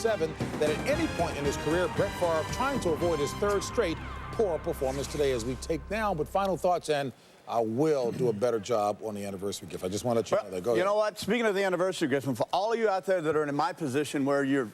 7 that at any point in his career, Brett Favre trying to avoid his third straight poor performance today as we take down. But final thoughts, and I will do a better job on the anniversary gift. I just want to let you know that. Go ahead. You know what? Speaking of the anniversary gift, and for all of you out there that are in my position where you're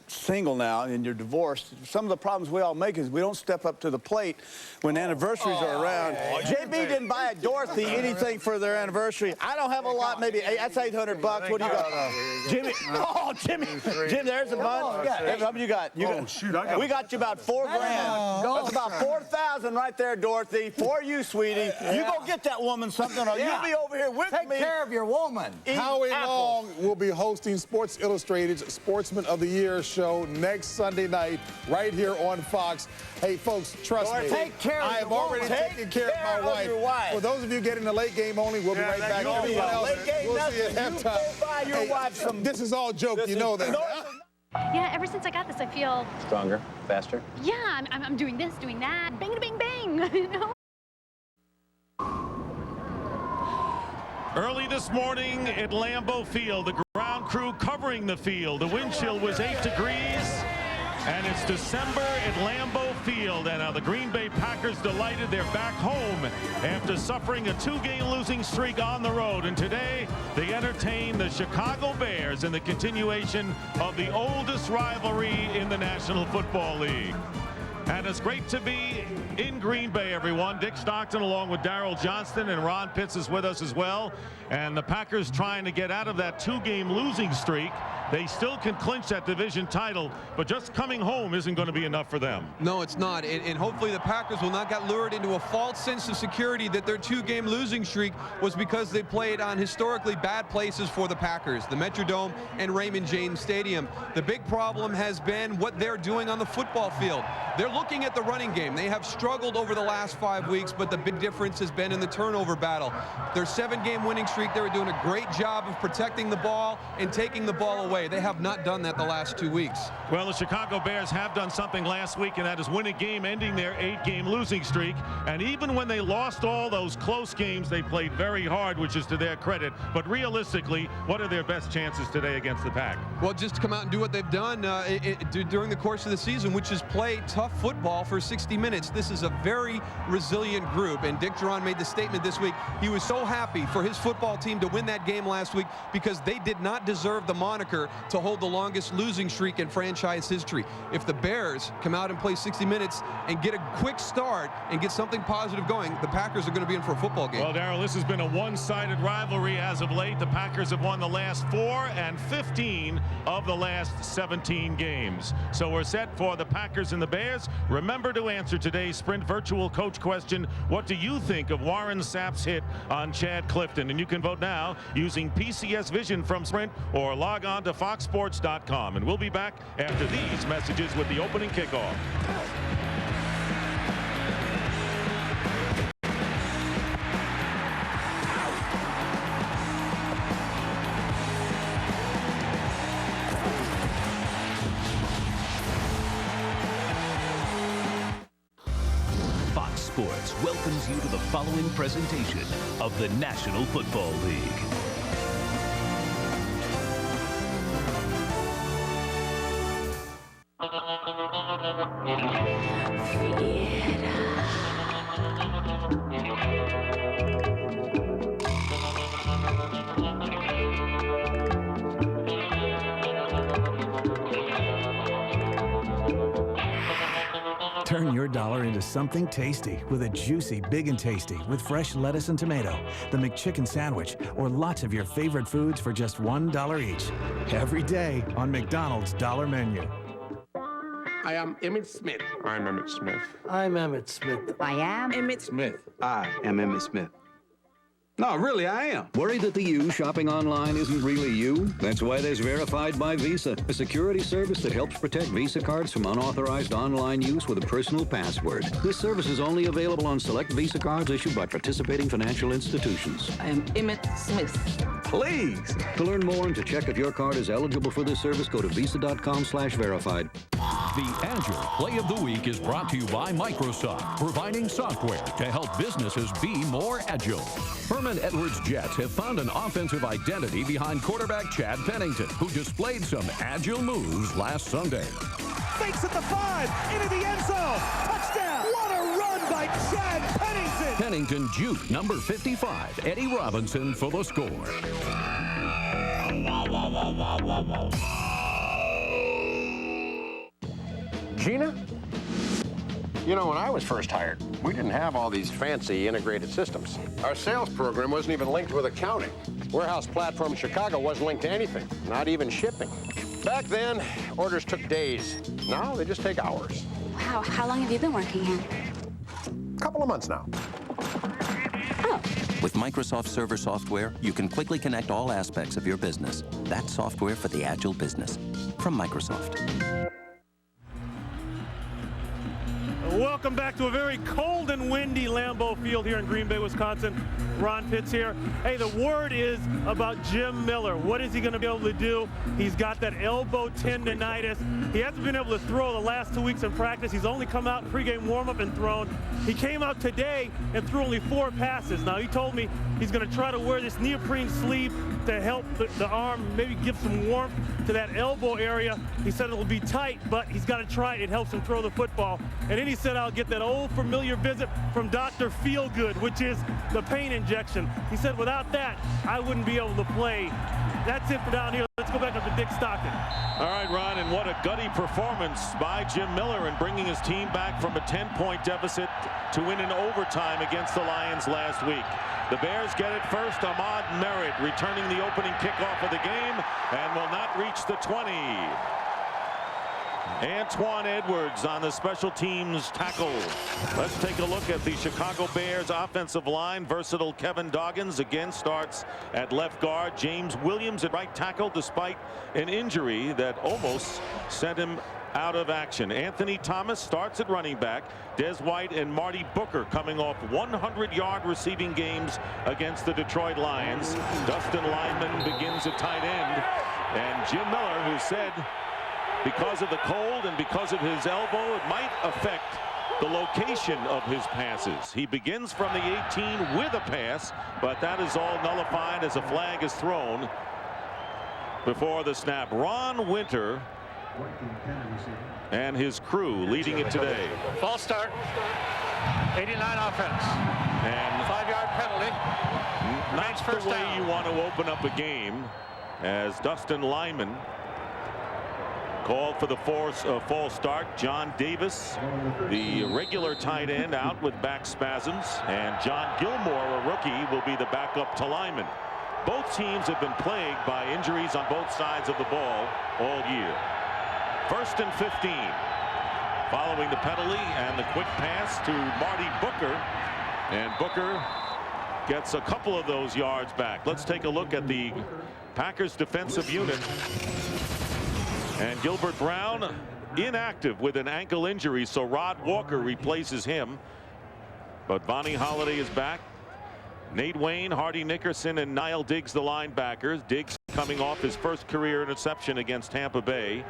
single now and you're divorced, some of the problems we all make is we don't step up to the plate when anniversaries are around. JB didn't buy Dorothy anything for their anniversary. I don't have a lot, maybe that's $800. What do you got? Jimmy. Oh, Jimmy. Jim, there's a bunch. How many you got? We got you about $4 grand. That's about 4,000 right there, Dorothy. For you, sweetie. You go get that woman something, or you'll be over here with me. Take care of your woman. Howie Long will be hosting Sports Illustrated's Sportsman of the Year show next Sunday night right here on Fox. Hey, folks, trust me. Take care of I have already taken care of my wife. For those of you getting the late game only, we'll be right back. Everyone else, we'll see you at halftime. This is all joke, you know that. Yeah, ever since I got this, I feel stronger, faster. Yeah, I'm doing this, doing that, bang, bang, bang, you know? Early this morning at Lambeau Field, the ground crew covering the field. The wind chill was 8 degrees, and it's December at Lambeau Field. And now the Green Bay Packers delighted. They're back home after suffering a 2-game losing streak on the road. And today, they entertain the Chicago Bears in the continuation of the oldest rivalry in the National Football League. And it's great to be in Green Bay, everyone. Dick Stockton along with Darryl Johnston, and Ron Pitts is with us as well. And the Packers trying to get out of that 2-game losing streak. They still can clinch that division title, but just coming home isn't going to be enough for them. No, it's not. And hopefully the Packers will not get lured into a false sense of security that their 2-game losing streak was because they played on historically bad places for the Packers, the Metrodome and Raymond James Stadium. The big problem has been what they're doing on the football field. They're looking at the running game. They have struggled over the last 5 weeks, but the big difference has been in the turnover battle. Their 7-game winning streak, they were doing a great job of protecting the ball and taking the ball away. They have not done that the last 2 weeks. Well, the Chicago Bears have done something last week, and that is win a game, ending their 8-game losing streak. And even when they lost all those close games, they played very hard, which is to their credit. But realistically, what are their best chances today against the Pack? Well, just to come out and do what they've done during the course of the season, which is play tough football for 60 minutes. This is a very resilient group, and Dick Duran made the statement this week. He was so happy for his football team to win that game last week because they did not deserve the moniker to hold the longest losing streak in franchise history. If the Bears come out and play 60 minutes and get a quick start and get something positive going, the Packers are going to be in for a football game. Well, Darryl, this has been a one-sided rivalry as of late. The Packers have won the last 4 and 15 of the last 17 games. So we're set for the Packers and the Bears. Remember to answer today's Sprint virtual coach question. What do you think of Warren Sapp's hit on Chad Clifton? And you can vote now using PCS Vision from Sprint or log on to foxsports.com. And we'll be back after these messages with the opening kickoff. Sports welcomes you to the following presentation of the National Football League. Turn your dollar into something tasty with a juicy Big and Tasty with fresh lettuce and tomato, the McChicken sandwich, or lots of your favorite foods for just $1 each. Every day on McDonald's Dollar Menu. I am Emmett Smith. I'm Emmett Smith. I'm Emmett Smith. I am Emmett Smith. I am Emmett Smith. No, really, I am. Worried that the you shopping online isn't really you? That's why there's Verified by Visa, a security service that helps protect Visa cards from unauthorized online use with a personal password. This service is only available on select Visa cards issued by participating financial institutions. I am Emmett Smith. Please. To learn more and to check if your card is eligible for this service, go to visa.com/verified. The Agile Play of the Week is brought to you by Microsoft, providing software to help businesses be more agile. Herman Edwards Jets have found an offensive identity behind quarterback Chad Pennington, who displayed some agile moves last Sunday. Fakes at the 5, into the end zone, touchdown! What a run by Chad Pennington! Pennington juked number 55, Eddie Robinson, for the score. Gina? You know, when I was first hired, we didn't have all these fancy integrated systems. Our sales program wasn't even linked with accounting. Warehouse platform in Chicago wasn't linked to anything, not even shipping. Back then, orders took days. Now they just take hours. Wow, how long have you been working here? A couple of months now. With Microsoft Server software, you can quickly connect all aspects of your business. That's software for the agile business. From Microsoft. Welcome back to a very cold and windy Lambeau Field here in Green Bay, Wisconsin. Ron Pitts here. Hey, the word is about Jim Miller. What is he going to be able to do? He's got that elbow tendonitis. He hasn't been able to throw the last 2 weeks in practice. He's only come out in pregame warm-up and thrown. He came out today and threw only 4 passes. Now, he told me he's going to try to wear this neoprene sleeve to help the arm, maybe give some warmth to that elbow area. He said it'll be tight, but he's got to try it. It helps him throw the football. And then he said, I'll get that old familiar visit from Dr. Feelgood, which is the pain injection. He said, without that, I wouldn't be able to play. That's it for down here. Let's go back up to Dick Stockton. All right, Ron, and what a gutty performance by Jim Miller in bringing his team back from a 10-point deficit to win in overtime against the Lions last week. The Bears get it first. Ahmad Merritt returning the opening kickoff of the game and will not reach the 20. Antoine Edwards on the special teams tackle. Let's take a look at the Chicago Bears offensive line. Versatile Kevin Doggins again starts at left guard. James Williams at right tackle despite an injury that almost sent him out of action. Anthony Thomas starts at running back. Des White and Marty Booker coming off 100-yard receiving games against the Detroit Lions. Dustin Lyman begins at tight end. And Jim Miller, who said because of the cold and because of his elbow, it might affect the location of his passes. He begins from the 18 with a pass, but that is all nullified as a flag is thrown before the snap. Ron Winter and his crew leading it today. False start. 89 offense. And 5-yard penalty. Not the way you want to open up a game, as Dustin Lyman called for the false start. John Davis, the regular tight end, out with back spasms, and John Gilmore, a rookie, will be the backup to Lyman. Both teams have been plagued by injuries on both sides of the ball all year. 1st and 15. Following the penalty and the quick pass to Marty Booker, and Booker gets a couple of those yards back. Let's take a look at the Packers defensive unit. And Gilbert Brown inactive with an ankle injury, so Rod Walker replaces him. But Vonnie Holliday is back. Nate Wayne, Hardy Nickerson, and Niall Diggs, the linebackers. Diggs coming off his first career interception against Tampa Bay.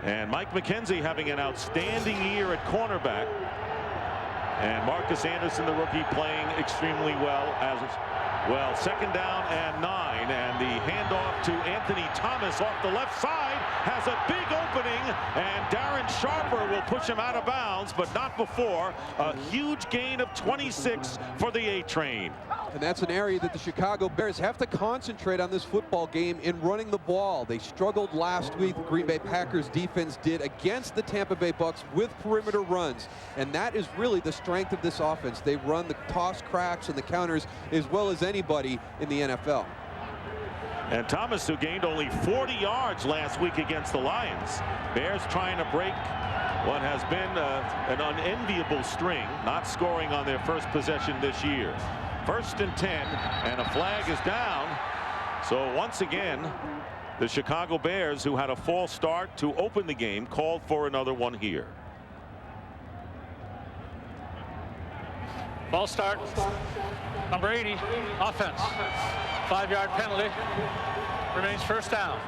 And Mike McKenzie having an outstanding year at cornerback. And Marcus Anderson, the rookie, playing extremely well as well. 2nd down and 9, and the handoff to Anthony Thomas off the left side has a big opening, and Darren Sharper will push him out of bounds, but not before a huge gain of 26 for the A train. And that's an area that the Chicago Bears have to concentrate on this football game in running the ball. They struggled last week. The Green Bay Packers defense did against the Tampa Bay Bucks with perimeter runs. And that is really the strength of this offense. They run the toss cracks and the counters as well as anybody in the NFL. And Thomas, who gained only 40 yards last week against the Lions. Bears trying to break what has been an unenviable string, not scoring on their first possession this year. 1st and 10, and a flag is down. So once again, the Chicago Bears, who had a false start to open the game, called for another one here. False start. Number 80, offense. 5-yard penalty. Remains 1st down.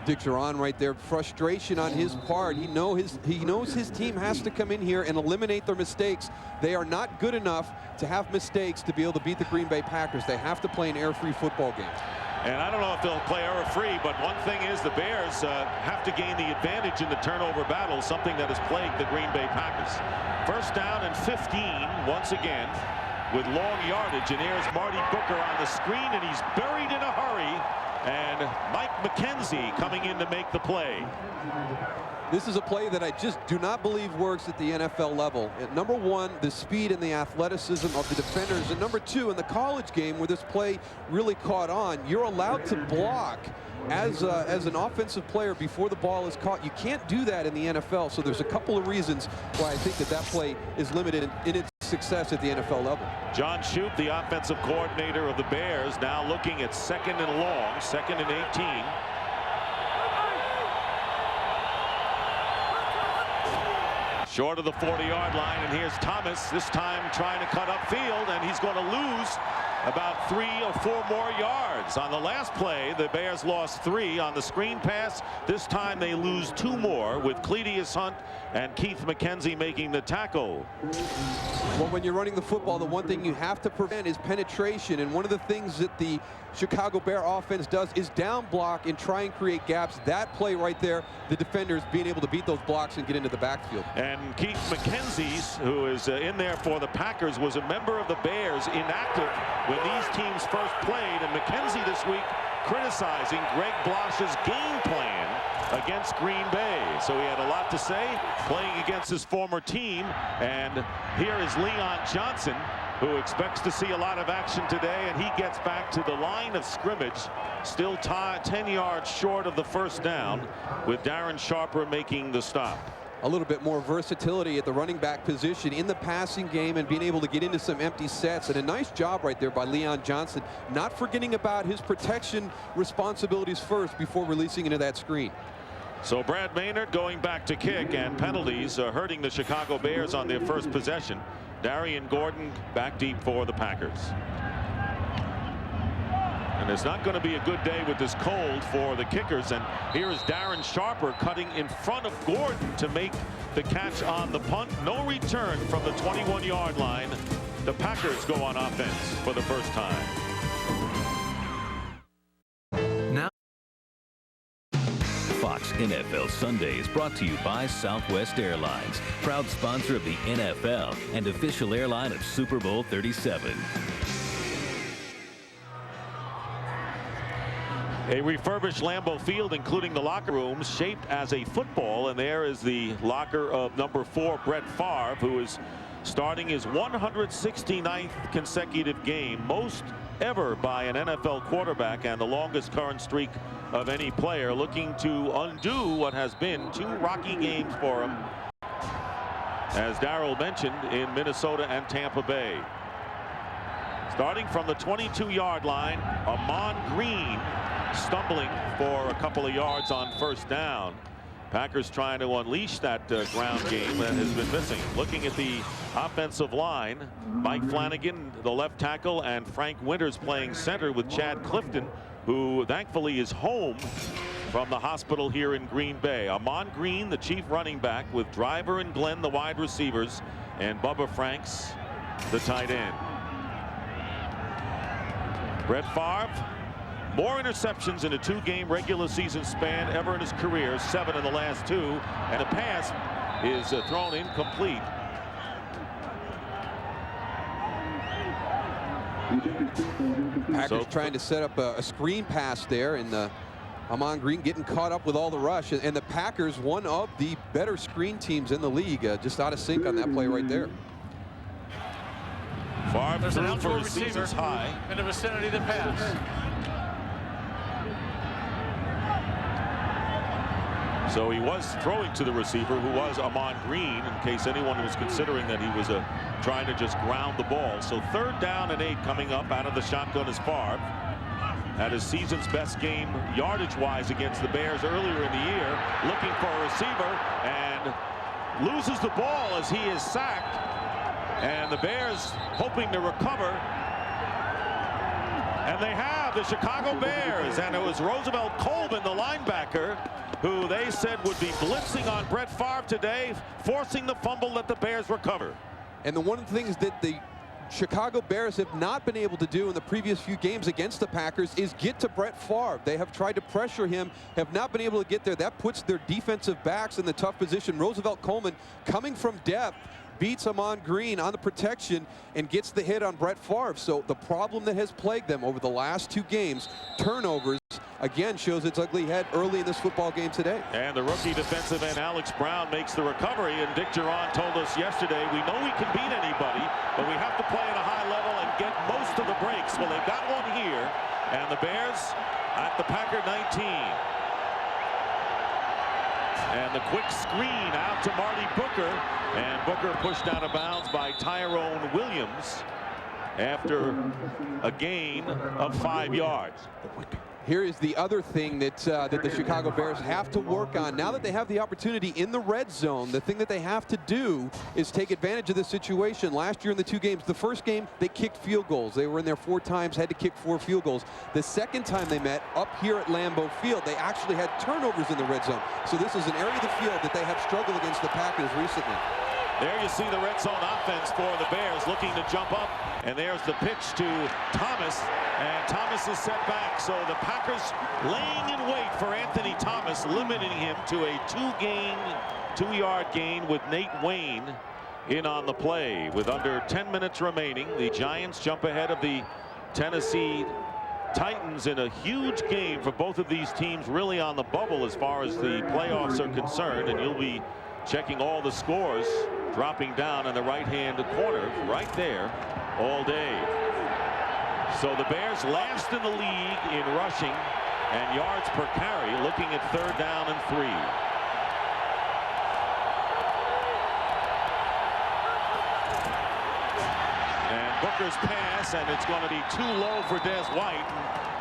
Dick Geron right there, frustration on his part. He knows his team has to come in here and eliminate their mistakes. They are not good enough to have mistakes to be able to beat the Green Bay Packers. They have to play an error-free football game. And I don't know if they'll play error-free, but one thing is the Bears have to gain the advantage in the turnover battle, something that has plagued the Green Bay Packers. First down and 15 once again with long yardage, and here's Marty Booker on the screen, and he's buried in a hurry, and Mike McKenzie coming in to make the play. This is a play that I just do not believe works at the NFL level. At number one, the speed and the athleticism of the defenders. And number two, in the college game where this play really caught on, you're allowed to block as an offensive player before the ball is caught. You can't do that in the NFL. So there's a couple of reasons why I think that play is limited in its success at the NFL level. John Shoup, the offensive coordinator of the Bears, now looking at 2nd and long, 2nd and 18. Short of the 40-yard line, and here's Thomas, this time trying to cut upfield, and he's going to lose about 3 or 4 more yards. On the last play, the Bears lost 3 on the screen pass. This time they lose 2 more with Cletius Hunt and Keith McKenzie making the tackle. Well, when you're running the football, the one thing you have to prevent is penetration, and one of the things that the Chicago Bear offense does is down block and try and create gaps. That play right there, the defenders being able to beat those blocks and get into the backfield. And Keith McKenzie, who is in there for the Packers, was a member of the Bears, inactive when these teams first played, and McKenzie this week criticizing Greg Blosch's game plan against Green Bay. So he had a lot to say playing against his former team. And here is Leon Johnson, who expects to see a lot of action today, and he gets back to the line of scrimmage, still 10 yards short of the first down, with Darren Sharper making the stop. A little bit more versatility at the running back position in the passing game and being able to get into some empty sets, and a nice job right there by Leon Johnson, not forgetting about his protection responsibilities first before releasing into that screen. So Brad Maynard going back to kick, and penalties are hurting the Chicago Bears on their first possession. Darian Gordon back deep for the Packers. And it's not going to be a good day with this cold for the kickers. And here is Darren Sharper cutting in front of Gordon to make the catch on the punt. No return from the 21-yard line. The Packers go on offense for the first time. Fox NFL Sunday is brought to you by Southwest Airlines, proud sponsor of the NFL and official airline of Super Bowl 37. A refurbished Lambeau Field, including the locker rooms, shaped as a football, and there is the locker of number 4, Brett Favre, who is starting his 169th consecutive game, most ever by an NFL quarterback, and the longest current streak of any player, looking to undo what has been 2 rocky games for him, as Darryl mentioned, in Minnesota and Tampa Bay. Starting from the 22-yard line, Amon Green stumbling for a couple of yards on first down. Packers trying to unleash that ground game that has been missing. Looking at the offensive line, Mike Flanagan, the left tackle, and Frank Winters playing center with Chad Clifton, who thankfully is home from the hospital here in Green Bay. Amon Green, the chief running back, with Driver and Glenn, the wide receivers, and Bubba Franks, the tight end. Brett Favre, more interceptions in a 2-game regular season span ever in his career, 7 in the last 2, and the pass is thrown incomplete. Packers trying to set up a screen pass there, and Amon Green getting caught up with all the rush, and the Packers, one of the better screen teams in the league, just out of sync on that play right there. Favre threw for his season's high in the vicinity of the pass. So he was throwing to the receiver, who was Amon Green, in case anyone was considering that he was trying to just ground the ball. So 3rd down and 8 coming up out of the shotgun is Favre. Had his season's best game yardage-wise against the Bears earlier in the year, looking for a receiver, and loses the ball as he is sacked. And the Bears hoping to recover And they have the Chicago Bears, and it was Roosevelt Coleman, the linebacker, who they said would be blitzing on Brett Favre today, forcing the fumble that the Bears recover. And one of the things that the Chicago Bears have not been able to do in the previous few games against the Packers is get to Brett Favre. They have tried to pressure him, have not been able to get there. That puts their defensive backs in the tough position. Roosevelt Coleman, coming from depth, beats Ahman Green on the protection and gets the hit on Brett Favre. So the problem that has plagued them over the last 2 games, turnovers, again shows its ugly head early in this football game today. And the rookie defensive end Alex Brown makes the recovery, and Dick Duran told us yesterday, we know we can beat anybody, but we have to play at a high level and get most of the breaks. Well, they've got one here, and the Bears at the Packer 19. And the quick screen out to Marty Booker, and Booker pushed out of bounds by Tyrone Williams after a gain of 5 yards. Here is the other thing that the Chicago Bears have to work on. Now that they have the opportunity in the red zone, the thing that they have to do is take advantage of this situation. Last year in the 2 games, the first game, they kicked field goals. They were in there 4 times, had to kick 4 field goals. The second time they met, up here at Lambeau Field, they actually had turnovers in the red zone. So this is an area of the field that they have struggled against the Packers recently. There you see the red zone offense for the Bears looking to jump up, and there's the pitch to Thomas, and Thomas is set back. So the Packers laying in wait for Anthony Thomas, limiting him to a 2-yard gain with Nate Wayne in on the play. With under 10 minutes remaining, the Giants jump ahead of the Tennessee Titans in a huge game for both of these teams, really on the bubble as far as the playoffs are concerned, and you'll be checking all the scores dropping down in the right-hand corner right there all day. So the Bears last in the league in rushing and yards per carry, looking at 3rd down and 3. And Booker's pass, and it's going to be too low for Des White.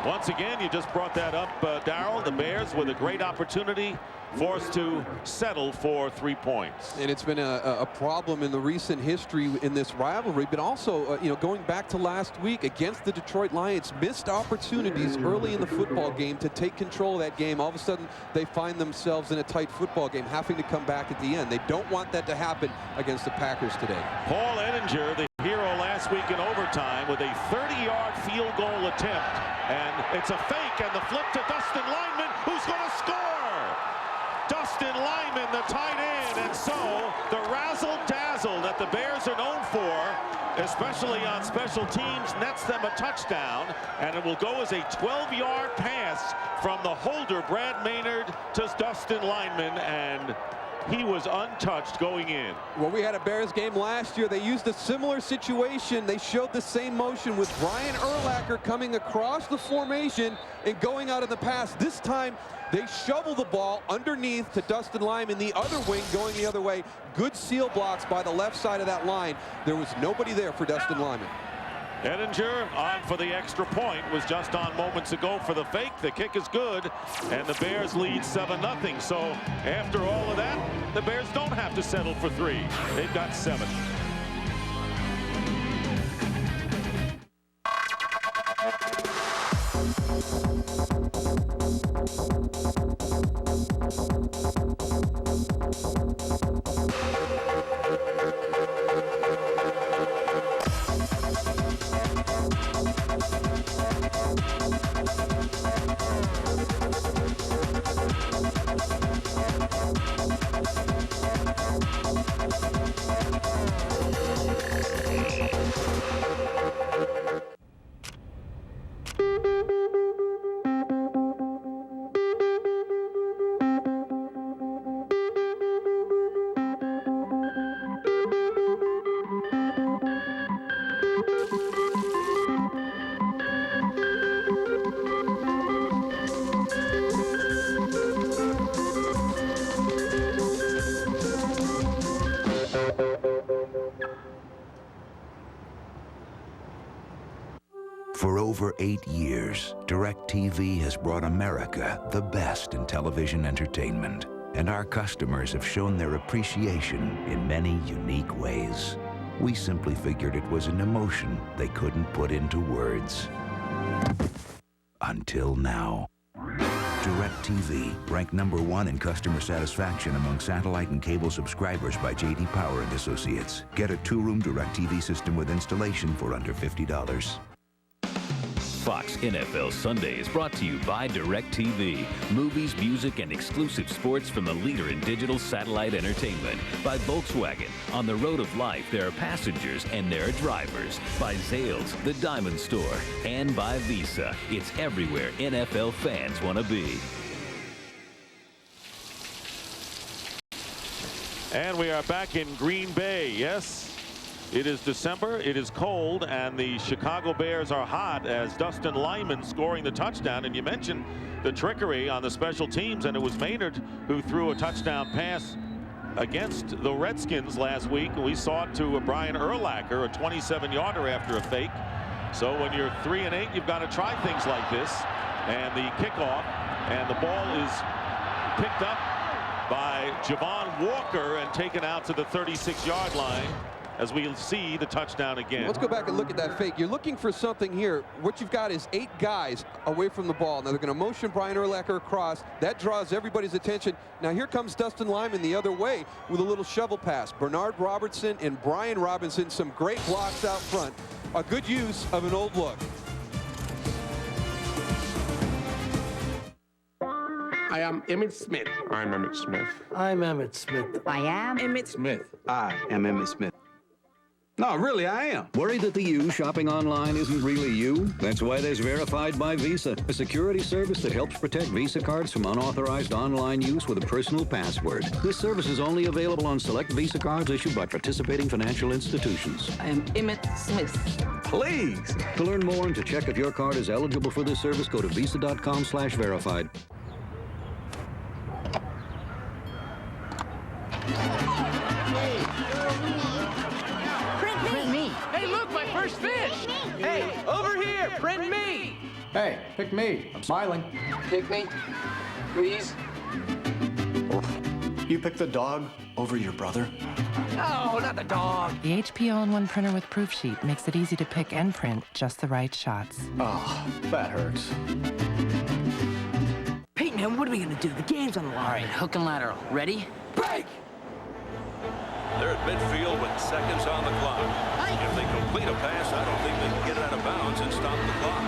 And once again, you just brought that up, Darryl. The Bears with a great opportunity, forced to settle for 3 points. And it's been a problem in the recent history in this rivalry, but also, going back to last week against the Detroit Lions, missed opportunities early in the football game to take control of that game. All of a sudden, they find themselves in a tight football game, having to come back at the end. They don't want that to happen against the Packers today. Paul Ettinger, the hero last week in overtime, with a 30-yard field goal attempt. And it's a fake, and the flip to Dustin Lineman, who's going to score! Dustin Lyman, the tight end, and so the razzle-dazzle that the Bears are known for, especially on special teams, nets them a touchdown, and it will go as a 12-yard pass from the holder, Brad Maynard, to Dustin Lyman, and he was untouched going in. Well, we had a Bears game last year. They used a similar situation. They showed the same motion with Brian Urlacher coming across the formation and going out of the pass. This time, they shovel the ball underneath to Dustin Lyman, the other wing going the other way. Good seal blocks by the left side of that line. There was nobody there for Dustin Lyman. Ettinger on for the extra point, was just on moments ago for the fake. The kick is good, and the Bears lead 7-0. So after all of that, the Bears don't have to settle for 3. They've got 7. For over 8 years, DirecTV has brought America the best in television entertainment, and our customers have shown their appreciation in many unique ways. We simply figured it was an emotion they couldn't put into words. Until now. DirecTV, ranked #1 in customer satisfaction among satellite and cable subscribers by J.D. Power and Associates. Get a 2-room DirecTV system with installation for under $50. Fox NFL Sunday is brought to you by DirecTV. Movies, music, and exclusive sports from the leader in digital satellite entertainment. By Volkswagen. On the road of life, there are passengers and there are drivers. By Zales, the Diamond Store. And by Visa. It's everywhere NFL fans want to be. And we are back in Green Bay. Yes. It is December, it is cold, and the Chicago Bears are hot as Dustin Lyman scoring the touchdown. And you mentioned the trickery on the special teams, and it was Maynard who threw a touchdown pass against the Redskins last week. We saw it to Brian Urlacher, a 27-yarder after a fake. So when you're 3-8, you've got to try things like this. And the kickoff, and the ball is picked up by Javon Walker and taken out to the 36-yard line. As we'll see the touchdown again. Let's go back and look at that fake. You're looking for something here. What you've got is 8 guys away from the ball. Now they're going to motion Brian Urlacher across. That draws everybody's attention. Now here comes Dustin Lyman the other way with a little shovel pass. Bernard Robertson and Brian Robinson, some great blocks out front. A good use of an old look. I am Emmitt Smith. I'm Emmitt Smith. I'm Emmitt Smith. I am Emmitt Smith. I am Emmitt Smith. No, really, I am. Worried that the you shopping online isn't really you? That's why there's Verified by Visa, a security service that helps protect Visa cards from unauthorized online use with a personal password. This service is only available on select Visa cards issued by participating financial institutions. I am Emmitt Smith. Please. To learn more and to check if your card is eligible for this service, go to visa.com/verified. Print me. Hey, look, my first fish. Hey, over here, print me. Hey, pick me. I'm smiling. Pick me, please. You pick the dog over your brother? No, not the dog. The HP All-in-One printer with proof sheet makes it easy to pick and print just the right shots. Oh, that hurts. Pete, man, what are we gonna do? The game's on the line. All right, hook and lateral. Ready? Break! They're at midfield with seconds on the clock. If they complete a pass, I don't think they can get it out of bounds and stop the clock.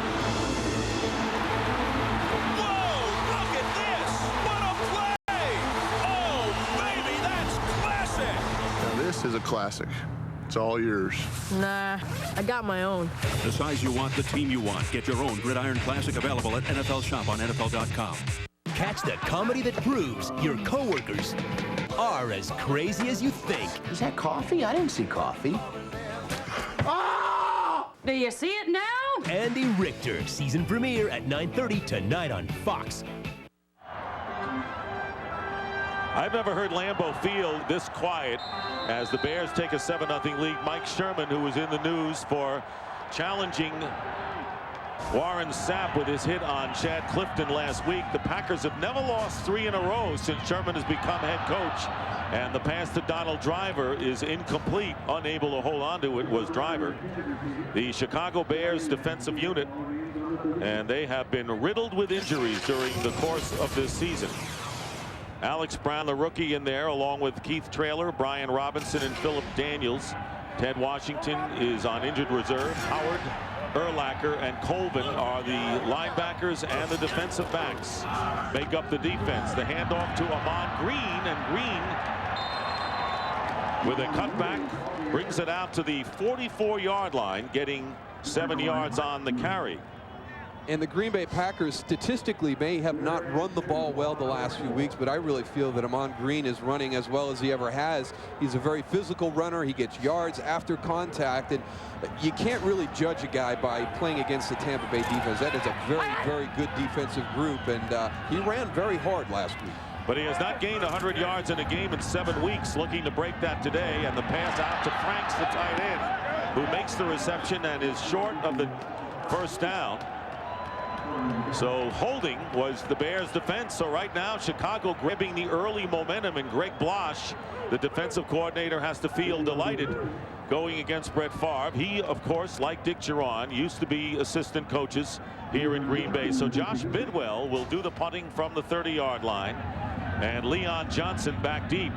Whoa! Look at this! What a play! Oh, baby, that's classic! Now this is a classic. It's all yours. Nah, I got my own. The size you want, the team you want. Get your own Gridiron Classic available at NFL Shop on NFL.com. Catch the comedy that proves your coworkers are as crazy as you think. Is that coffee? I didn't see coffee. Do you see it now? Andy Richter, season premiere at 9:30 tonight on Fox. I've never heard Lambeau Field this quiet as the Bears take a 7-0 lead. Mike Sherman, who was in the news for challenging Warren Sapp with his hit on Chad Clifton last week. The Packers have never lost 3 in a row since Sherman has become head coach. And the pass to Donald Driver is incomplete. Unable to hold on to it was Driver. The Chicago Bears defensive unit, and they have been riddled with injuries during the course of this season. Alex Brown, the rookie, in there, along with Keith Traylor, Brian Robinson, and Philip Daniels. Ted Washington is on injured reserve. Howard, Urlacher, and Colvin are the linebackers, and the defensive backs make up the defense. The handoff to Ahman Green, and Green, with a cutback, brings it out to the 44-yard line, getting 7 yards on the carry. And the Green Bay Packers statistically may have not run the ball well the last few weeks, but I really feel that Ahman Green is running as well as he ever has. He's a very physical runner. He gets yards after contact, and you can't really judge a guy by playing against the Tampa Bay defense. That is a very, very good defensive group, and he ran very hard last week. But he has not gained 100 yards in a game in 7 weeks, looking to break that today. And the pass out to Franks, the tight end, who makes the reception and is short of the first down. So holding was the Bears defense. So right now Chicago grabbing the early momentum, and Greg Blosch, the defensive coordinator, has to feel delighted going against Brett Favre. He, of course, like Dick Duron, used to be assistant coaches here in Green Bay. So Josh Bidwell will do the punting from the 30-yard line, and Leon Johnson back deep.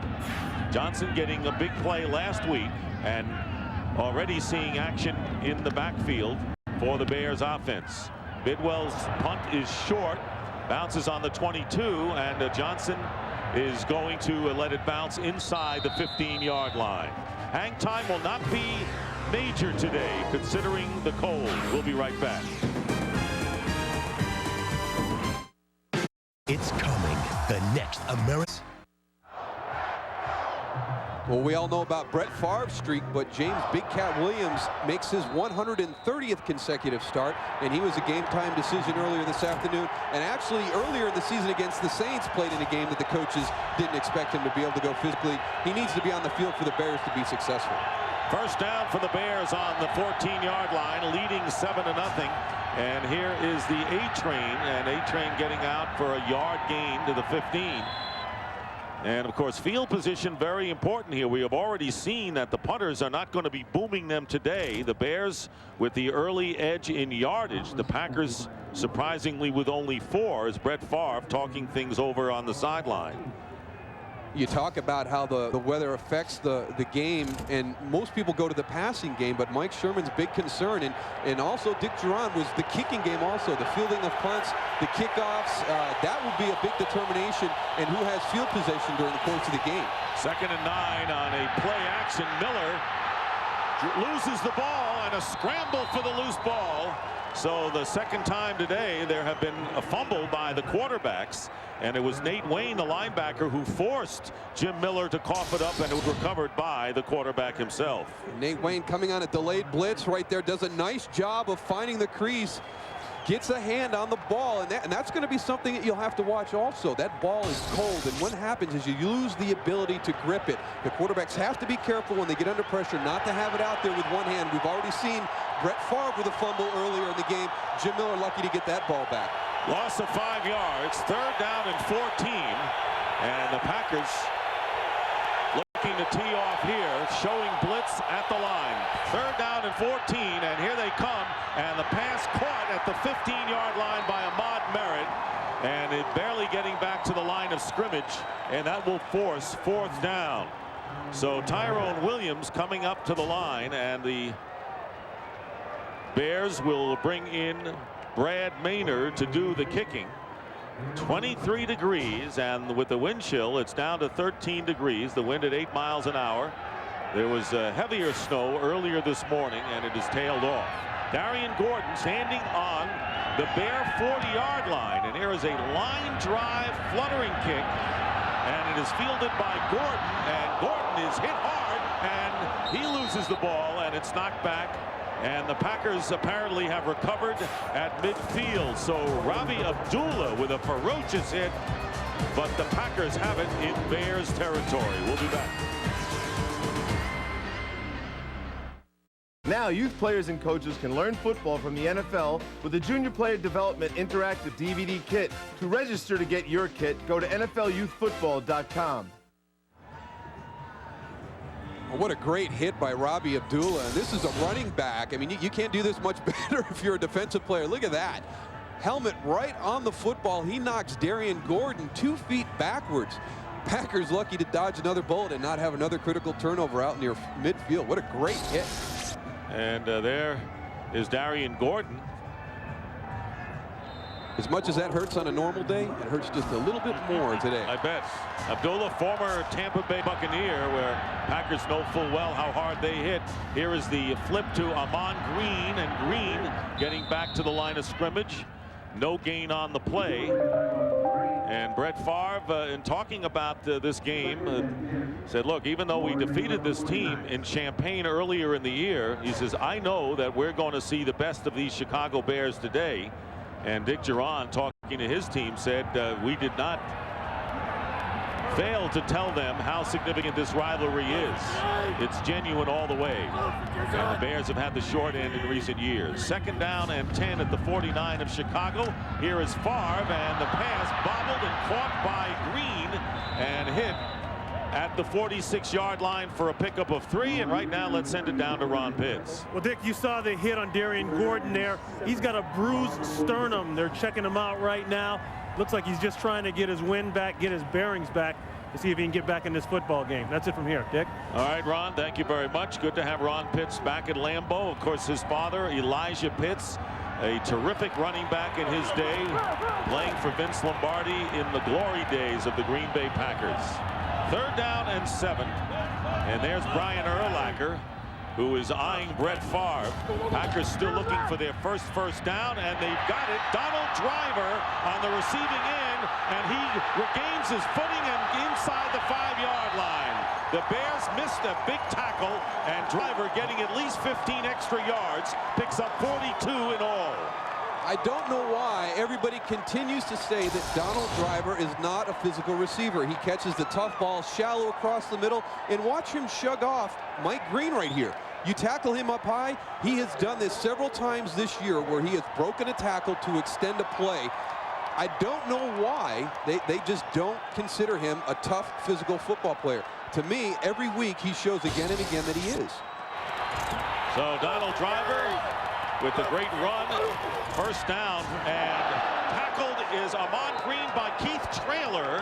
Johnson getting a big play last week and already seeing action in the backfield for the Bears offense. Bidwell's punt is short, bounces on the 22, and Johnson is going to let it bounce inside the 15-yard line. Hang time will not be major today, considering the cold. We'll be right back. It's coming. The next American. Well, we all know about Brett Favre's streak, but James Big Cat Williams makes his 130th consecutive start, and he was a game-time decision earlier this afternoon. And actually, earlier in the season against the Saints, played in a game that the coaches didn't expect him to be able to go physically. He needs to be on the field for the Bears to be successful. First down for the Bears on the 14-yard line, leading 7-0. And here is the A-Train, and A-Train getting out for a yard gain to the 15. And of course, field position very important here. We have already seen that the punters are not going to be booming them today. The Bears with the early edge in yardage. The Packers surprisingly with only 4, as Brett Favre talking things over on the sideline. You talk about how the weather affects the game, and most people go to the passing game, but Mike Sherman's big concern, and also Dick Duron, was the kicking game also, the fielding of punts, the kickoffs. That would be a big determination, and who has field possession during the course of the game. 2nd and 9 on a play action. Miller loses the ball, and a scramble for the loose ball. So the second time today there have been a fumble by the quarterbacks, and it was Nate Wayne, the linebacker, who forced Jim Miller to cough it up, and it was recovered by the quarterback himself. Nate Wayne coming on a delayed blitz right there, does a nice job of finding the crease, gets a hand on the ball, and that's going to be something that you'll have to watch also. That ball is cold, and what happens is you lose the ability to grip it. The quarterbacks have to be careful when they get under pressure not to have it out there with one hand. We've already seen Brett Favre with a fumble earlier in the game. Jim Miller lucky to get that ball back. Loss of 5 yards, 3rd down and 14, and the Packers looking to tee off here, showing blitz at the line. 3rd down and 14, and here they come, and the pass caught at the 15-yard line by Ahmad Merritt, and it barely getting back to the line of scrimmage, and that will force 4th down. So Tyrone Williams coming up to the line, and the Bears will bring in Brad Maynard to do the kicking. 23 degrees, and with the wind chill, it's down to 13 degrees. The wind at 8 miles an hour. There was heavier snow earlier this morning, and it has tailed off. Darian Gordon standing on the Bear 40-yard line, and here is a line drive fluttering kick, and it is fielded by Gordon, and Gordon is hit hard, and he loses the ball, and it's knocked back. And the Packers apparently have recovered at midfield. So Ravi Abdullah with a ferocious hit, but the Packers have it in Bears territory. We'll be back. Now youth players and coaches can learn football from the NFL with the Junior Player Development Interactive DVD Kit. To register to get your kit, go to NFLYouthFootball.com. What a great hit by Ravi Abdullah. And this is a running back. I mean, you can't do this much better if you're a defensive player. Look at that. Helmet right on the football. He knocks Darian Gordon 2 feet backwards. Packers lucky to dodge another bullet and not have another critical turnover out near midfield. What a great hit. And there is Darian Gordon. As much as that hurts on a normal day, it hurts just a little bit more today. I bet. Abdullah, former Tampa Bay Buccaneer, where Packers know full well how hard they hit. Here is the flip to Amon Green, and Green getting back to the line of scrimmage. No gain on the play. And Brett Favre, in talking about this game, said, look, even though we defeated this team in Champaign earlier in the year, he says, I know that we're going to see the best of these Chicago Bears today. And Dick Duron, talking to his team, said we did not failed to tell them how significant this rivalry is. It's genuine all the way. And the Bears have had the short end in recent years. 2nd down and 10 at the 49 of Chicago. Here is Favre, and the pass bobbled and caught by Green and hit at the 46-yard line for a pickup of 3. And right now, let's send it down to Ron Pitts. Well, Dick, you saw the hit on Darian Gordon there. He's got a bruised sternum. They're checking him out right now. Looks like he's just trying to get his wind back, get his bearings back to see if he can get back in this football game. That's it from here, Dick. All right, Ron, thank you very much. Good to have Ron Pitts back at Lambeau. Of course, his father, Elijah Pitts, a terrific running back in his day, playing for Vince Lombardi in the glory days of the Green Bay Packers. 3rd down and 7. And there's Brian Urlacher, who is eyeing Brett Favre. Packers still looking for their first down, and they've got it. Donald Driver on the receiving end, and he regains his footing and inside the 5-yard line. The Bears missed a big tackle, and Driver, getting at least 15 extra yards, picks up 42 in all. I don't know why everybody continues to say that Donald Driver is not a physical receiver. He catches the tough ball shallow across the middle, and watch him shug off Mike Green right here. You tackle him up high. He has done this several times this year where he has broken a tackle to extend a play. I don't know why they just don't consider him a tough physical football player. To me, every week he shows again and again that he is. So Donald Driver with a great run, 1st down, and tackled is Ahman Green by Keith Traylor.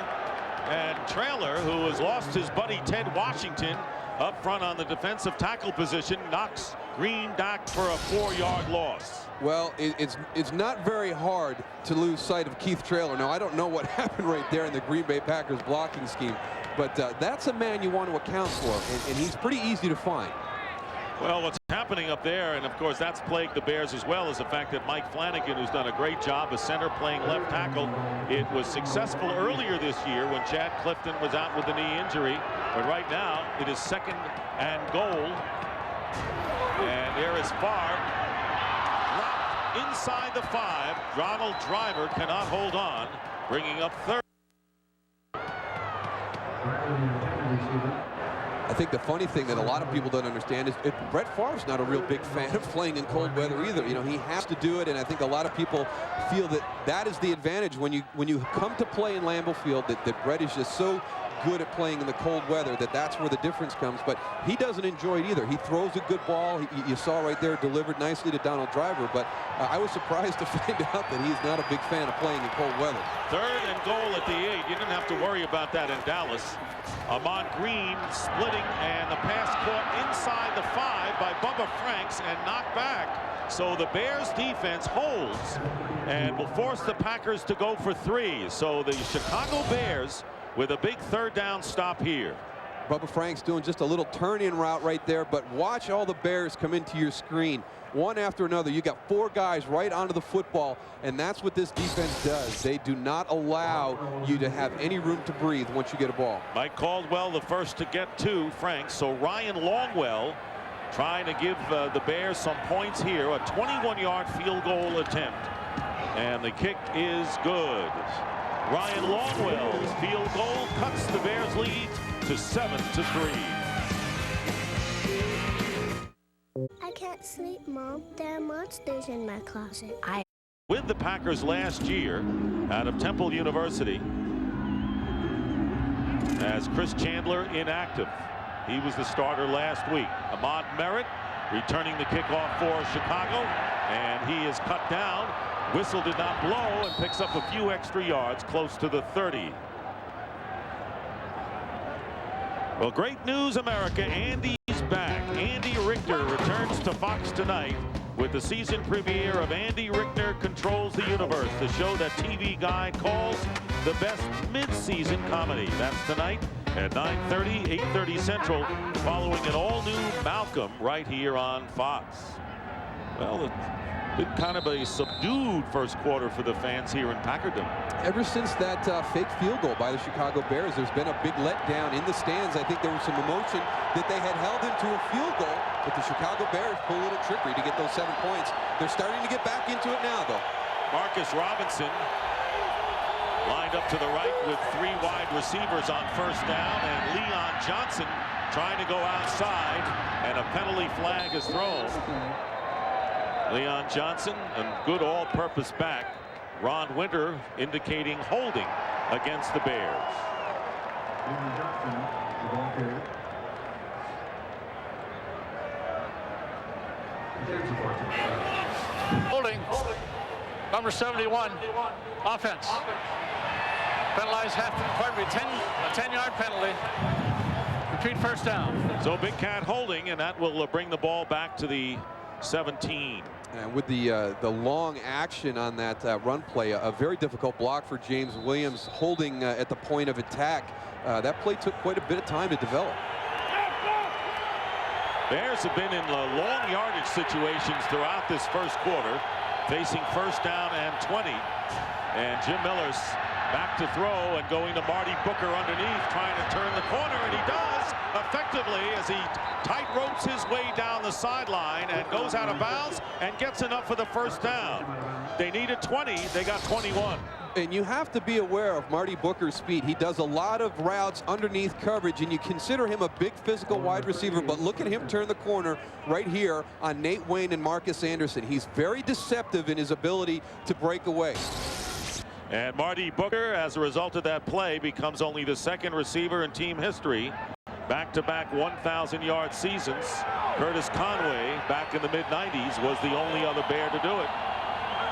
And Traylor, who has lost his buddy Ted Washington up front on the defensive tackle position, knocks Green back for a 4-yard loss. Well, it's not very hard to lose sight of Keith Traylor. Now, I don't know what happened right there in the Green Bay Packers blocking scheme, but that's a man you want to account for, and he's pretty easy to find. Well, what's happening up there, and of course that's plagued the Bears as well, is the fact that Mike Flanagan, who's done a great job as center playing left tackle, it was successful earlier this year when Chad Clifton was out with a knee injury, but right now it is 2nd and goal, and there is Favre dropped inside the 5. Donald Driver cannot hold on, bringing up 3rd. I think the funny thing that a lot of people don't understand is Brett Favre's not a real big fan of playing in cold weather either. You know, he has to do it, and I think a lot of people feel that that is the advantage when you come to play in Lambeau Field, that Brett is just so good at playing in the cold weather that's where the difference comes. But he doesn't enjoy it either. He throws a good ball. You saw right there, delivered nicely to Donald Driver, but I was surprised to find out that he's not a big fan of playing in cold weather. 3rd and goal at the 8. You didn't have to worry about that in Dallas. Ahman Green splitting, and the pass caught inside the 5 by Bubba Franks and knocked back. So the Bears defense holds and will force the Packers to go for 3. So the Chicago Bears with a big 3rd down stop here. Bubba Franks doing just a little turn-in route right there, but watch all the Bears come into your screen one after another. You got 4 guys right onto the football, and that's what this defense does. They do not allow you to have any room to breathe once you get a ball. Mike Caldwell the first to get to Franks. So Ryan Longwell trying to give the Bears some points here. A 21-yard field goal attempt, and the kick is good. Ryan Longwell's field goal cuts the Bears lead to 7-3. I can't sleep, Mom. There are monsters in my closet. With the Packers last year out of Temple University as Chris Chandler inactive. He was the starter last week. Ahmad Merritt returning the kickoff for Chicago, and he is cut down. Whistle did not blow, and picks up a few extra yards close to the 30. Well, great news, America. Andy's back. Andy Richter returns to Fox tonight with the season premiere of Andy Richter Controls the Universe, the show that TV Guide calls the best mid-season comedy. That's tonight at 9:30, 8:30 Central, following an all-new Malcolm right here on Fox. Well, it's been kind of a subdued first quarter for the fans here in Packardom. Ever since that fake field goal by the Chicago Bears, there's been a big letdown in the stands. I think there was some emotion that they had held him to a field goal, but the Chicago Bears pull a little trickery to get those 7 points. They're starting to get back into it now, though. Marcus Robinson Lined up to the right with 3 wide receivers on first down, and Leon Johnson trying to go outside, and a penalty flag is thrown. Leon Johnson, a good all-purpose back. Ron Winter indicating holding against the Bears. Holding. Number 71. Offense. Penalized a 10-yard penalty. Retreat first down. So Big Cat holding, and that will bring the ball back to the 17. And with the long action on that run play, a very difficult block for James Williams, holding at the point of attack. That play took quite a bit of time to develop. Bears have been in long yardage situations throughout this first quarter, facing first down and 20. And Jim Miller's back to throw and going to Marty Booker underneath, trying to turn the corner, and he does effectively as he tight ropes his way down the sideline and goes out of bounds and gets enough for the first down. They needed 20, they got 21. And you have to be aware of Marty Booker's speed. He does a lot of routes underneath coverage, and you consider him a big physical wide receiver, but look at him turn the corner right here on Nate Wayne and Marcus Anderson. He's very deceptive in his ability to break away. And Marty Booker, as a result of that play, becomes only the 2nd receiver in team history. Back-to-back 1,000-yard seasons. Curtis Conway, back in the mid-90s, was the only other Bear to do it.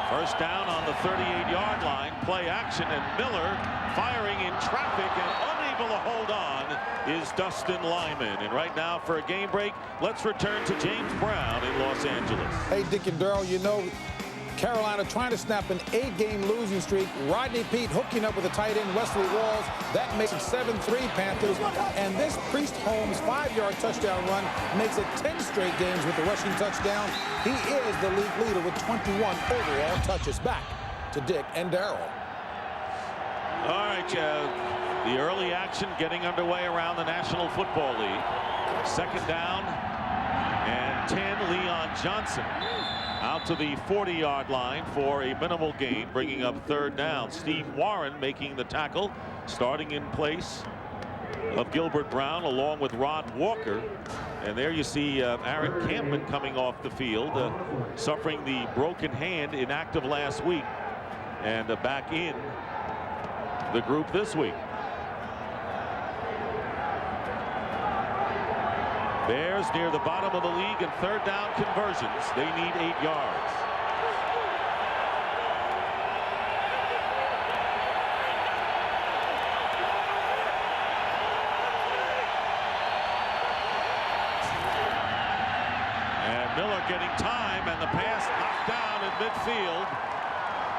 First down on the 38-yard line, play action, and Miller firing in traffic and unable to hold on is Dustin Lyman. And right now for a game break, let's return to James Brown in Los Angeles. Hey, Dick and Darrell, you know, Carolina trying to snap an 8-game losing streak. Rodney Peete hooking up with the tight end Wesley Walls. That makes it 7-3 Panthers. And this Priest Holmes 5-yard touchdown run makes it 10 straight games with the rushing touchdown. He is the league leader with 21 overall touches. Back to Dick and Darrell. All right, the early action getting underway around the National Football League. Second down and 10, Leon Johnson out to the 40-yard line for a minimal gain, bringing up third down. Steve Warren making the tackle, starting in place of Gilbert Brown along with Rod Walker. And there you see Aaron Campman coming off the field, suffering the broken hand, inactive last week, and back in the group this week. Bears near the bottom of the league in third down conversions. They need 8 yards. And Miller getting time, and the pass knocked down in midfield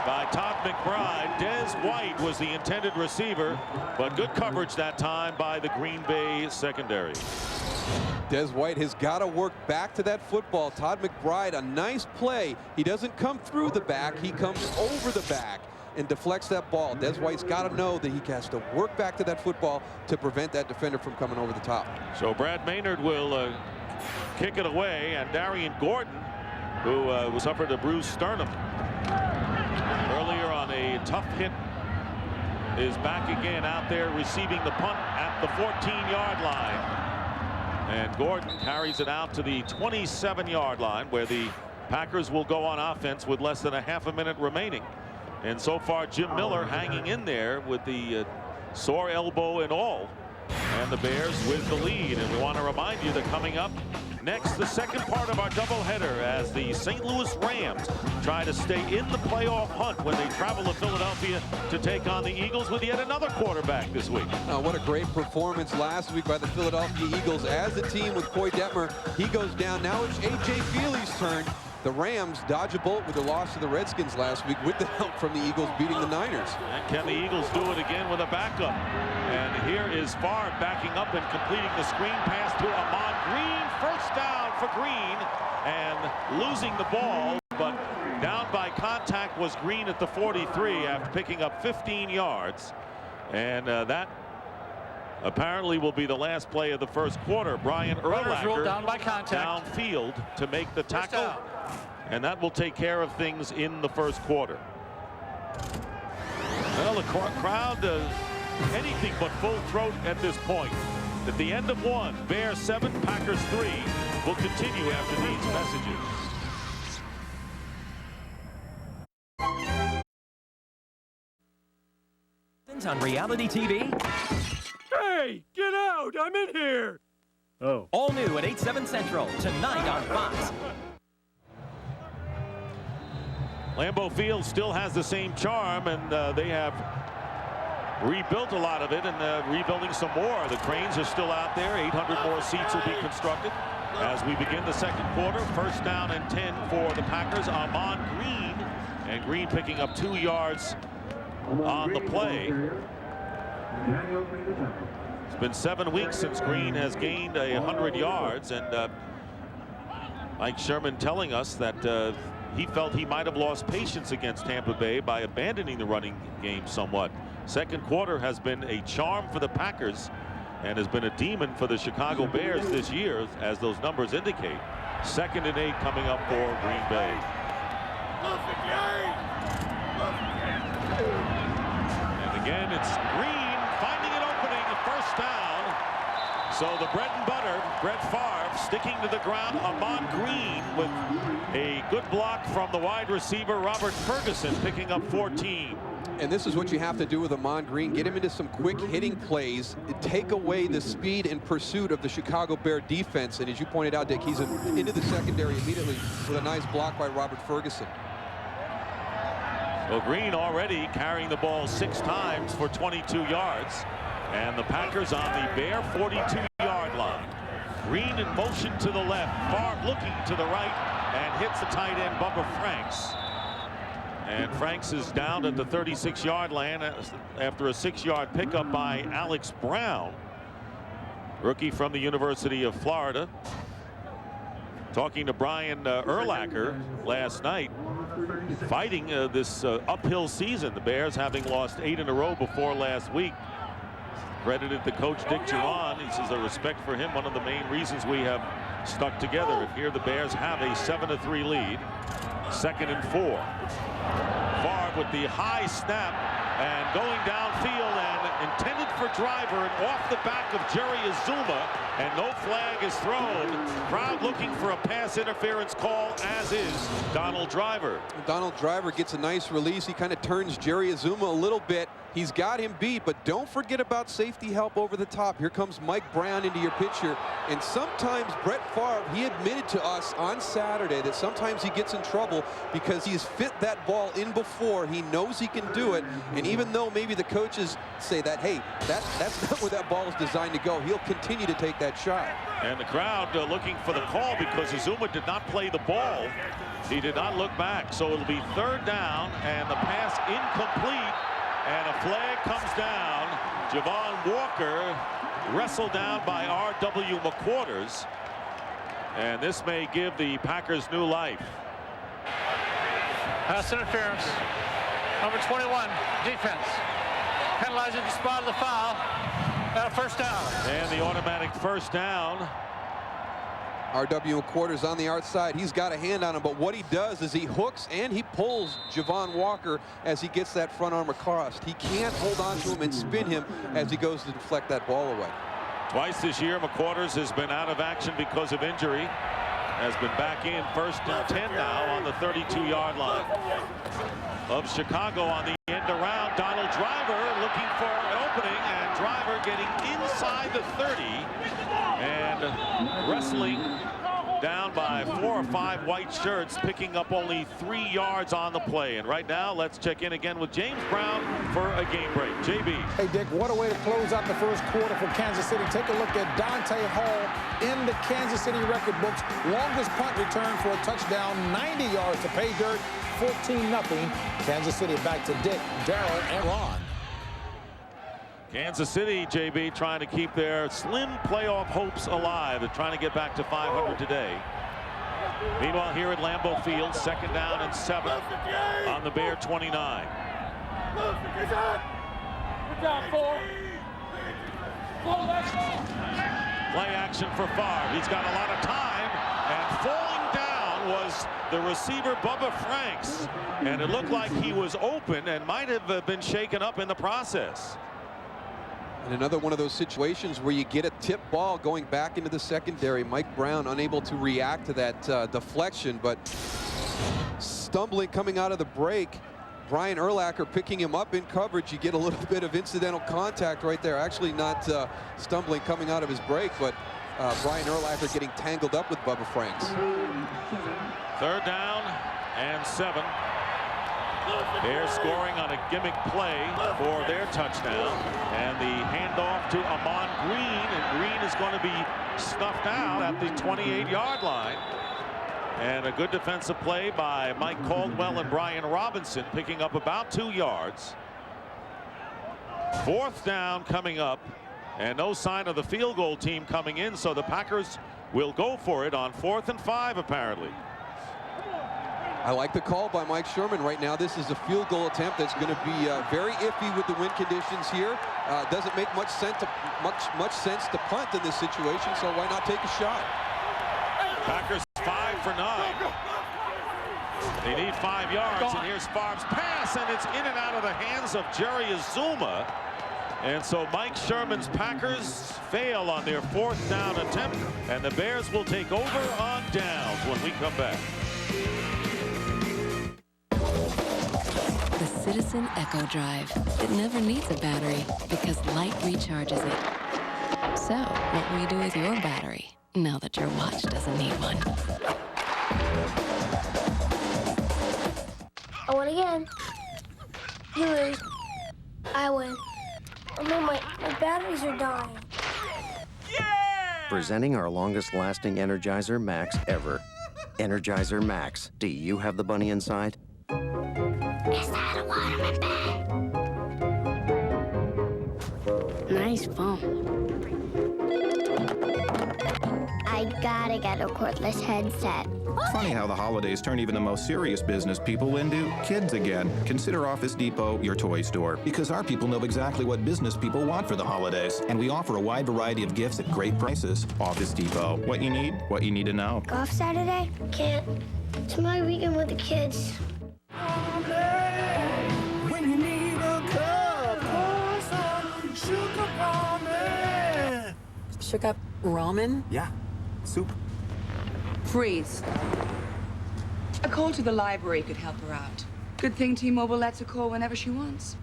by Todd McBride. Des White was the intended receiver, but good coverage that time by the Green Bay secondary. Des White has got to work back to that football. Todd McBride, a nice play. He doesn't come through the back. He comes over the back and deflects that ball. Des White's got to know that he has to work back to that football to prevent that defender from coming over the top. So Brad Maynard will kick it away, and Darian Gordon, who suffered a bruised sternum earlier on a tough hit, is back again out there receiving the punt at the 14-yard line. And Gordon carries it out to the 27-yard line, where the Packers will go on offense with less than a half a minute remaining. And so far, Jim Miller hanging in there with the sore elbow and all. And the Bears with the lead. And we want to remind you that coming up next, the second part of our doubleheader, as the St. Louis Rams try to stay in the playoff hunt when they travel to Philadelphia to take on the Eagles with yet another quarterback this week. What a great performance last week by the Philadelphia Eagles as a team with Coy Detmer. He goes down. Now it's A.J. Feely's turn. The Rams dodge a bullet with the loss to the Redskins last week with the help from the Eagles beating the Niners. And can the Eagles do it again with a backup? And here is Favre backing up and completing the screen pass to Ahman Green. First down for Green, and losing the ball, but down by contact was Green at the 43 after picking up 15 yards. And that apparently will be the last play of the first quarter. Brian Urlacher down by contact downfield to make the tackle, and that will take care of things in the first quarter. Well, the crowd, anything but full throat at this point. At the end of one, Bears 7, Packers 3. Will continue after these messages. On reality TV. Hey, get out! I'm in here! Oh. All new at 8/7 Central, tonight on Fox. Lambeau Field still has the same charm, and they have rebuilt a lot of it and rebuilding some more. The cranes are still out there. 800 more seats will be constructed as we begin the second quarter. First down and 10 for the Packers. Amon Green, and Green picking up 2 yards on the play. It's been 7 weeks since Green has gained 100 yards, and Mike Sherman telling us that he felt he might have lost patience against Tampa Bay by abandoning the running game somewhat. Second quarter has been a charm for the Packers and has been a demon for the Chicago Bears this year, as those numbers indicate. 2nd and 8 coming up for Green Bay. And again, it's Green finding an opening, first down. So the bread and butter, Brett Favre sticking to the ground. Amon Green with a good block from the wide receiver, Robert Ferguson, picking up 14. And this is what you have to do with Amon Green. Get him into some quick hitting plays. Take away the speed and pursuit of the Chicago Bear defense. And as you pointed out, Dick, he's into the secondary immediately with a nice block by Robert Ferguson. Well, Green already carrying the ball 6 times for 22 yards. And the Packers on the Bear 42-yard line. Green in motion to the left. Favre looking to the right and hits the tight end, Bubba Franks. And Franks is down at the 36-yard line after a 6-yard pickup by Alex Brown, rookie from the University of Florida. Talking to Brian Urlacher last night, fighting this uphill season. The Bears having lost 8 in a row before last week. Credited the coach Dick Duran. He says the respect for him, one of the main reasons we have stuck together. And here the Bears have a 7-3 lead. 2nd and 4. Favre with the high snap and going downfield and intended for Driver and off the back of Jerry Azuma, and no flag is thrown. Crowd looking for a pass interference call, as is Donald Driver. Donald Driver gets a nice release. He kind of turns Jerry Azuma a little bit. He's got him beat, but don't forget about safety help over the top. Here comes Mike Brown into your picture. And sometimes Brett Favre, he admitted to us on Saturday that sometimes he gets in trouble because he's fit that ball in before. He knows he can do it. And even though maybe the coaches say that, hey, that's not where that ball is designed to go, he'll continue to take that shot. And the crowd looking for the call because Azuma did not play the ball. He did not look back. So it'll be 3rd down and the pass incomplete. And a flag comes down. Javon Walker wrestled down by R.W. McQuarters. And this may give the Packers new life. Pass interference. Number 21, defense. Penalized at the spot of the foul. And a first down. And the automatic first down. R.W. McQuarters on the outside. He's got a hand on him, but what he does is he hooks and he pulls Javon Walker as he gets that front arm across. He can't hold on to him and spin him as he goes to deflect that ball away. Twice this year, McQuarters has been out of action because of injury. Has been back in 1st and 10 now on the 32-yard line of Chicago. On the end around, Donald Driver looking for an opening, and Driver getting inside the 30 and wrestling down by 4 or 5 white shirts, picking up only 3 yards on the play. And right now, let's check in again with James Brown for a game break. JB. Hey, Dick, what a way to close out the first quarter for Kansas City. Take a look at Dante Hall in the Kansas City record books. Longest punt return for a touchdown, 90 yards to pay dirt, 14-0. Kansas City back to Dick, Darrell, and Ron. Kansas City, JB, trying to keep their slim playoff hopes alive. They're trying to get back to 500 today. Meanwhile, here at Lambeau Field, 2nd down and 7 on the Bear 29. Good job, 4. Play action for Favre. He's got a lot of time, and falling down was the receiver Bubba Franks, and it looked like he was open and might have been shaken up in the process. And another one of those situations where you get a tip ball going back into the secondary. Mike Brown unable to react to that deflection, but stumbling coming out of the break. Brian Urlacher picking him up in coverage. You get a little bit of incidental contact right there. Actually not stumbling coming out of his break, but Brian Urlacher getting tangled up with Bubba Franks. 3rd down and 7. They're scoring on a gimmick play for their touchdown. And the handoff to Amon Green, and Green is going to be snuffed out at the 28-yard line. And a good defensive play by Mike Caldwell and Brian Robinson, picking up about 2 yards. 4th down coming up, and no sign of the field goal team coming in, so the Packers will go for it on 4th and 5 apparently. I like the call by Mike Sherman right now. This is a field goal attempt that's going to be very iffy with the wind conditions here. Doesn't make much sense to punt in this situation, so why not take a shot? Packers 5 for 9. They need 5 yards, and here's Favre's pass, and it's in and out of the hands of Jerry Azuma. And so Mike Sherman's Packers fail on their 4th down attempt, and the Bears will take over on downs when we come back. The Citizen Echo Drive. It never needs a battery because light recharges it. So, what will you do with your battery now that your watch doesn't need one? I win again. You lose. I win. Oh no, my batteries are dying. Presenting our longest-lasting Energizer Max ever. Energizer Max. Do you have the bunny inside? Is that a waterman bag? Nice phone. I gotta get a cordless headset. Funny how the holidays turn even the most serious business people into kids again. Consider Office Depot your toy store, because our people know exactly what business people want for the holidays, and we offer a wide variety of gifts at great prices. Office Depot. What you need to know. Golf Saturday? Can't. It's my weekend with the kids. When you need a cup, pour some sugar ramen. Sugar ramen? Yeah, soup. Freeze. A call to the library could help her out. Good thing T-Mobile lets her call whenever she wants.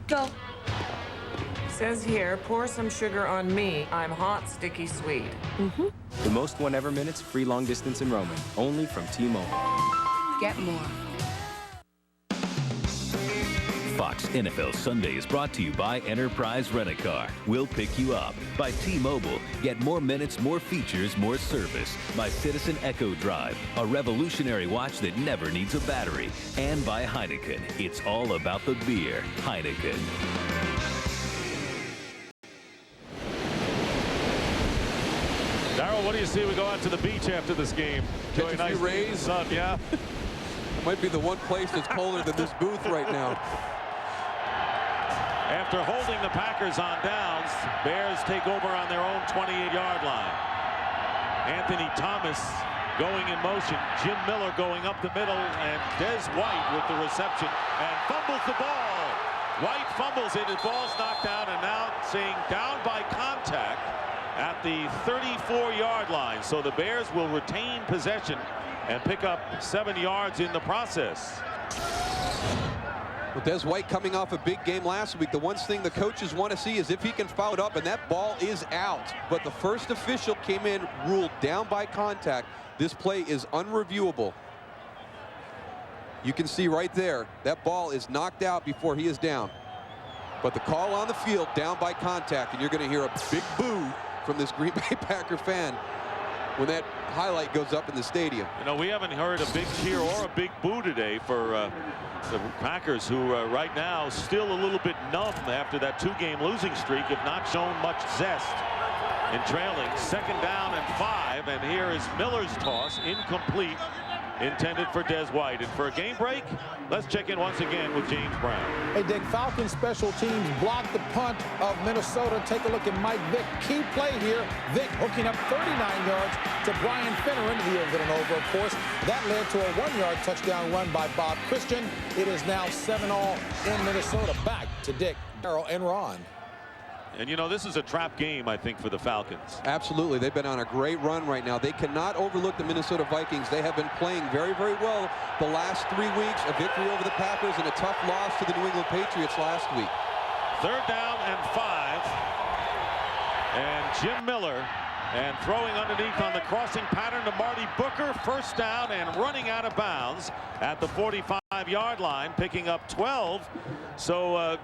Go. Says here, pour some sugar on me. I'm hot, sticky, sweet. The most one-ever minutes, free long distance and roaming. Only from T-Mobile. Get more. Fox NFL Sunday is brought to you by Enterprise Rent-A-Car. We'll pick you up. By T-Mobile. Get more minutes, more features, more service. By Citizen Echo Drive, a revolutionary watch that never needs a battery. And by Heineken. It's all about the beer. Heineken. Darryl, what do you see? We go out to the beach after this game. Catch a few rays. Sun, yeah. It might be the one place that's colder than this booth right now. After holding the Packers on downs, Bears take over on their own 28-yard line. Anthony Thomas going in motion. Jim Miller going up the middle, and Des White with the reception and fumbles the ball. White fumbles it, his ball's knocked out, and now saying down by contact at the 34-yard line. So the Bears will retain possession and pick up 7 yards in the process. Well, Des White coming off a big game last week. The one thing the coaches want to see is if he can foul it up, and that ball is out. But the first official came in, ruled down by contact. This play is unreviewable. You can see right there, that ball is knocked out before he is down. But the call on the field, down by contact, and you're going to hear a big boo from this Green Bay Packer fan when that highlight goes up in the stadium. You know, we haven't heard a big cheer or a big boo today for the Packers, who right now still a little bit numb after that 2-game losing streak, have not shown much zest in trailing. 2nd down and 5, and here is Miller's toss, incomplete intended for Des White. And for a game break, let's check in once again with James Brown. Hey, Dick, Falcons special teams blocked the punt of Minnesota. Take a look at Mike Vick. Key play here. Vick hooking up 39 yards to Brian Finner into the over, of course. That led to a 1-yard touchdown run by Bob Christian. It is now 7-all in Minnesota. Back to Dick, Darrell, and Ron. And, you know, this is a trap game, I think, for the Falcons. Absolutely. They've been on a great run right now. They cannot overlook the Minnesota Vikings. They have been playing very, very well the last 3 weeks. A victory over the Packers and a tough loss to the New England Patriots last week. 3rd down and 5. And Jim Miller, and throwing underneath on the crossing pattern to Marty Booker. 1st down and running out of bounds at the 45-yard line, picking up 12. So,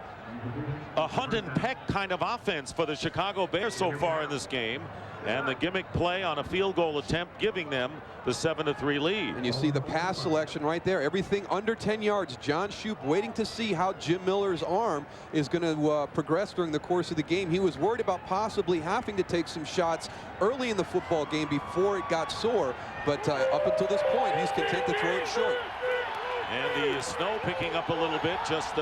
a hunt and peck kind of offense for the Chicago Bears so far in this game, and the gimmick play on a field goal attempt giving them the 7-3 lead. And you see the pass selection right there, everything under 10 yards. John Shoup waiting to see how Jim Miller's arm is going to progress during the course of the game. He was worried about possibly having to take some shots early in the football game before it got sore, but up until this point he's content to throw it short. And the snow picking up a little bit, just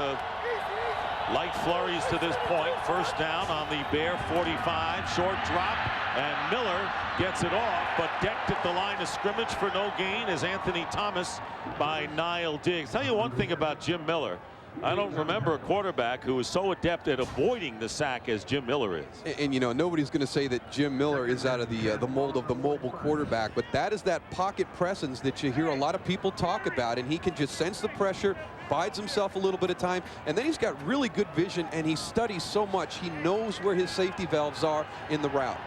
light flurries to this point. 1st down on the Bear 45, short drop, and Miller gets it off, but decked at the line of scrimmage for no gain is Anthony Thomas by Niall Diggs. Tell you one thing about Jim Miller. I don't remember a quarterback who is so adept at avoiding the sack as Jim Miller is. And you know, nobody's going to say that Jim Miller is out of the mold of the mobile quarterback, but that is that pocket presence that you hear a lot of people talk about, and he can just sense the pressure, bides himself a little bit of time, and then he's got really good vision, and he studies so much. He knows where his safety valves are in the route.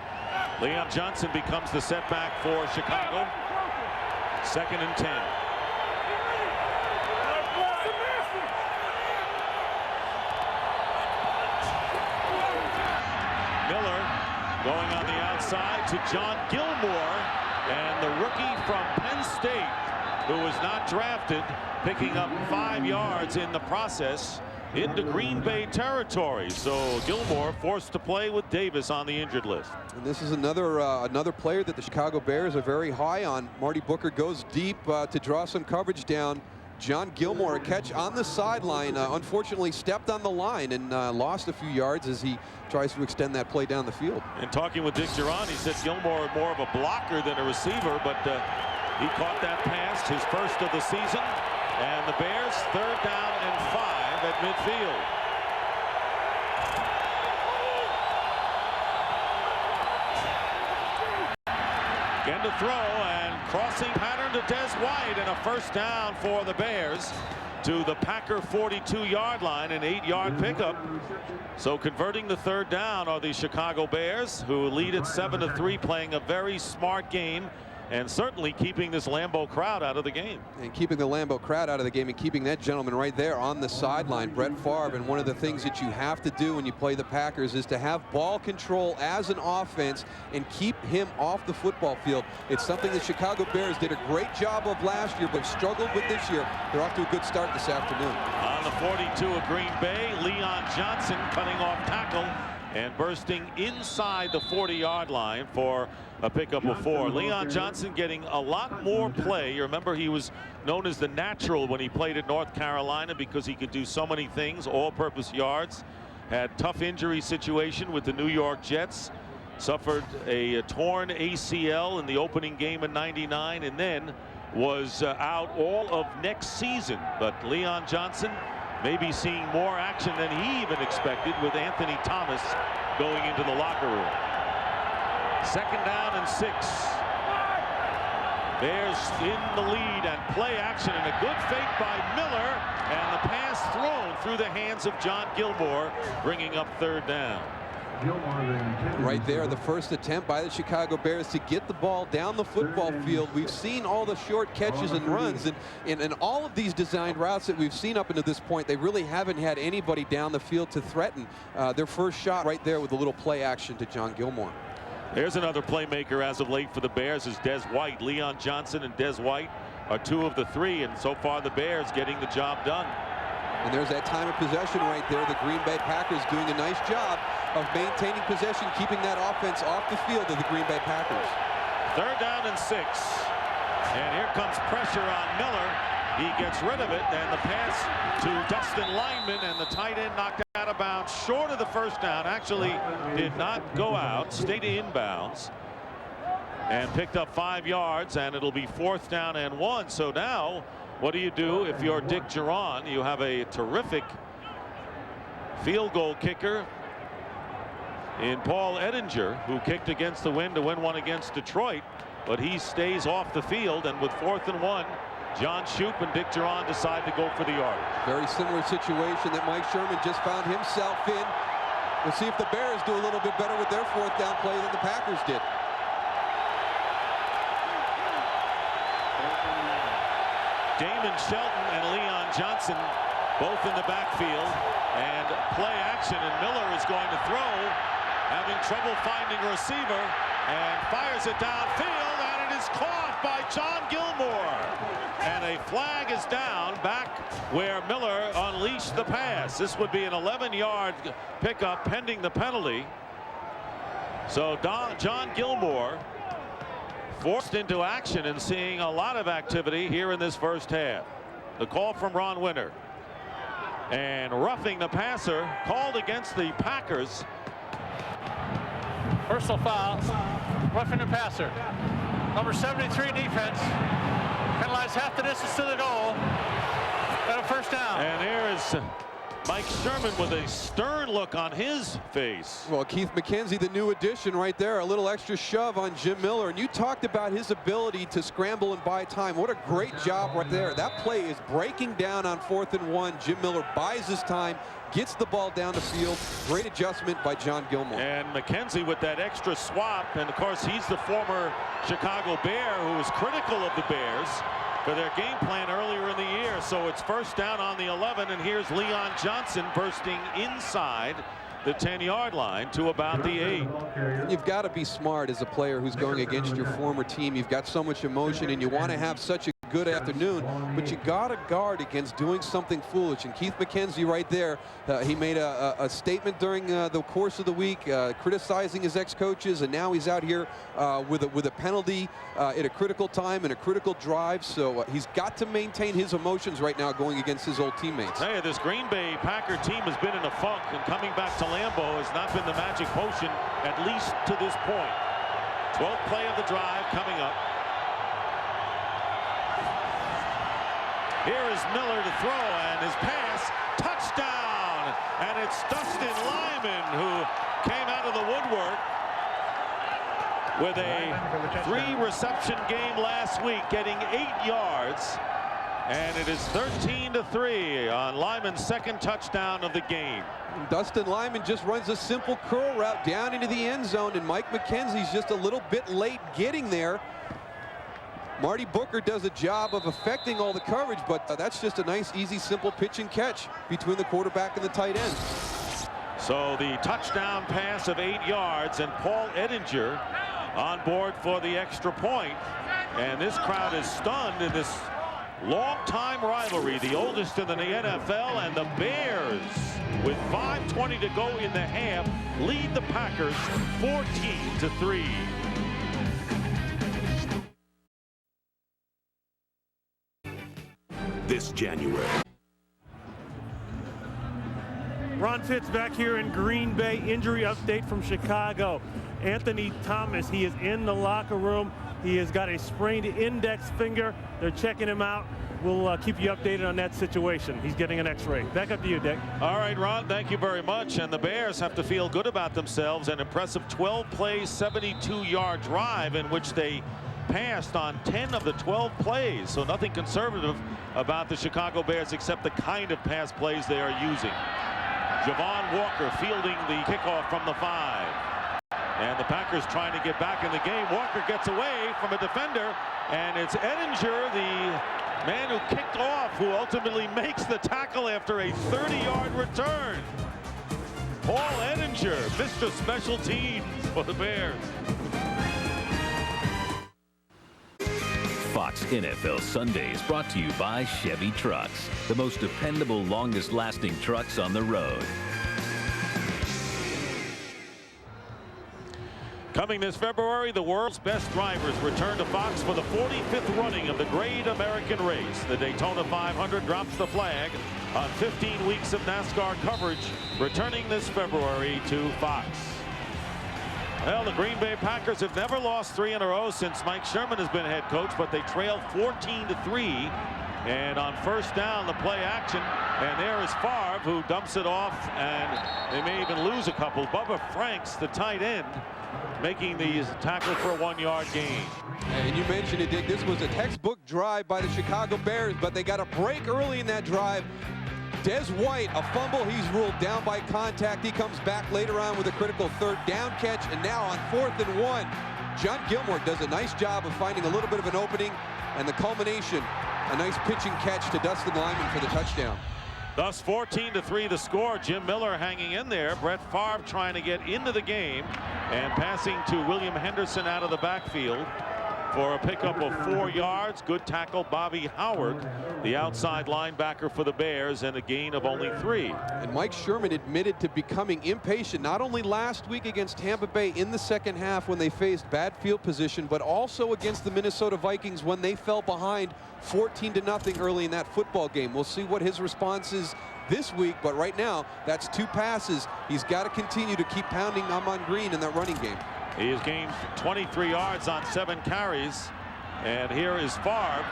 Leon Johnson becomes the setback for Chicago. 2nd and 10. Miller going on the outside to John Gilmore, and the rookie from Penn State, who was not drafted, picking up 5 yards in the process into Green Bay territory. So Gilmore forced to play with Davis on the injured list. And this is another player that the Chicago Bears are very high on. Marty Booker goes deep to draw some coverage down. John Gilmore, a catch on the sideline, unfortunately stepped on the line and lost a few yards as he tries to extend that play down the field. And talking with Dick Duran, he said Gilmore more of a blocker than a receiver, but he caught that pass, his first of the season. And the Bears 3rd down and 5 at midfield. Again to throw, and crossing pattern to Des White, and a 1st down for the Bears to the Packer 42-yard line, an 8-yard pickup. So converting the 3rd down are the Chicago Bears, who lead at 7-3, playing a very smart game, and certainly keeping this Lambeau crowd out of the game. And keeping the Lambeau crowd out of the game and keeping that gentleman right there on the sideline, Brett Favre. And one of the things that you have to do when you play the Packers is to have ball control as an offense and keep him off the football field. It's something the Chicago Bears did a great job of last year, but struggled with this year. They're off to a good start this afternoon. On the 42 of Green Bay, Leon Johnson cutting off tackle and bursting inside the 40-yard line for a pickup of 4. Leon Johnson getting a lot more play. You remember he was known as the natural when he played at North Carolina because he could do so many things, all-purpose yards. Had tough injury situation with the New York Jets. Suffered a torn ACL in the opening game in '99, and then was out all of next season. But Leon Johnson maybe seeing more action than he even expected with Anthony Thomas going into the locker room. 2nd down and 6. Bears in the lead, and play action, and a good fake by Miller, and the pass thrown through the hands of John Gilmore, bringing up 3rd down. Right there, the first attempt by the Chicago Bears to get the ball down the football field. We've seen all the short catches and runs, and in all of these designed routes that we've seen up until this point, they really haven't had anybody down the field to threaten. Their first shot right there with a little play action to John Gilmore. There's another playmaker as of late for the Bears is Des White. Leon Johnson and Des White are 2 of the 3, and so far the Bears getting the job done. And there's that time of possession right there. The Green Bay Packers doing a nice job of maintaining possession, keeping that offense off the field of the Green Bay Packers. 3rd down and 6. And here comes pressure on Miller. He gets rid of it, and the pass to Dustin Lineman, and the tight end knocked out of bounds short of the first down. Actually did not go out, stayed inbounds, and picked up 5 yards, and it'll be 4th down and 1. So now, what do you do if you're Dick Geron? You have a terrific field goal kicker in Paul Edinger, who kicked against the wind to win one against Detroit, but he stays off the field, and with 4th and 1, John Shoup and Dick Geron decide to go for the yard. Very similar situation that Mike Sherman just found himself in. We'll see if the Bears do a little bit better with their 4th down play than the Packers did. Damon Shelton and Leon Johnson both in the backfield, and play action, and Miller is going to throw, having trouble finding a receiver, and fires it downfield, and it is caught by John Gilmore. And a flag is down back where Miller unleashed the pass. This would be an 11-yard pickup pending the penalty. So John Gilmore forced into action and seeing a lot of activity here in this first half. The call from Ron Winter. And roughing the passer called against the Packers. Personal foul, roughing the passer. Number 73 defense. Penalized half the distance to the goal. And a first down. And here is Mike Sherman with a stern look on his face. Well, Keith McKenzie, the new addition right there, a little extra shove on Jim Miller. And you talked about his ability to scramble and buy time. What a great job right there. That play is breaking down on 4th and 1. Jim Miller buys his time, gets the ball down the field. Great adjustment by John Gilmore. And McKenzie with that extra swap. And of course, he's the former Chicago Bear who was critical of the Bears for their game plan earlier in the year. So it's first down on the 11, and here's Leon Johnson bursting inside the 10-yard line to about the 8. You've got to be smart as a player who's going against your former team. You've got so much emotion, and you want to have such a good afternoon, but you got to guard against doing something foolish. And Keith McKenzie right there, he made a statement during the course of the week criticizing his ex-coaches, and now he's out here with a penalty at a critical time and a critical drive. So he's got to maintain his emotions right now going against his old teammates. Hey, this Green Bay Packer team has been in a funk, and coming back to Lambeau has not been the magic potion, at least to this point. 12th play of the drive coming up. Here is Miller to throw, and his pass, touchdown! And it's Dustin Lyman who came out of the woodwork with a 3-reception game last week, getting 8 yards. And it is 13-3 on Lyman's 2nd touchdown of the game. Dustin Lyman just runs a simple curl route down into the end zone, and Mike McKenzie's just a little bit late getting there. Marty Booker does a job of affecting all the coverage, but that's just a nice, easy, simple pitch and catch between the quarterback and the tight end. So the touchdown pass of 8 yards, and Paul Edinger on board for the extra point. And this crowd is stunned in this long-time rivalry, the oldest in the NFL, and the Bears, with 5:20 to go in the half, lead the Packers 14-3. This January. Ron Fitz back here in Green Bay. Injury update from Chicago. Anthony Thomas, he is in the locker room. He has got a sprained index finger. They're checking him out. We'll keep you updated on that situation. He's getting an x-ray. Back up to you, Dick. All right, Ron, thank you very much. And the Bears have to feel good about themselves. An impressive 12-play, 72-yard drive in which they passed on 10 of the 12 plays. So nothing conservative about the Chicago Bears except the kind of pass plays they are using. Javon Walker fielding the kickoff from the 5. And the Packers trying to get back in the game. Walker gets away from a defender, and it's Edinger, the man who kicked off, who ultimately makes the tackle after a 30-yard return. Paul Edinger, Mr. Special Teams for the Bears. Fox NFL Sundays brought to you by Chevy Trucks, the most dependable, longest-lasting trucks on the road. Coming this February, the world's best drivers return to Fox for the 45th running of the Great American Race. The Daytona 500 drops the flag on 15 weeks of NASCAR coverage, returning this February to Fox. Well, the Green Bay Packers have never lost 3 in a row since Mike Sherman has been head coach, but they trailed 14-3. And on first down, the play action, and there is Favre, who dumps it off, and they may even lose a couple. Bubba Franks, the tight end, making the tackle for a 1-yard gain. And you mentioned it, Dick. This was a textbook drive by the Chicago Bears, but they got a break early in that drive. Des White, a fumble. He's ruled down by contact. He comes back later on with a critical 3rd down catch, and now on 4th and 1, John Gilmore does a nice job of finding a little bit of an opening, and the culmination, a nice pitching catch to Dustin Lyman for the touchdown. Thus 14-3 the score. Jim Miller hanging in there. Brett Favre trying to get into the game and passing to William Henderson out of the backfield for a pickup of 4 yards. Good tackle, Bobby Howard, the outside linebacker for the Bears, and a gain of only 3. And Mike Sherman admitted to becoming impatient, not only last week against Tampa Bay in the second half when they faced bad field position, but also against the Minnesota Vikings when they fell behind 14-0 early in that football game. We'll see what his response is this week, but right now, that's 2 passes. He's got to continue to keep pounding Amon Green in that running game. He has gained 23 yards on 7 carries. And here is Favre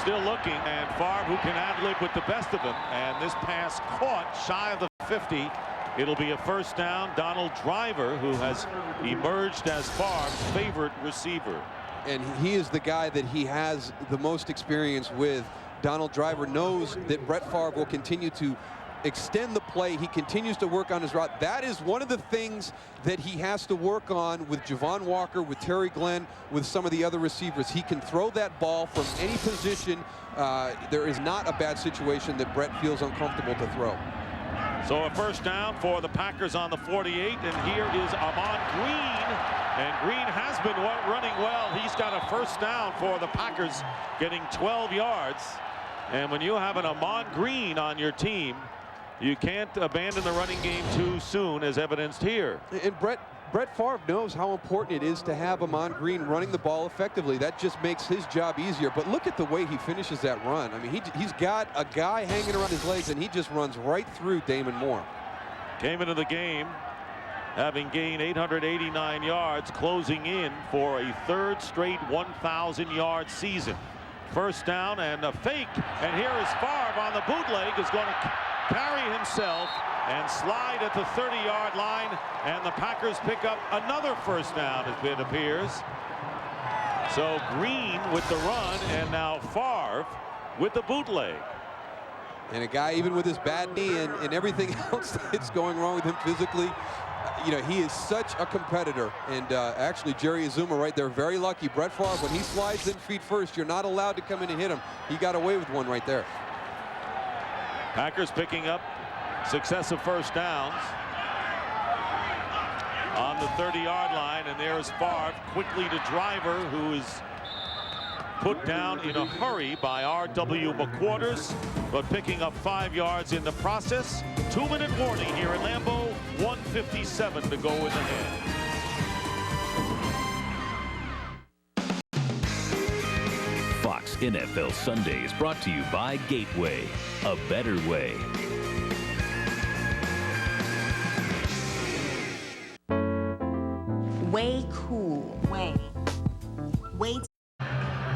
still looking, and Favre, who can ad-lib with the best of them. And this pass caught shy of the 50. It'll be a first down. Donald Driver, who has emerged as Favre's favorite receiver. And he is the guy that he has the most experience with. Donald Driver knows that Brett Favre will continue to extend the play. He continues to work on his route. That is one of the things that he has to work on with Javon Walker, with Terry Glenn, with some of the other receivers. He can throw that ball from any position. There is not a bad situation that Brett feels uncomfortable to throw. So a first down for the Packers on the 48, and here is Amon Green. And Green has been running well. He's got a first down for the Packers, getting 12 yards. And when you have an Amon Green on your team, you can't abandon the running game too soon, as evidenced here. And Brett Favre knows how important it is to have Amon Green running the ball effectively. That just makes his job easier. But look at the way he finishes that run. I mean, he's got a guy hanging around his legs, and he just runs right through Damon Moore. Came into the game having gained 889 yards, closing in for a 3rd straight 1,000-yard season. First down and a fake, and here is Favre on the bootleg, is going to carry himself and slide at the 30-yard line, and the Packers pick up another first down, as it appears. So Green with the run, and now Favre with the bootleg. And a guy, even with his bad knee and everything else that's going wrong with him physically, you know, he is such a competitor. And actually, Jerry Azuma right there, very lucky. Brett Favre, when he slides in feet first, you're not allowed to come in and hit him. He got away with one right there. Packers picking up successive first downs on the 30-yard line, and there's Favre quickly to Driver, who is put down in a hurry by R.W. McQuarters, but picking up 5 yards in the process. 2-minute warning here in Lambeau, 1:57 to go in the half. Fox NFL Sundays brought to you by Gateway, a better way. Way cool. Way.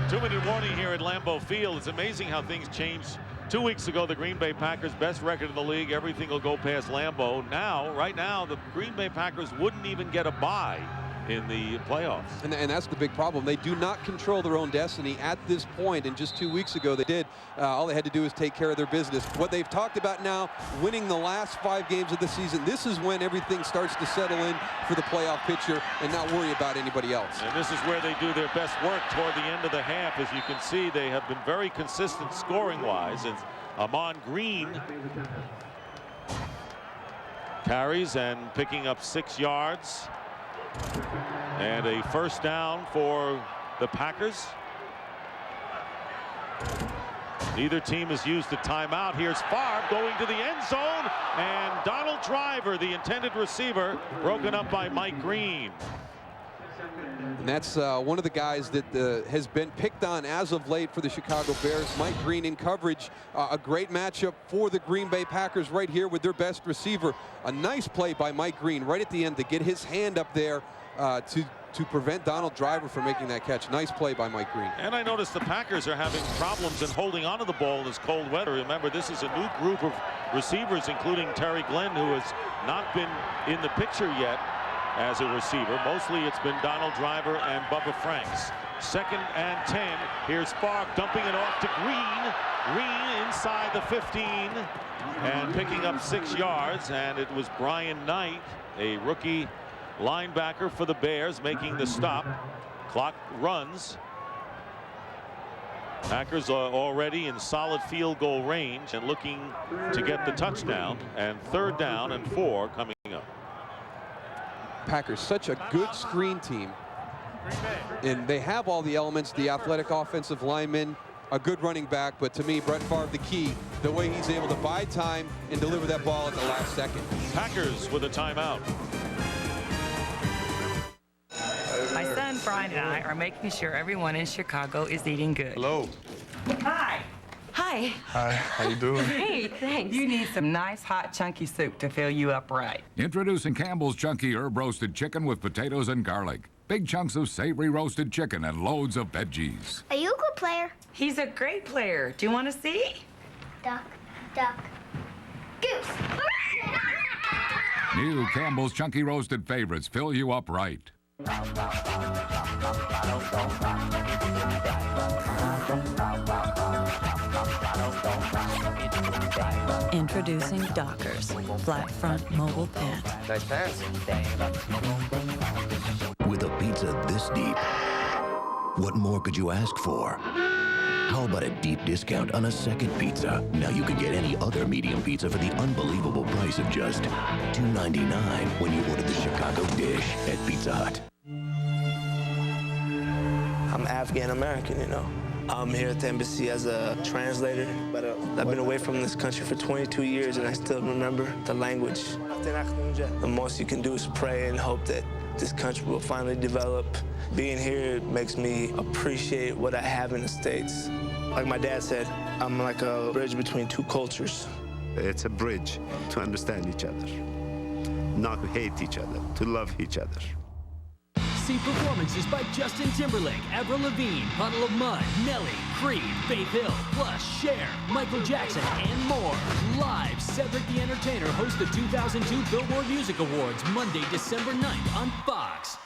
2-minute warning here at Lambeau Field. It's amazing how things changed. 2 weeks ago, the Green Bay Packers, best record in the league. Everything will go past Lambeau. Now, right now, the Green Bay Packers wouldn't even get a bye in the playoffs. And that's the big problem. They do not control their own destiny at this point, and just 2 weeks ago they did. All they had to do is take care of their business. What they've talked about now, winning the last 5 games of the season, this is when everything starts to settle in for the playoff picture and not worry about anybody else. And this is where they do their best work toward the end of the half. As you can see, they have been very consistent scoring-wise. And Amon Green carries and picking up 6 yards. And a first down for the Packers. Neither team has used a timeout. Here's Favre going to the end zone, and Donald Driver, the intended receiver, broken up by Mike Green. And that's one of the guys that has been picked on as of late for the Chicago Bears. Mike Green in coverage. A great matchup for the Green Bay Packers right here with their best receiver. A nice play by Mike Green right at the end to get his hand up there to prevent Donald Driver from making that catch. Nice play by Mike Green. And I noticed the Packers are having problems in holding onto the ball in this cold weather. Remember, this is a new group of receivers, including Terry Glenn, who has not been in the picture yet as a receiver. Mostly it's been Donald Driver and Bubba Franks. 2nd and 10. Here's Fark dumping it off to Green. Green inside the 15 and picking up 6 yards. And it was Brian Knight, a rookie linebacker for the Bears, making the stop. Clock runs. Packers are already in solid field goal range and looking to get the touchdown. And 3rd down and 4 coming up. Packers, such a good screen team. And they have all the elements, the athletic offensive lineman, a good running back, but to me, Brett Favre, the key, the way he's able to buy time and deliver that ball at the last second. Packers with a timeout. My son Brian and I are making sure everyone in Chicago is eating good. Hello. Hi. Hi. Hi, how you doing? Hey, thanks. You need some nice hot chunky soup to fill you up right. Introducing Campbell's Chunky Herb Roasted Chicken with potatoes and garlic. Big chunks of savory roasted chicken and loads of veggies. Are you a good player? He's a great player. Do you want to see? Duck, duck, goose. New Campbell's Chunky Roasted Favorites fill you up right. Introducing Dockers, flat front mobile pant. Nice pass. With a pizza this deep, what more could you ask for? How about a deep discount on a second pizza? Now you can get any other medium pizza for the unbelievable price of just $2.99 when you order the Chicago dish at Pizza Hut. I'm Afghan American, you know. I'm here at the embassy as a translator, but I've been away from this country for 22 years and I still remember the language. The most you can do is pray and hope that this country will finally develop. Being here makes me appreciate what I have in the States. Like my dad said, I'm like a bridge between 2 cultures. It's a bridge to understand each other, not to hate each other, to love each other. See performances by Justin Timberlake, Avril Lavigne, Puddle of Mud, Nelly, Creed, Faith Hill, plus Cher, Michael Jackson, and more. Live, Cedric the Entertainer hosts the 2002 Billboard Music Awards, Monday, December 9th on Fox.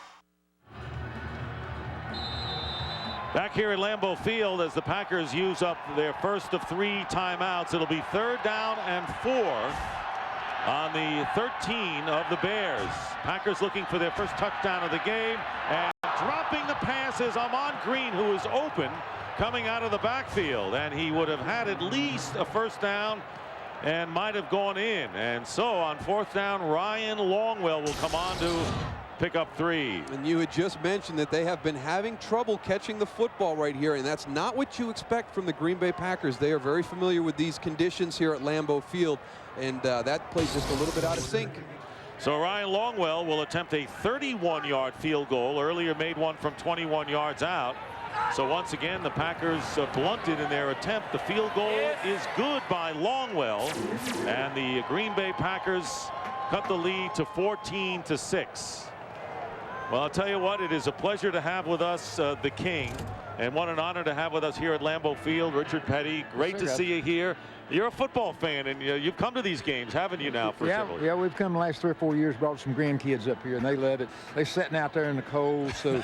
Back here at Lambeau Field as the Packers use up their first of 3 timeouts. It'll be 3rd down and 4 on the 13 of the Bears. Packers looking for their first touchdown of the game, and dropping the pass is Ahman Green, who is open coming out of the backfield, and he would have had at least a first down and might have gone in. And so on 4th down, Ryan Longwell will come on to pick up 3. And you had just mentioned that they have been having trouble catching the football right here, and that's not what you expect from the Green Bay Packers. They are very familiar with these conditions here at Lambeau Field, and that plays just a little bit out of sync. So Ryan Longwell will attempt a 31-yard field goal. Earlier made one from 21 yards out. So once again, the Packers blunted in their attempt. The field goal is good by Longwell, and the Green Bay Packers cut the lead to 14-6. Well, I'll tell you what, it is a pleasure to have with us the King, and what an honor to have with us here at Lambeau Field, Richard Petty. Great to see you here. You're a football fan, and you've come to these games, haven't you, now? For several years? Yeah, we've come the last 3 or 4 years, brought some grandkids up here, and they love it. They're sitting out there in the cold, so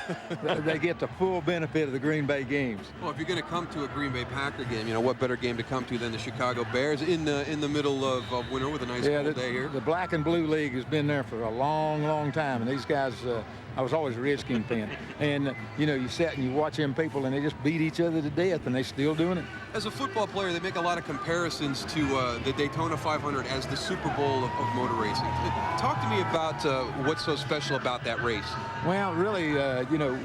they get the full benefit of the Green Bay games. Well, if you're going to come to a Green Bay Packer game, you know, what better game to come to than the Chicago Bears in the middle of winter with a nice cold day here. The Black and Blue League has been there for a long, long time, and these guys, I was always a Redskin fan. And, you know, you sit and you watch them people, and they just beat each other to death, and they're still doing it. As a football player, they make a lot of comparisons to the Daytona 500 as the Super Bowl of motor racing. Talk to me about what's so special about that race. Well, really, you know,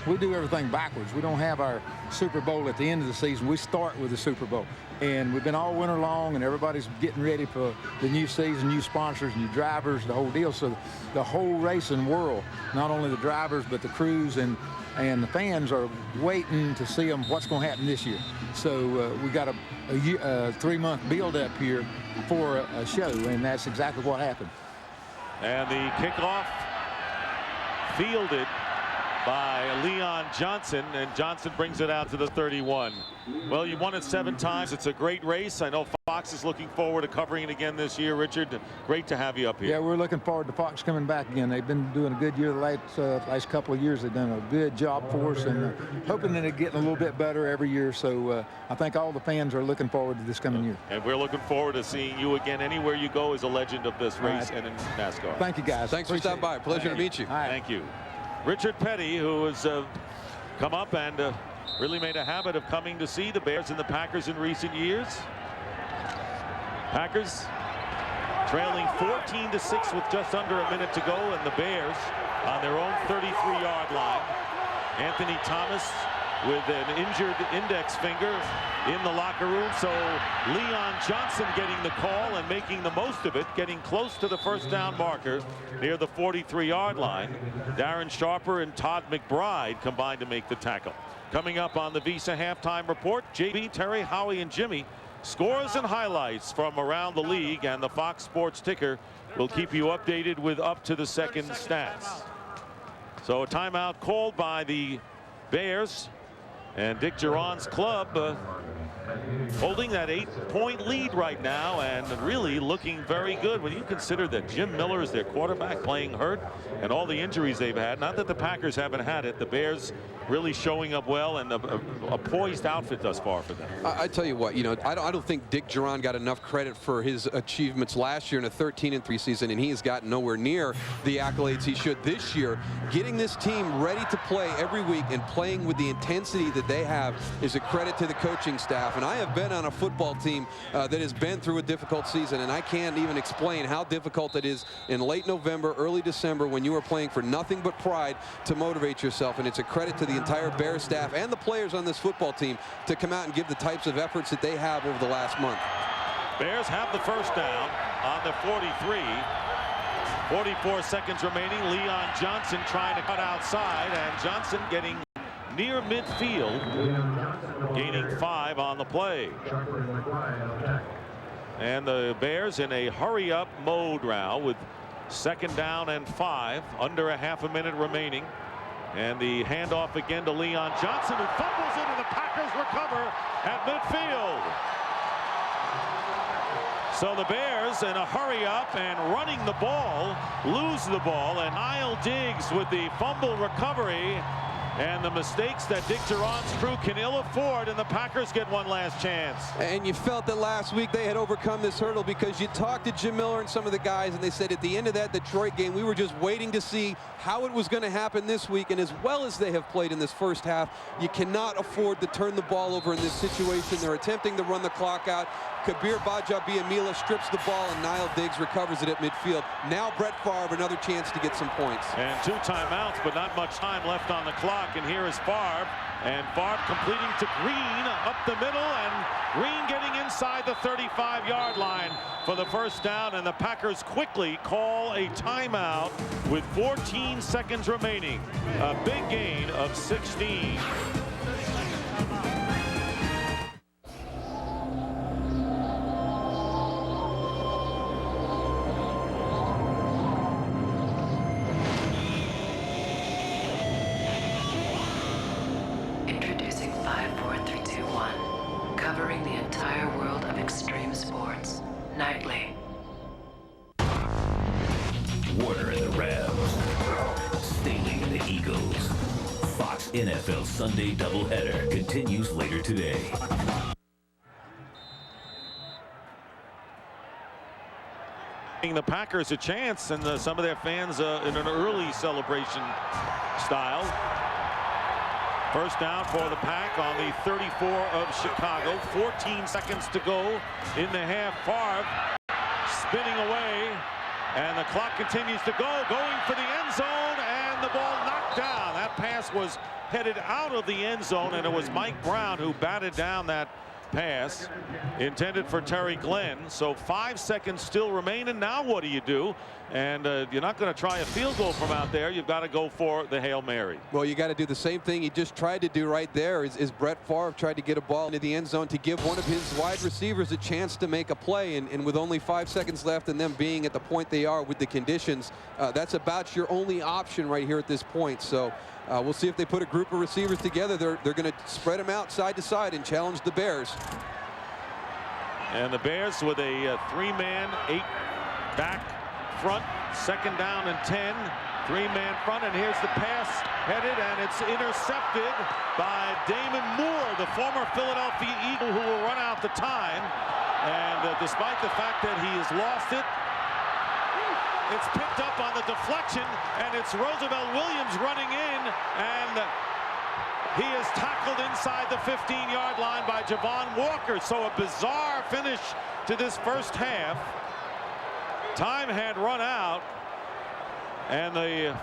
we do everything backwards. We don't have our Super Bowl at the end of the season. We start with the Super Bowl. And we've been all winter long, and everybody's getting ready for the new season, new sponsors, new drivers, the whole deal. So the whole racing world, not only the drivers, but the crews and the fans are waiting to see what's going to happen this year. So we got a 3-month build-up here for a show, and that's exactly what happened. And the kickoff fielded by Leon Johnson, and Johnson brings it out to the 31. Well, you won it 7 times. It's a great race. I know Fox is looking forward to covering it again this year. Richard, great to have you up here. Yeah, we're looking forward to Fox coming back again. They've been doing a good year the last couple of years. They've done a good job for us, and hoping that they're getting a little bit better every year. So I think all the fans are looking forward to this coming year. And we're looking forward to seeing you again anywhere you go as a legend of this race and in NASCAR. Thank you, guys. Thanks for stopping by. Pleasure to meet you. Thank you. Richard Petty, who has come up and really made a habit of coming to see the Bears and the Packers in recent years. Packers trailing 14-6 with just under a minute to go, and the Bears on their own 33-yard line. Anthony Thomas with an injured index finger in the locker room, so Leon Johnson getting the call and making the most of it, getting close to the first down marker near the 43-yard line. Darren Sharper and Todd McBride combined to make the tackle. Coming up on the Visa halftime report, JB, Terry, Howie, and Jimmy, scores and highlights from around the league, and the Fox Sports ticker will keep you updated with up to the second stats. So a timeout called by the Bears, and Dick Duran's club holding that 8-point lead right now, and really looking very good when you consider that Jim Miller is their quarterback, playing hurt, and all the injuries they've had. Not that the Packers haven't had it. The Bears really showing up well, and a poised outfit thus far for them. I tell you what, you know, I don't think Dick Duran got enough credit for his achievements last year in a 13-3 season, and he has gotten nowhere near the accolades he should this year. Getting this team ready to play every week and playing with the intensity that they have is a credit to the coaching staff. And I have been on a football team that has been through a difficult season, and I can't even explain how difficult it is in late November, early December, when you are playing for nothing but pride to motivate yourself. And it's a credit to the entire Bears staff and the players on this football team to come out and give the types of efforts that they have over the last month. Bears have the first down on the 43. 44 seconds remaining. Leon Johnson trying to cut outside, and Johnson getting near midfield, gaining 5 on the play. And the Bears in a hurry-up mode now with 2nd down and 5, under a half a minute remaining. And the handoff again to Leon Johnson, who fumbles it, and the Packers recover at midfield. So the Bears in a hurry up and running the ball, lose the ball, and Kyle Diggs with the fumble recovery, and the mistakes that Dick Duran's crew can ill afford, and the Packers get one last chance. And you felt that last week they had overcome this hurdle, because you talked to Jim Miller and some of the guys, and they said at the end of that Detroit game, we were just waiting to see how it was going to happen this week. And as well as they have played in this first half, you cannot afford to turn the ball over in this situation. They're attempting to run the clock out. Kabir Bajabiamila strips the ball, and Niall Diggs recovers it at midfield. Now Brett Favre, another chance to get some points. And 2 timeouts, but not much time left on the clock. And here is Favre, and Favre completing to Green up the middle, and Green getting inside the 35-yard line for the first down. And the Packers quickly call a timeout with 14 seconds remaining. A big gain of 16. Introducing 5, 4, 3, 2, 1. Covering the entire world of extreme sports. Nightly. Warner and the Rams. Staley and the Eagles. Fox NFL Sunday doubleheader continues later today. The Packers a chance, and some of their fans in an early celebration style. First down for the Pack on the 34 of Chicago. 14 seconds to go in the half. Favre spinning away, and the clock continues to go. Going for the end zone, and the ball knocked down. That pass was headed out of the end zone, and it was Mike Brown who batted down that pass intended for Terry Glenn. So 5 seconds still remain, and now what do? And you're not going to try a field goal from out there. You've got to go for the Hail Mary. Well, you got to do the same thing he just tried to do right there. Is Brett Favre tried to get a ball into the end zone to give one of his wide receivers a chance to make a play, and with only 5 seconds left and them being at the point they are with the conditions, that's about your only option right here at this point. So we'll see if they put a group of receivers together. They're going to spread them out side to side and challenge the Bears. And the Bears with a 3-man, 8-back front, second down and 10, 3-man front, and here's the pass headed, and it's intercepted by Damon Moore, the former Philadelphia Eagle, who will run out the time. And despite the fact that he has lost it, it's picked up on the deflection, and it's Roosevelt Williams running in, and he is tackled inside the 15-yard line by Javon Walker. So a bizarre finish to this first half. Time had run out, and the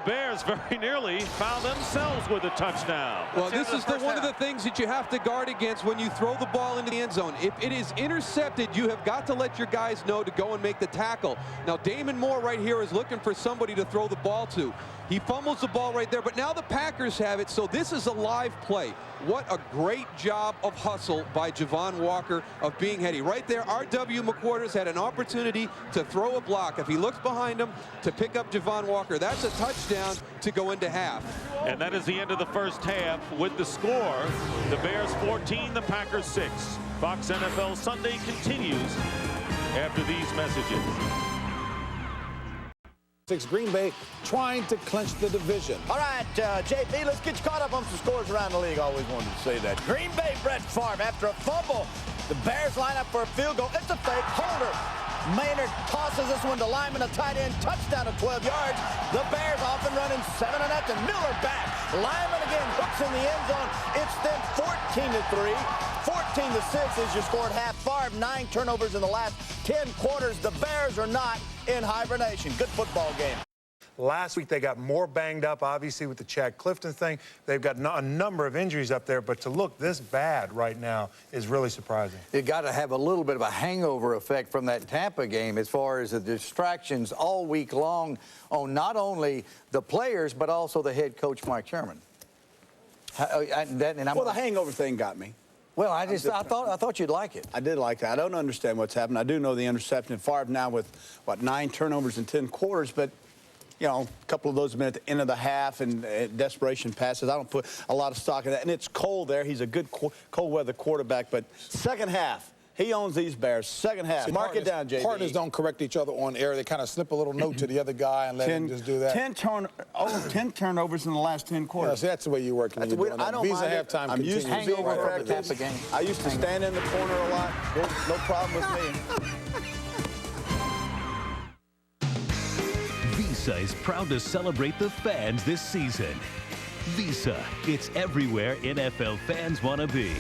Bears very nearly found themselves with a touchdown. Well, this is one of the things that you have to guard against when you throw the ball into the end zone. If it is intercepted, you have got to let your guys know to go and make the tackle. Now, Damon Moore right here is looking for somebody to throw the ball to. He fumbles the ball right there, but now the Packers have it, so this is a live play. What a great job of hustle by Javon Walker of being heady. Right there, R.W. McQuarters had an opportunity to throw a block. If he looks behind him to pick up Javon Walker, that's a touchdown to go into half. And that is the end of the first half with the score. The Bears 14, the Packers 6. Fox NFL Sunday continues after these messages. Green Bay trying to clinch the division. All right, JP, let's get you caught up on some scores around the league. Always wanted to say that. Green Bay, Brett Favre, after a fumble, the Bears line up for a field goal. It's a fake. Holder. Maynard tosses this one to Lyman, a tight end, touchdown of 12 yards. The Bears off and running 7-0. Miller back. Lyman again hooks in the end zone. It's then 14-3. 14-6 is your score at half. Favre, 9 turnovers in the last 10 quarters. The Bears are not in hibernation. Good football game. Last week, they got more banged up, obviously, with the Chad Clifton thing. They've got a number of injuries up there, but to look this bad right now is really surprising. You got to have a little bit of a hangover effect from that Tampa game as far as the distractions all week long on not only the players, but also the head coach, Mike Sherman. Well, the hangover thing got me. Well, I thought you'd like it. I did like that. I don't understand what's happened. I do know the interception. Favre now with, what, 9 turnovers in 10 quarters, but you know, a couple of those have been at the end of the half and desperation passes. I don't put a lot of stock in that. And it's cold there. He's a good cold-weather quarterback. But second half, he owns these Bears. Second half. Mark it down, JD. Partners don't correct each other on air. They kind of slip a little note to the other guy and let him just do that. 10 turnovers in the last 10 quarters. Yeah, so that's the way you work. I don't Visa mind halftime. I'm used to being I used to stand in the corner a lot. No problem with me. Visa is proud to celebrate the fans this season. Visa, it's everywhere NFL fans want to be.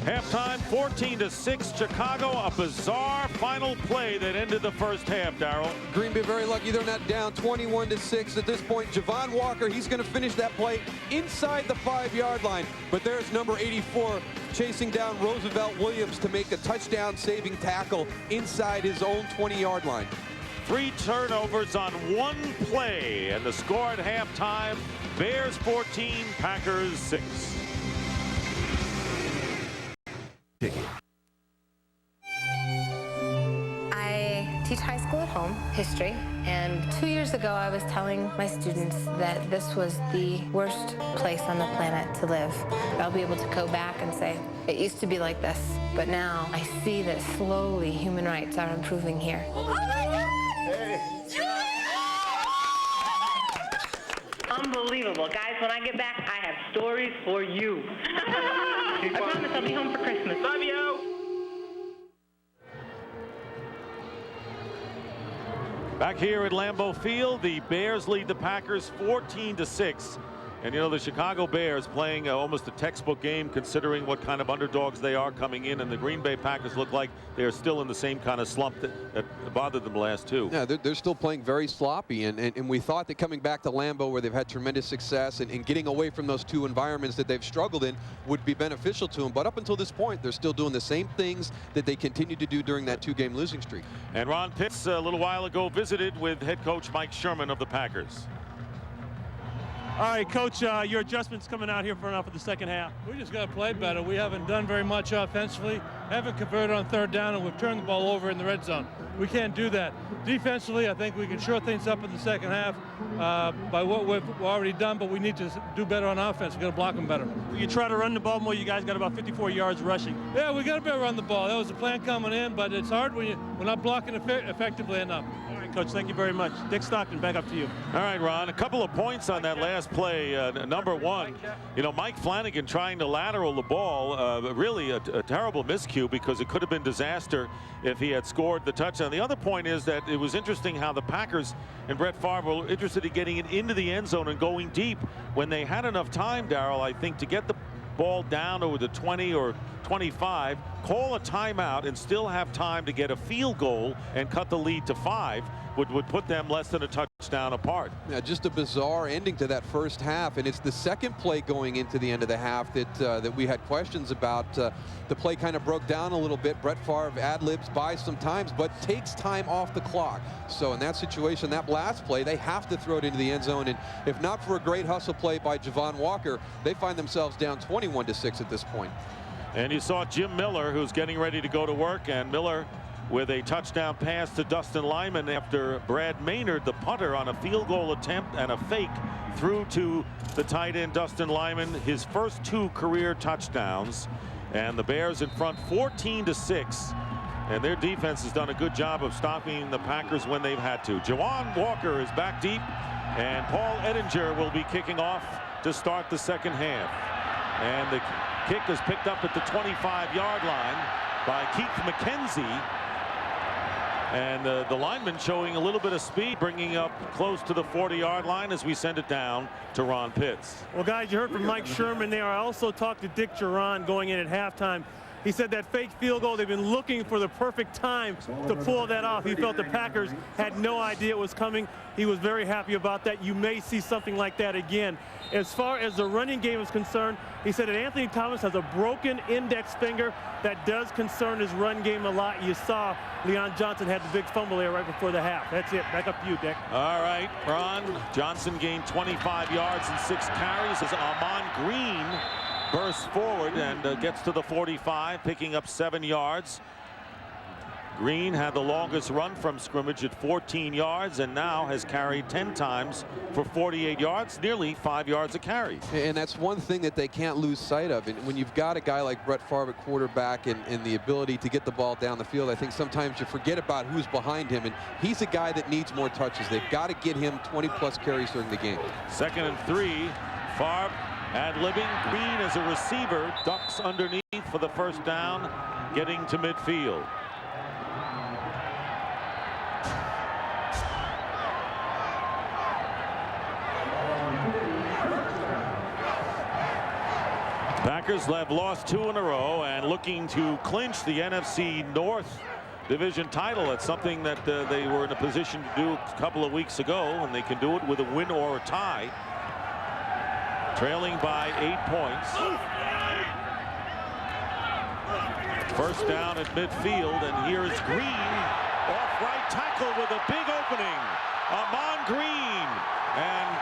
Halftime, 14-6, Chicago. A bizarre final play that ended the first half, Darryl. Green Bay very lucky they're not down 21-6 at this point. Javon Walker, he's going to finish that play inside the 5-yard line. But there's number 84 chasing down Roosevelt Williams to make a touchdown-saving tackle inside his own 20-yard line. 3 turnovers on 1 play, and the score at halftime, Bears 14, Packers 6. I teach high school at home, history, and 2 years ago I was telling my students that this was the worst place on the planet to live. I'll be able to go back and say, it used to be like this, but now I see that slowly human rights are improving here. Oh my God! Unbelievable. Guys, when I get back, I have stories for you. I promise I'll be home for Christmas. Love you! Back here at Lambeau Field, the Bears lead the Packers 14-6. And you know, the Chicago Bears playing almost a textbook game considering what kind of underdogs they are coming in, and the Green Bay Packers look like they are still in the same kind of slump that bothered them last two. Yeah, they're still playing very sloppy, and we thought that coming back to Lambeau, where they've had tremendous success, and getting away from those two environments that they've struggled in would be beneficial to them. But up until this point, they're still doing the same things that they continued to do during that two-game losing streak. And Ron Pitts a little while ago visited with head coach Mike Sherman of the Packers. All right, Coach, your adjustments coming out here for the second half. We just got to play better. We haven't done very much offensively, haven't converted on third down, and we've turned the ball over in the red zone. We can't do that. Defensively, I think we can shore things up in the second half by what we've already done, but we need to do better on offense. We've got to block them better. You try to run the ball more. You guys got about 54 yards rushing. Yeah, we got to better run the ball. That was the plan coming in, but it's hard when we're not blocking effectively enough. All right, Coach, thank you very much. Dick Stockton, back up to you. All right, Ron, a couple of points on that last play. Number one, you know, Mike Flanagan trying to lateral the ball, really a terrible miscue, because it could have been disaster if he had scored the touchdown. The other point is that it was interesting how the Packers and Brett Favre were interested in getting it into the end zone and going deep when they had enough time, Darryl, I think, to get the ball down over the 20 or 25, call a timeout, and still have time to get a field goal and cut the lead to 5, would put them less than a touchdown apart. Yeah, just a bizarre ending to that first half, and it's the second play going into the end of the half that we had questions about. The play kind of broke down a little bit. Brett Favre ad-libs by sometimes, but takes time off the clock. So in that situation, that last play, they have to throw it into the end zone, and if not for a great hustle play by Javon Walker, they find themselves down 21-6 at this point. And you saw Jim Miller, who's getting ready to go to work, and Miller with a touchdown pass to Dustin Lyman after Brad Maynard, the punter, on a field goal attempt and a fake through to the tight end Dustin Lyman, his first 2 career touchdowns. And the Bears in front 14-6, and their defense has done a good job of stopping the Packers when they've had to. Javon Walker is back deep, and Paul Ettinger will be kicking off to start the second half. And the kick is picked up at the 25-yard line by Keith McKenzie. And the lineman showing a little bit of speed, bringing up close to the 40-yard line as we send it down to Ron Pitts. Well, guys, you heard from Mike Sherman there. I also talked to Dick Duran going in at halftime. He said that fake field goal, they've been looking for the perfect time to pull that off. He felt the Packers had no idea it was coming. He was very happy about that. You may see something like that again. As far as the running game is concerned, he said that Anthony Thomas has a broken index finger. That does concern his run game a lot. You saw Leon Johnson had the big fumble there right before the half. That's it. Back up to you, Dick. All right, Ron. Johnson gained 25 yards and 6 carries as Amon Green bursts forward and gets to the 45, picking up 7 yards. Green had the longest run from scrimmage at 14 yards and now has carried 10 times for 48 yards, nearly 5 yards a carry. And that's one thing that they can't lose sight of. And when you've got a guy like Brett Favre at quarterback and the ability to get the ball down the field, I think sometimes you forget about who's behind him. And he's a guy that needs more touches. They've got to get him 20-plus carries during the game. 2nd and 3. Favre ad-libbing. Green as a receiver ducks underneath for the first down, getting to midfield. Packers have lost 2 in a row and looking to clinch the NFC North division title. That's something that they were in a position to do a couple of weeks ago, and they can do it with a win or a tie. Trailing by 8 points. First down at midfield, and here's Green off right tackle with a big opening. Amon Green, and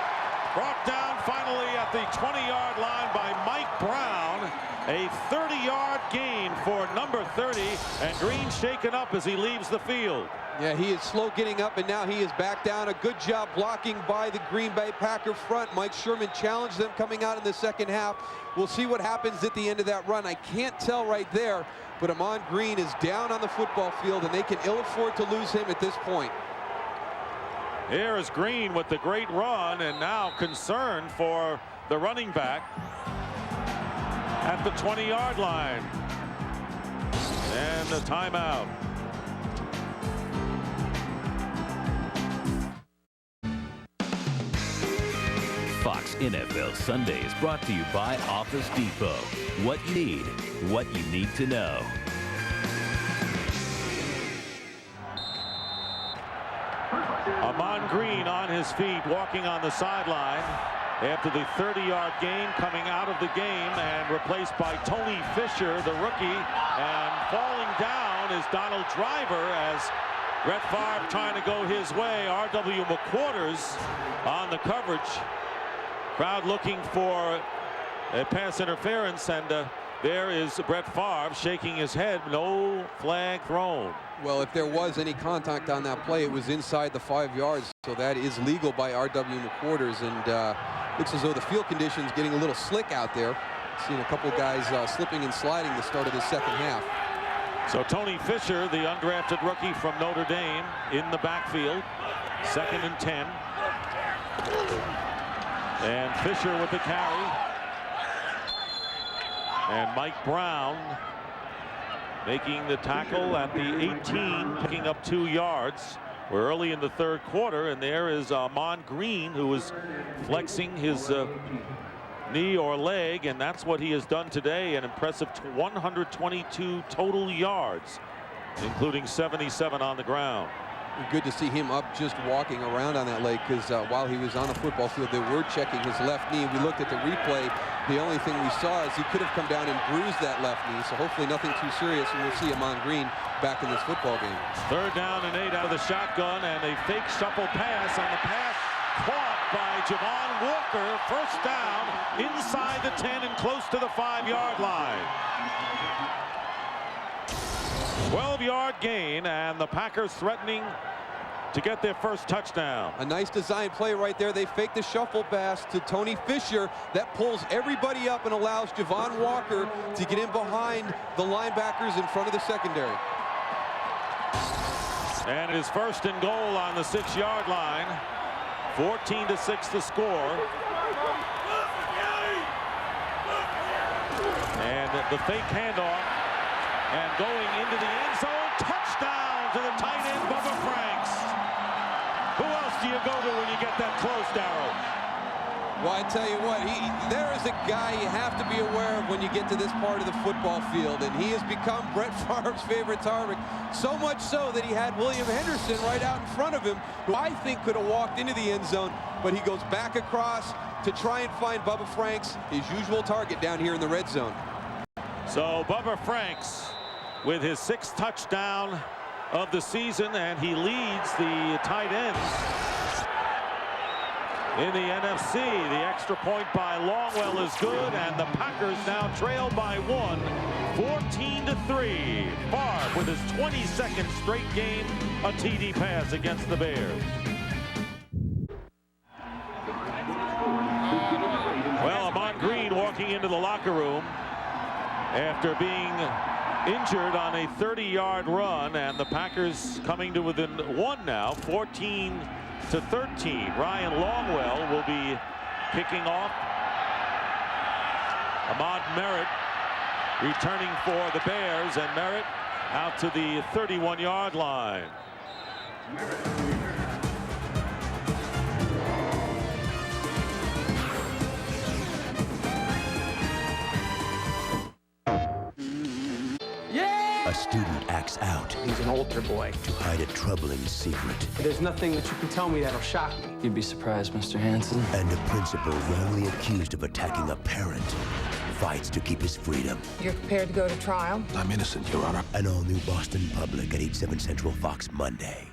brought down finally at the 20-yard line by Mike Brown. A 30-yard gain for number 30, and Green shaken up as he leaves the field. Yeah, he is slow getting up, and now he is back down. A good job blocking by the Green Bay Packer front. Mike Sherman challenged them coming out in the second half. We'll see what happens at the end of that run. I can't tell right there, but Amon Green is down on the football field, and they can ill afford to lose him at this point. Here is Green with the great run, and now concern for the running back at the 20-yard line. And the timeout. NFL Sunday is brought to you by Office Depot. What you need, what you need to know. Amon Green on his feet, walking on the sideline after the 30-yard gain, coming out of the game and replaced by Tony Fisher, the rookie. And falling down is Donald Driver as Brett Favre trying to go his way. R.W. McQuarters on the coverage. Crowd looking for a pass interference, and there is Brett Favre shaking his head. No flag thrown. Well, if there was any contact on that play, it was inside the 5 yards, so that is legal by R.W. McQuarters. And looks as though the field conditions getting a little slick out there. Seen a couple guys slipping and sliding the start of the second half. So Tony Fisher, the undrafted rookie from Notre Dame, in the backfield. 2nd and 10. And Fisher with the carry. And Mike Brown making the tackle at the 18, picking up 2 yards. We're early in the 3rd quarter, and there is Amon Green, who is flexing his knee or leg, and that's what he has done today. An impressive 122 total yards, including 77 on the ground. Good to see him up just walking around on that leg, because while he was on the football field, they were checking his left knee. We looked at the replay. The only thing we saw is he could have come down and bruised that left knee, so hopefully nothing too serious, and we'll see Amon Green back in this football game. 3rd down and 8 out of the shotgun, and a fake shuffle pass on the pass caught by Javon Walker. 1st down inside the 10 and close to the 5-yard line. 12-yard gain, and the Packers threatening to get their first touchdown. A nice design play right there. They fake the shuffle pass to Tony Fisher. That pulls everybody up and allows Javon Walker to get in behind the linebackers in front of the secondary. And it is 1st and goal on the 6-yard line. 14-6 the score. And the fake handoff. And going into the end zone, touchdown to the tight end, Bubba Franks. Who else do you go to when you get that close, Darryl? Well, I tell you what, there is a guy you have to be aware of when you get to this part of the football field, and he has become Brett Favre's favorite target, so much so that he had William Henderson right out in front of him, who I think could have walked into the end zone, but he goes back across to try and find Bubba Franks, his usual target down here in the red zone. So Bubba Franks with his 6th touchdown of the season, and he leads the tight ends in the NFC. The extra point by Longwell is good, and the Packers now trail by 1, 14-3. Favre with his 22nd straight game, a TD pass against the Bears. Well, Amon Green walking into the locker room after being injured on a 30-yard run, and the Packers coming to within 1 now, 14-13. Ryan Longwell will be kicking off. Ahmad Merritt returning for the Bears, and Merritt out to the 31-yard line. A student acts out. He's an altar boy. To hide a troubling secret. There's nothing that you can tell me that'll shock me. You'd be surprised, Mr. Hanson. And a principal wrongly accused of attacking a parent fights to keep his freedom. You're prepared to go to trial? I'm innocent, Your Honor. An all-new Boston Public at 8/7 Central Fox Monday.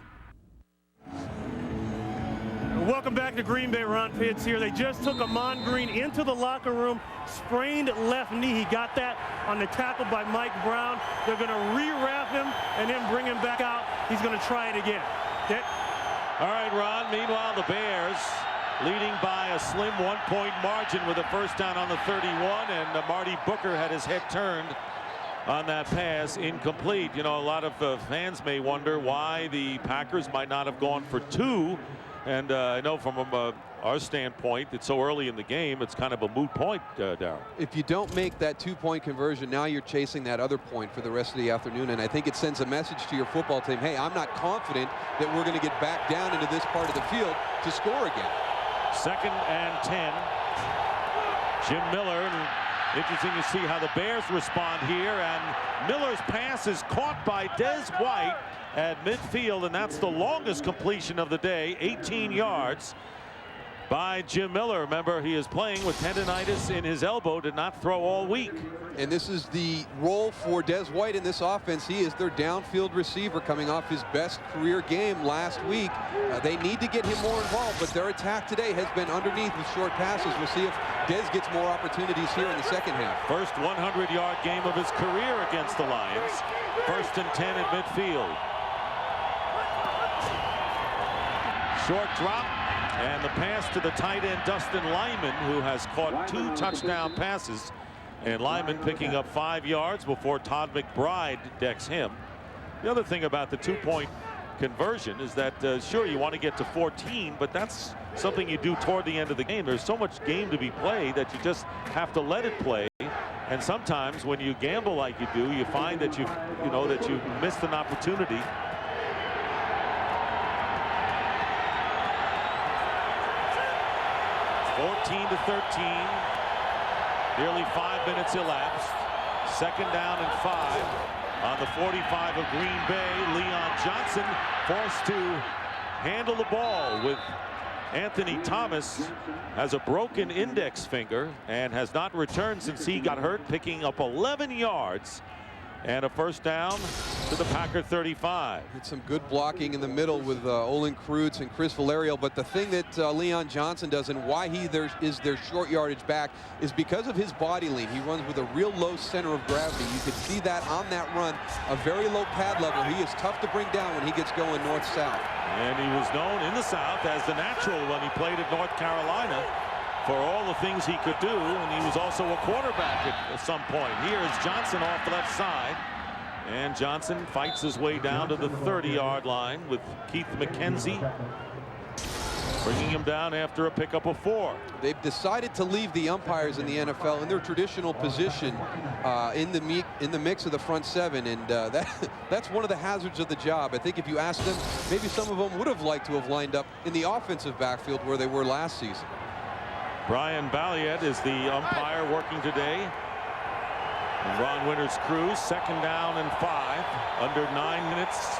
Welcome back to Green Bay. Ron Pitts here. They just took Amon Green into the locker room. Sprained left knee. He got that on the tackle by Mike Brown. They're going to rewrap him and then bring him back out. He's going to try it again. All right, Ron. Meanwhile, the Bears leading by a slim 1-point margin with a 1st down on the 31, and Marty Booker had his head turned on that pass, incomplete. You know, a lot of fans may wonder why the Packers might not have gone for 2. And I know from our standpoint, it's so early in the game, it's kind of a moot point, Darryl. If you don't make that 2-point conversion, now you're chasing that other point for the rest of the afternoon, and I think it sends a message to your football team, hey, I'm not confident that we're going to get back down into this part of the field to score again. 2nd and 10 Jim Miller. Interesting to see how the Bears respond here. And Miller's pass is caught by Des White at midfield, and that's the longest completion of the day, 18 yards by Jim Miller. Remember, he is playing with tendonitis in his elbow, did not throw all week. And this is the role for Des White in this offense. He is their downfield receiver coming off his best career game last week. They need to get him more involved, but their attack today has been underneath with short passes. We'll see if Des gets more opportunities here in the second half. First 100-yard game of his career against the Lions. 1st and 10 at midfield. Short drop, and the pass to the tight end Dustin Lyman, who has caught 2 touchdown passes. And Lyman picking up 5 yards before Todd McBride decks him. The other thing about the 2-point conversion is that, sure, you want to get to 14, but that's something you do toward the end of the game. There's so much game to be played that you just have to let it play. And sometimes when you gamble like you do, you find that you missed an opportunity. (14 to 13). Nearly 5 minutes elapsed. 2nd down and 5 on the 45 of Green Bay. Leon Johnson forced to handle the ball with Anthony Thomas has a broken index finger and has not returned since he got hurt, picking up 11 yards and a 1st down to the Packer 35. It's some good blocking in the middle with Olin Kreutz and Chris Valerio, but the thing that Leon Johnson does and why he is their short yardage back is because of his body lean. He runs with a real low center of gravity. You can see that on that run, a very low pad level. He is tough to bring down when he gets going north-south. And he was known in the South as the natural when he played at North Carolina for all the things he could do, and he was also a quarterback at some point. Here is Johnson off the left side, and Johnson fights his way down to the 30-yard line with Keith McKenzie bringing him down after a pickup of 4. They've decided to leave the umpires in the NFL in their traditional position in the mix of the front 7, and that's one of the hazards of the job. I think if you ask them, maybe some of them would have liked to have lined up in the offensive backfield where they were last season. Brian Balliet is the umpire working today. And Ron Winter's crew, 2nd down and 5, under 9 minutes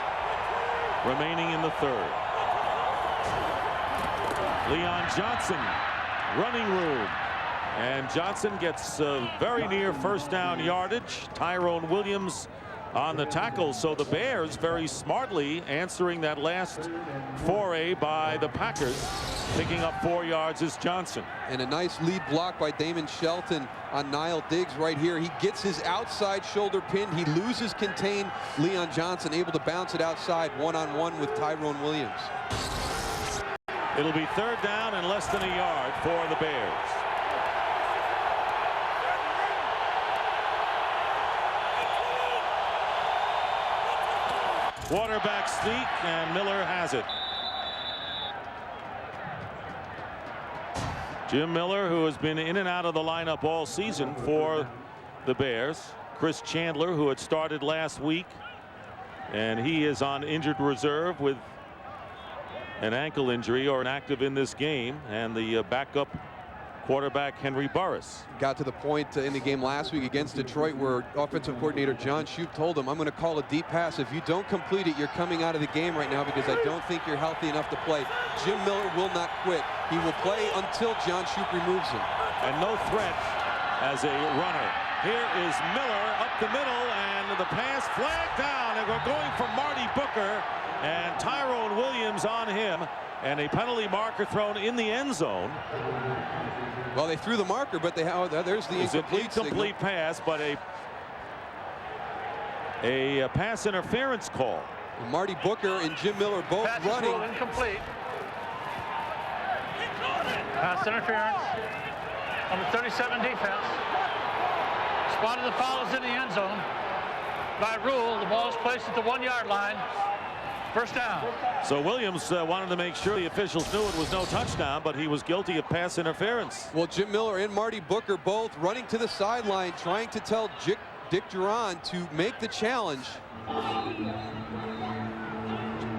remaining in the 3rd. Leon Johnson, running room. And Johnson gets very near 1st down yardage. Tyrone Williams on the tackle. So the Bears very smartly answering that last foray by the Packers. Picking up 4 yards is Johnson. And a nice lead block by Damon Shelton on Niall Diggs right here. He gets his outside shoulder pinned. He loses contain. Leon Johnson able to bounce it outside one-on-one with Tyrone Williams. It'll be 3rd down and less than a yard for the Bears. Quarterback sneak, and Miller has it. Jim Miller, who has been in and out of the lineup all season for the Bears. Chris Chandler, who had started last week, and he is on injured reserve with an ankle injury or inactive in this game, and the backup quarterback Henry Burris. Got to the point in the game last week against Detroit where offensive coordinator John Shoup told him, I'm going to call a deep pass. If you don't complete it, you're coming out of the game right now because I don't think you're healthy enough to play. Jim Miller will not quit. He will play until John Shoup removes him. And no threat as a runner. Here is Miller up the middle, and the pass flagged down, and we're going for Marty Booker, and Tyrone Williams on him, and a penalty marker thrown in the end zone. Well, they threw the marker, but there's the incomplete pass, but a pass interference call. And Marty Booker and Jim Miller both pass running. Incomplete. Pass interference on the 37 defense. Spotted the foul is in the end zone. By rule, the ball is placed at the 1-yard line. 1st down. So Williams wanted to make sure the officials knew it was no touchdown, but he was guilty of pass interference. Well, Jim Miller and Marty Booker both running to the sideline, trying to tell Dick Duran to make the challenge.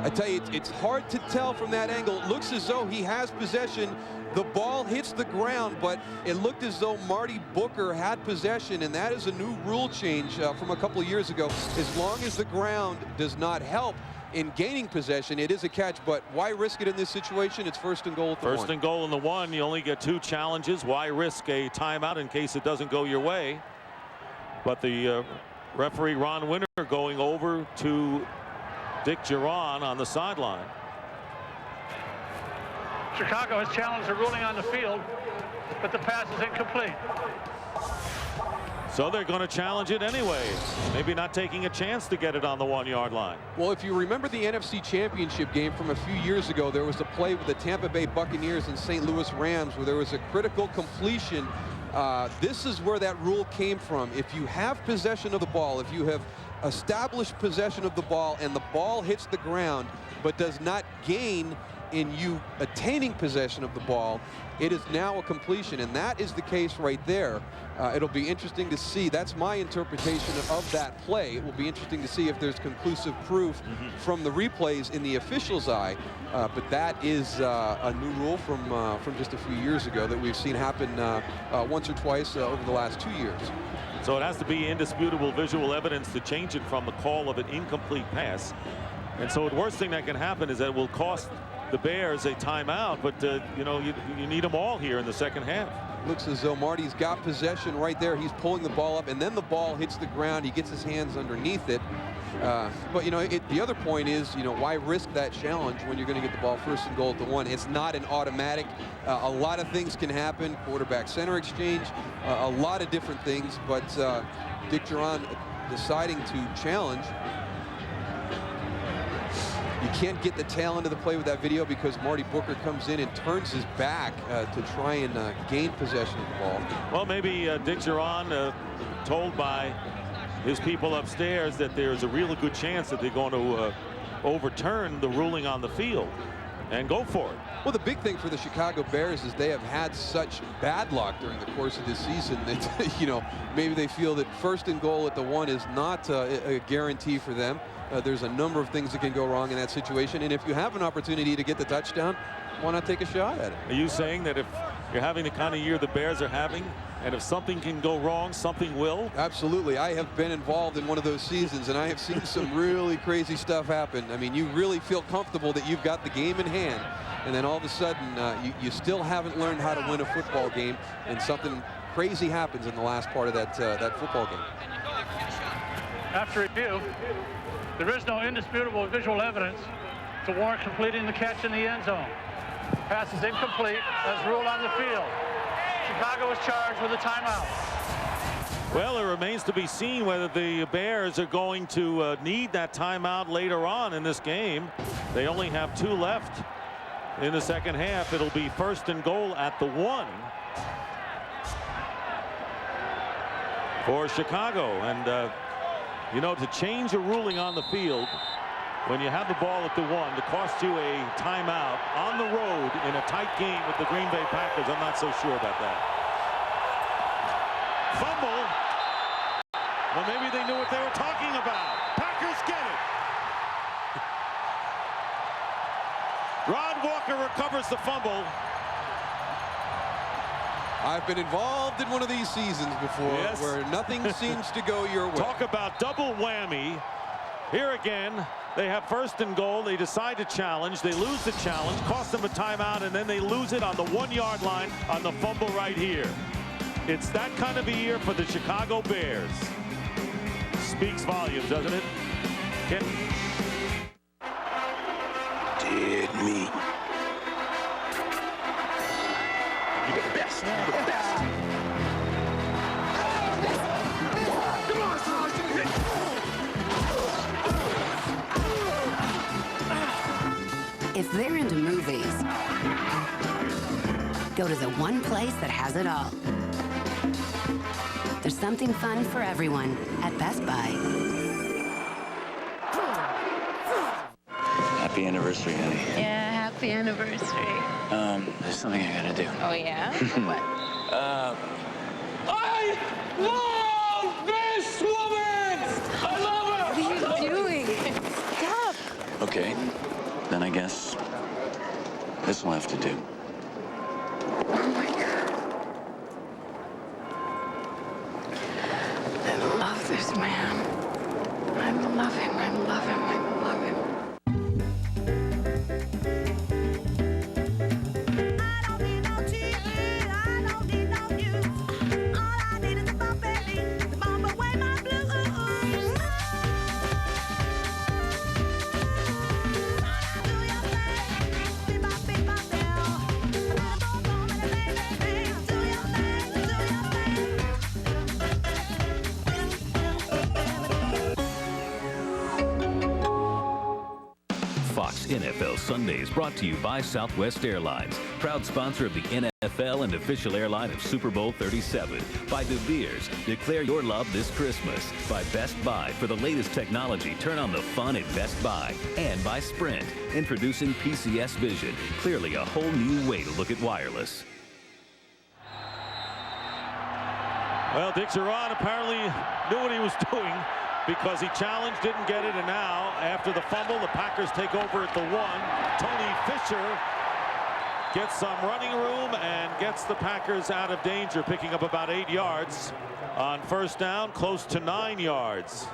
I tell you, it's hard to tell from that angle. It looks as though he has possession. The ball hits the ground, but it looked as though Marty Booker had possession, and that is a new rule change from a couple of years ago. As long as the ground does not help in gaining possession, it is a catch, but why risk it in this situation? It's first and goal at the one. First and goal in the one. You only get 2 challenges. Why risk a timeout in case it doesn't go your way? But the referee, Ron Winter, going over to Dick Geron on the sideline. Chicago has challenged the ruling on the field, but the pass is incomplete. So they're going to challenge it anyway. Maybe not taking a chance to get it on the 1-yard line. Well, if you remember the NFC Championship game from a few years ago, there was a play with the Tampa Bay Buccaneers and St. Louis Rams where there was a critical completion. This is where that rule came from. If you have possession of the ball, if you have established possession of the ball and the ball hits the ground but does not gain in you attaining possession of the ball, it is now a completion, and that is the case right there. It'll be interesting to see. That's my interpretation of that play. It will be interesting to see if there's conclusive proof from the replays in the official's eye. But that is a new rule from just a few years ago that we've seen happen once or twice over the last 2 years. So it has to be indisputable visual evidence to change it from the call of an incomplete pass. And so the worst thing that can happen is that it will cost the Bears a timeout, but you know, you need them all here in the second half. Looks as though Marty's got possession right there. He's pulling the ball up, and then the ball hits the ground. He gets his hands underneath it. But, you know, the other point is, you know, why risk that challenge when you're going to get the ball first and goal at the one? It's not an automatic. A lot of things can happen. Quarterback-center exchange, a lot of different things. But Dick Geron deciding to challenge. You can't get the tail end of the play with that video because Marty Booker comes in and turns his back to try and gain possession of the ball. Well, maybe Dick Geron told by his people upstairs that there's a really good chance that they're going to overturn the ruling on the field and go for it. Well, the big thing for the Chicago Bears is they have had such bad luck during the course of this season that, you know, maybe they feel that first and goal at the one is not a guarantee for them. There's a number of things that can go wrong in that situation, and if you have an opportunity to get the touchdown, why not take a shot at it? Are you saying that if you're having the kind of year the Bears are having, and if something can go wrong, something will? Absolutely. I have been involved in one of those seasons, and I have seen some really crazy stuff happen. I mean, you really feel comfortable that you've got the game in hand, and then all of a sudden, you still haven't learned how to win a football game, and something crazy happens in the last part of that football game. After review, there is no indisputable visual evidence to warrant completing the catch in the end zone. Pass is incomplete as ruled on the field. Chicago is charged with a timeout. Well, it remains to be seen whether the Bears are going to need that timeout later on in this game. They only have 2 left in the second half. It'll be first and goal at the 1 for Chicago. And you know, to change a ruling on the field when you have the ball at the 1 to cost you a timeout on the road in a tight game with the Green Bay Packers, I'm not so sure about that. Fumble. Well, maybe they knew what they were talking about. Packers get it. Rod Walker recovers the fumble. I've been involved in one of these seasons before, yes, where nothing seems to go your way. Talk about double whammy. Here again, they have first and goal. They decide to challenge. They lose the challenge, cost them a timeout, and then they lose it on the 1-yard line on the fumble right here. It's that kind of a year for the Chicago Bears. Speaks volumes, doesn't it? Dead meat. You're the best. You're the best. Come on, Sergeant. If they're into movies, go to the one place that has it all. There's something fun for everyone at Best Buy. Happy anniversary, honey. Yeah, happy anniversary. There's something I gotta do. Oh, yeah? What? I love this woman! I love her! What are you doing? Stop! Okay. then I guess this will have to do. Oh my God. I love this man. I love him. I love him. I love him. Fox NFL Sundays brought to you by Southwest Airlines, proud sponsor of the NFL and official airline of Super Bowl 37. By De Beers, declare your love this Christmas. By Best Buy, for the latest technology, turn on the fun at Best Buy. And by Sprint, introducing PCS Vision, clearly a whole new way to look at wireless. Well, Dick Geron apparently knew what he was doing, because he challenged, didn't get it, and now, after the fumble, the Packers take over at the 1. Tony Fisher gets some running room and gets the Packers out of danger, picking up about 8 yards on first down, close to 9 yards.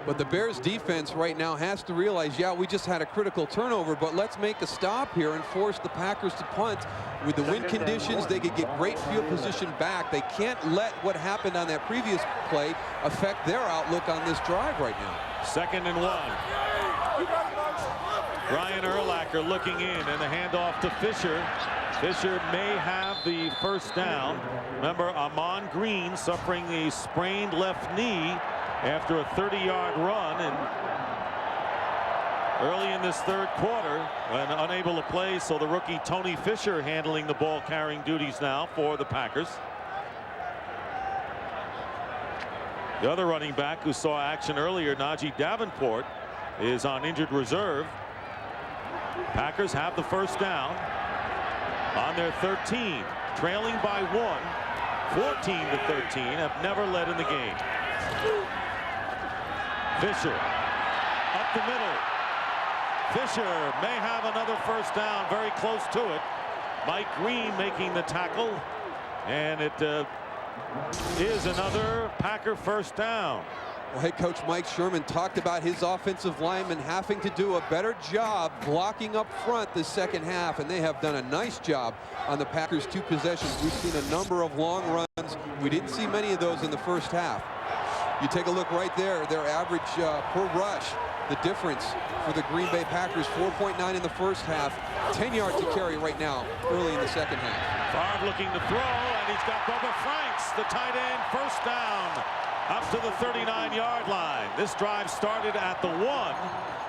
But the Bears defense right now has to realize, yeah, we just had a critical turnover, but let's make a stop here and force the Packers to punt. With the wind conditions, they could get great field position back. They can't let what happened on that previous play affect their outlook on this drive right now. 2nd and 1. Brian Urlacher looking in, and the handoff to Fisher. Fisher may have the first down. Remember, Amon Green suffering a sprained left knee after a 30-yard run, and early in this third quarter, when unable to play, so the rookie Tony Fisher handling the ball carrying duties now for the Packers. The other running back who saw action earlier, Najee Davenport, is on injured reserve. Packers have the first down on their 13, trailing by 1, 14-13, have never led in the game. Fisher up the middle. Fisher may have another first down, very close to it. Mike Green making the tackle, and it is another Packer first down. Well, head coach Mike Sherman talked about his offensive linemen having to do a better job blocking up front this second half, and they have done a nice job on the Packers' 2 possessions. We've seen a number of long runs. We didn't see many of those in the first half. You take a look right there, their average per rush, the difference for the Green Bay Packers, 4.9 in the first half, 10 yards to carry right now, early in the second half. Favre looking to throw, and he's got Bubba Franks, the tight end, first down, up to the 39-yard line. This drive started at the 1,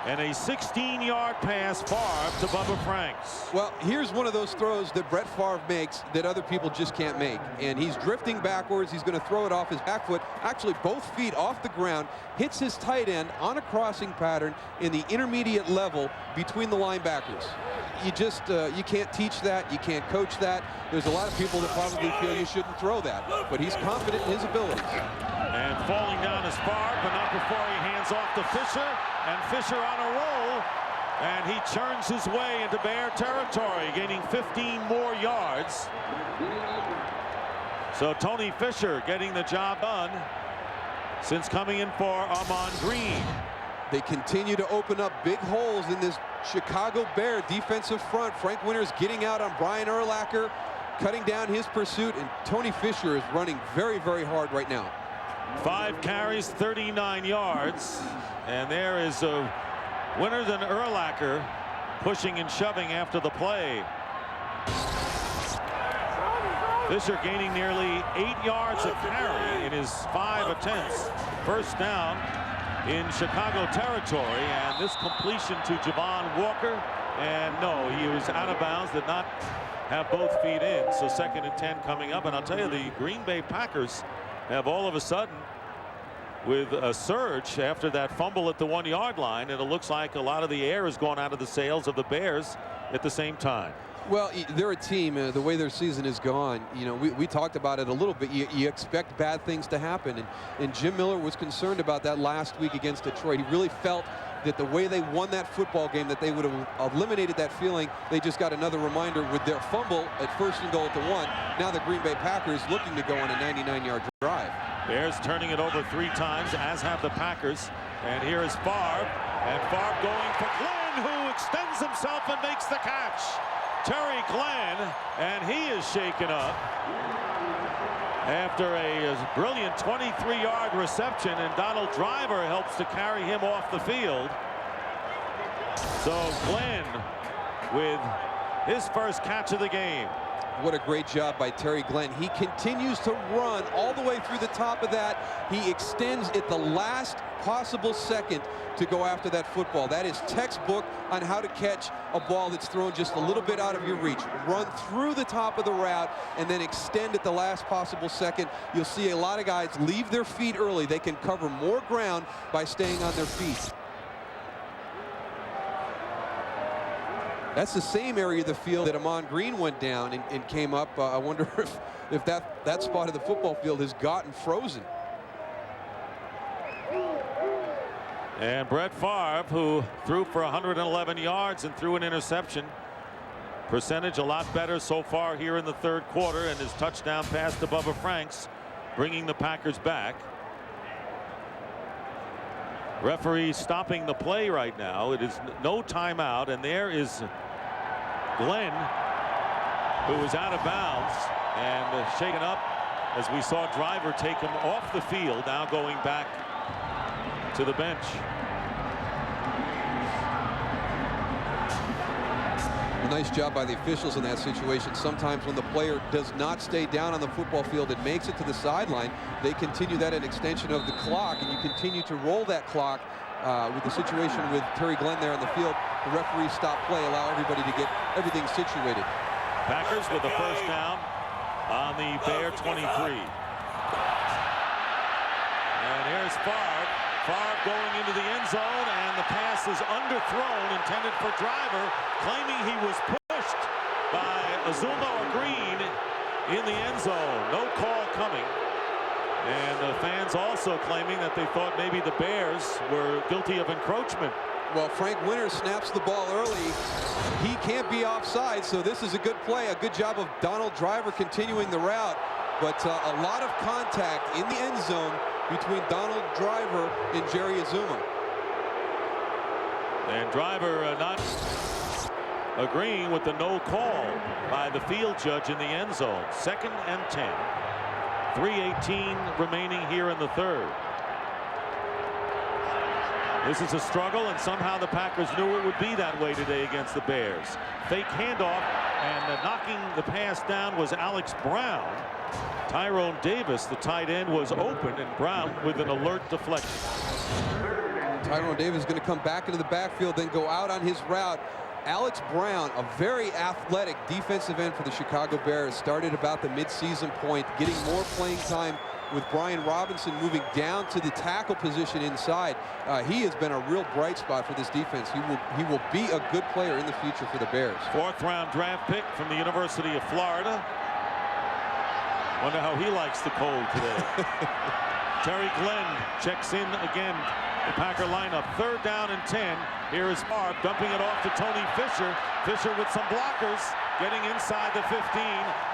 and a 16-yard pass Favre to Bubba Franks. Well, here's one of those throws that Brett Favre makes that other people just can't make. And he's drifting backwards. He's going to throw it off his back foot, actually both feet off the ground, hits his tight end on a crossing pattern in the intermediate level between the linebackers. You just, you can't teach that. You can't coach that. There's a lot of people that probably feel you shouldn't throw that. But he's confident in his abilities. And falling down is Favre, but not before he hands off to Fisher. And Fisher on a roll, and he churns his way into Bear territory, gaining 15 more yards. So Tony Fisher getting the job done since coming in for Amon Green. They continue to open up big holes in this Chicago Bear defensive front. Frank Winters getting out on Brian Urlacher, cutting down his pursuit, and Tony Fisher is running very, very hard right now. 5 carries, 39 yards, and there is Winters and Urlacher pushing and shoving after the play. Fisher gaining nearly 8 yards a carry in his 5 attempts. First down in Chicago territory, and this completion to Javon Walker, and no, he was out of bounds, did not have both feet in. So 2nd and 10 coming up, and I'll tell you, the Green Bay Packers have all of a sudden, with a surge after that fumble at the 1-yard line, and it looks like a lot of the air has gone out of the sails of the Bears at the same time. Well, they're a team. The way their season is gone, you know, we talked about it a little bit. You expect bad things to happen. And Jim Miller was concerned about that last week against Detroit. He really felt that the way they won that football game, that they would have eliminated that feeling. They just got another reminder with their fumble at 1st and goal at the 1. Now the Green Bay Packers looking to go on a 99-yard drive. Bears turning it over 3 times, as have the Packers. And here is Favre. And Favre going for Glenn, who extends himself and makes the catch. Terry Glenn, and he is shaken up after a brilliant 23-yard reception, and Donald Driver helps to carry him off the field. So Glenn with his first catch of the game. What a great job by Terry Glenn. He continues to run all the way through the top of that. He extends at the last possible second to go after that football. That is textbook on how to catch a ball that's thrown just a little bit out of your reach. Run through the top of the route and then extend at the last possible second. You'll see a lot of guys leave their feet early. They can cover more ground by staying on their feet. That's the same area of the field that Amon Green went down and came up. I wonder if that spot of the football field has gotten frozen. And Brett Favre, who threw for 111 yards and threw an interception. Percentage a lot better so far here in the 3rd quarter, and his touchdown pass to Bubba Franks, bringing the Packers back. Referee stopping the play right now. It is no timeout, and there is Glenn, who is out of bounds and shaken up as we saw Driver take him off the field, now going back to the bench. A nice job by the officials in that situation. Sometimes when the player does not stay down on the football field and makes it to the sideline, they continue that an extension of the clock, and you continue to roll that clock. With the situation with Terry Glenn there on the field, the referee stop play, allow everybody to get everything situated. Packers with the first down on the Bear 23. And here's Favre. Favre going into the end zone, and the pass is underthrown, intended for Driver, claiming he was pushed by Azuma or Green in the end zone. No call coming. And the fans also claiming that they thought maybe the Bears were guilty of encroachment. Well, Frank Winters snaps the ball early. He can't be offside, so this is a good play. A good job of Donald Driver continuing the route. But a lot of contact in the end zone between Donald Driver and Jerry Azuma. And Driver not agreeing with the no call by the field judge in the end zone. 2nd and 10. 3:18 remaining here in the 3rd. This is a struggle, and somehow the Packers knew it would be that way today against the Bears. Fake handoff, and knocking the pass down was Alex Brown. Tyrone Davis, the tight end, was open, and Brown with an alert deflection. Tyrone Davis is going to come back into the backfield, then go out on his route. Alex Brown, a very athletic defensive end for the Chicago Bears, started about the midseason point, getting more playing time with Brian Robinson moving down to the tackle position inside. He has been a real bright spot for this defense. He will be a good player in the future for the Bears. 4th round draft pick from the University of Florida. Wonder how he likes the cold today. Terry Glenn checks in again. The Packer lineup, 3rd down and 10. Here is Favre dumping it off to Tony Fisher. Fisher with some blockers, getting inside the 15,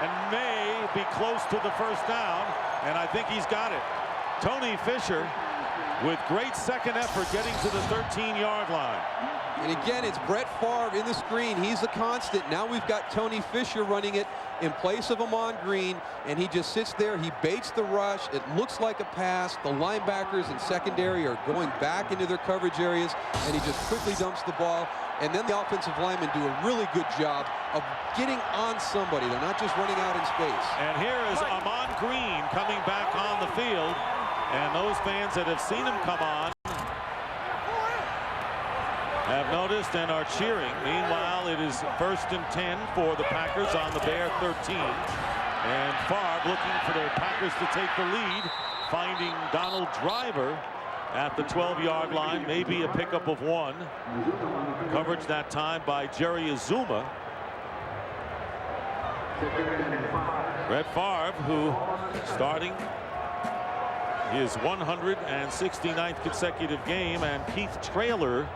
and may be close to the first down, and I think he's got it. Tony Fisher with great second effort getting to the 13-yard line. And again, it's Brett Favre in the screen. He's a constant. Now we've got Tony Fisher running it in place of Amon Green, and he just sits there. He baits the rush. It looks like a pass. The linebackers and secondary are going back into their coverage areas, and he just quickly dumps the ball. And then the offensive linemen do a really good job of getting on somebody. They're not just running out in space. And here is Amon Green coming back on the field, and those fans that have seen him come on have noticed and are cheering. Meanwhile, it is 1st and 10 for the Packers on the Bear 13. And Favre looking for the Packers to take the lead, finding Donald Driver at the 12-yard line, maybe a pickup of 1. Coverage that time by Jerry Azuma. Brett Favre, who starting his 169th consecutive game, and Keith Traylor,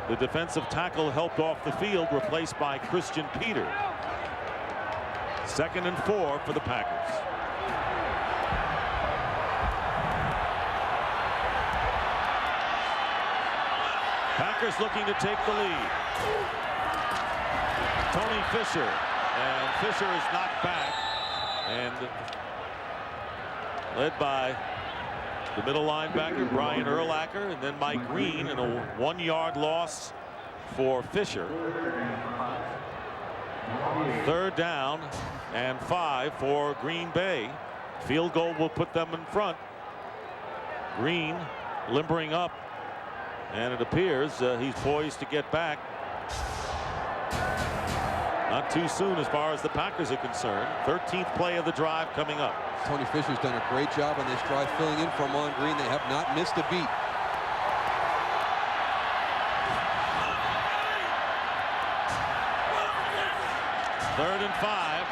the defensive tackle, helped off the field, replaced by Christian Peter. 2nd and 4 for the Packers. Packers looking to take the lead. Tony Fisher, and Fisher is knocked back and led by the middle linebacker Brian Urlacher, and then Mike Green, and a 1-yard loss for Fisher. 3rd down and 5 for Green Bay. Field goal will put them in front. Green limbering up, and it appears he's poised to get back. Not too soon as far as the Packers are concerned. 13th play of the drive coming up. Tony Fisher's done a great job on this drive, filling in for Amon Green. They have not missed a beat. Third and 5.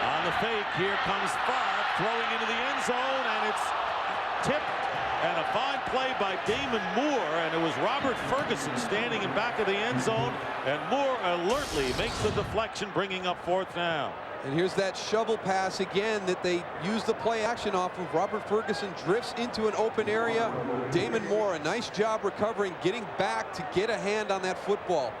On the fake, here comes Favre throwing into the end zone, and it's tipped. And a fine play by Damon Moore, and it was Robert Ferguson standing in back of the end zone, and Moore alertly makes the deflection, bringing up 4th down. And here's that shovel pass again that they use the play action off of. Robert Ferguson drifts into an open area. Damon Moore, a nice job recovering, getting back to get a hand on that football.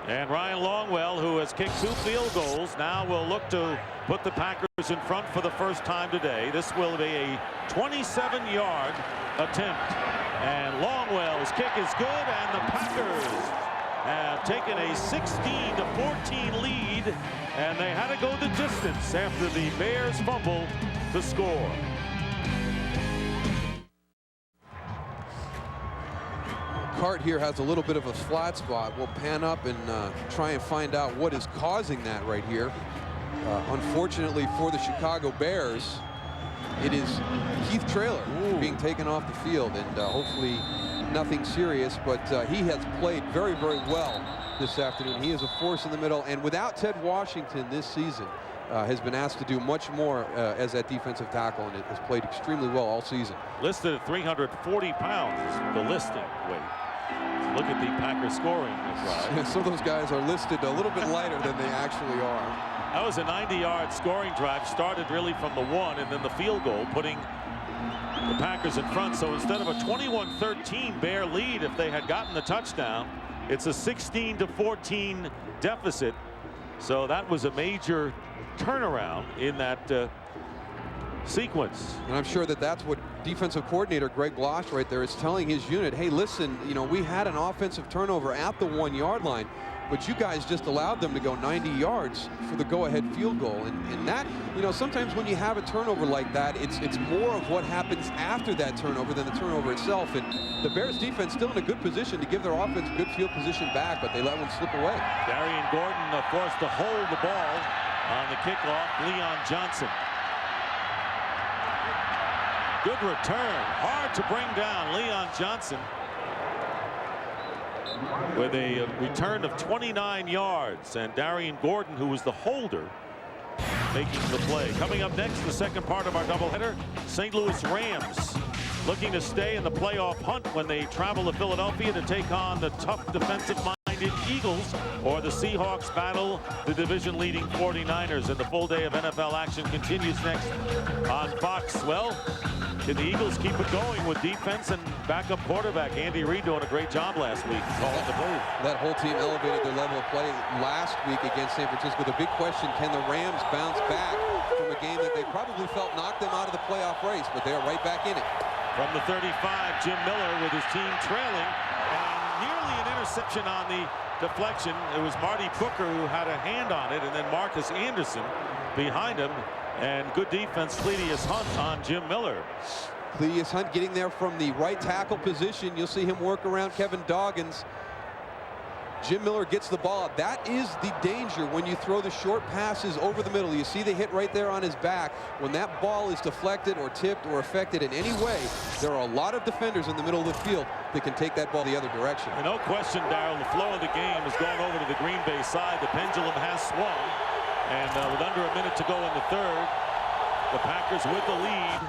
And Ryan Longwell, who has kicked 2 field goals, now will look to put the Packers in front for the first time today. This will be a 27-yard attempt. And Longwell's kick is good, and the Packers have taken a 16-14 lead, and they had to go the distance after the Bears fumble to score. Cart here has a little bit of a flat spot. We'll pan up and try and find out what is causing that right here. Unfortunately for the Chicago Bears, it is Keith Traylor being taken off the field, and hopefully nothing serious, but he has played very, very well this afternoon. He is a force in the middle, and without Ted Washington this season, has been asked to do much more as that defensive tackle, and it has played extremely well all season. Listed at 340 pounds, the listing weight. Look at the Packers scoring drive. Some of those guys are listed a little bit lighter than they actually are. That was a 90-yard scoring drive, started really from the 1, and then the field goal, putting the Packers in front. So instead of a 21-13 Bear lead, if they had gotten the touchdown, it's a 16-14 deficit. So that was a major turnaround in that sequence. And I'm sure that that's what defensive coordinator Greg Blosh right there is telling his unit. Hey, listen, you know, we had an offensive turnover at the 1-yard line, but you guys just allowed them to go 90 yards for the go-ahead field goal. And that, you know, sometimes when you have a turnover like that, it's more of what happens after that turnover than the turnover itself. And the Bears defense still in a good position to give their offense good field position back, but they let one slip away. Darian Gordon forced to hold the ball on the kickoff. Leon Johnson. Good return. Hard to bring down. Leon Johnson with a return of 29 yards. And Darian Gordon, who was the holder, making the play. Coming up next, the second part of our doubleheader, St. Louis Rams looking to stay in the playoff hunt when they travel to Philadelphia to take on the tough defensive-minded Eagles, or the Seahawks battle the division-leading 49ers. And the full day of NFL action continues next on Fox. Well, can the Eagles keep it going with defense and backup quarterback Andy Reid doing a great job last week calling the play? That whole team elevated their level of play last week against San Francisco. The big question, can the Rams bounce back from a game that they probably felt knocked them out of the playoff race, but they are right back in it. From the 35, Jim Miller with his team trailing, and nearly an interception on the deflection. It was Marty Booker who had a hand on it, and then Marcus Anderson behind him. And good defense, Cledius Hunt on Jim Miller. Cledius Hunt getting there from the right tackle position. You'll see him work around Kevin Doggins. Jim Miller gets the ball. That is the danger when you throw the short passes over the middle. You see the hit right there on his back. When that ball is deflected or tipped or affected in any way, there are a lot of defenders in the middle of the field that can take that ball the other direction. And no question, Darryl, the flow of the game has gone over to the Green Bay side. The pendulum has swung. And with under a minute to go in the third, the Packers with the lead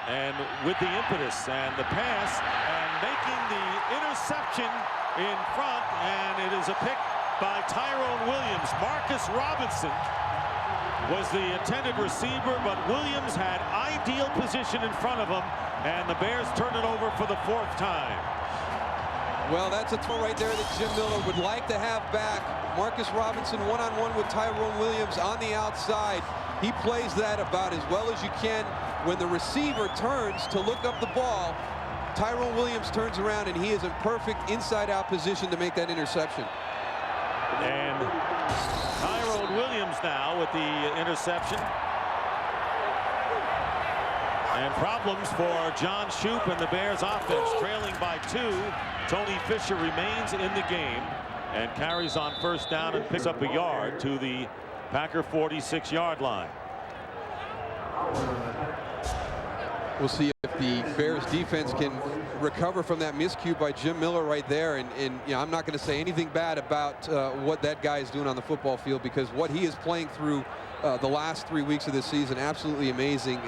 and with the impetus and the pass and making the interception in front, and it is a pick by Tyrone Williams. Marcus Robinson was the intended receiver, but Williams had ideal position in front of him, and the Bears turn it over for the 4th time. Well, that's a throw right there that Jim Miller would like to have back. Marcus Robinson one-on-one with Tyrone Williams on the outside. He plays that about as well as you can. When the receiver turns to look up the ball, Tyrone Williams turns around and he is in perfect inside-out position to make that interception. And Tyrone Williams now with the interception. And problems for John Shoop and the Bears offense, trailing by 2. Tony Fisher remains in the game and carries on first down and picks up a yard to the Packer 46-yard line. We'll see if the Bears defense can recover from that miscue by Jim Miller right there. And you know, I'm not going to say anything bad about what that guy is doing on the football field, because what he is playing through the last 3 weeks of this season, absolutely amazing.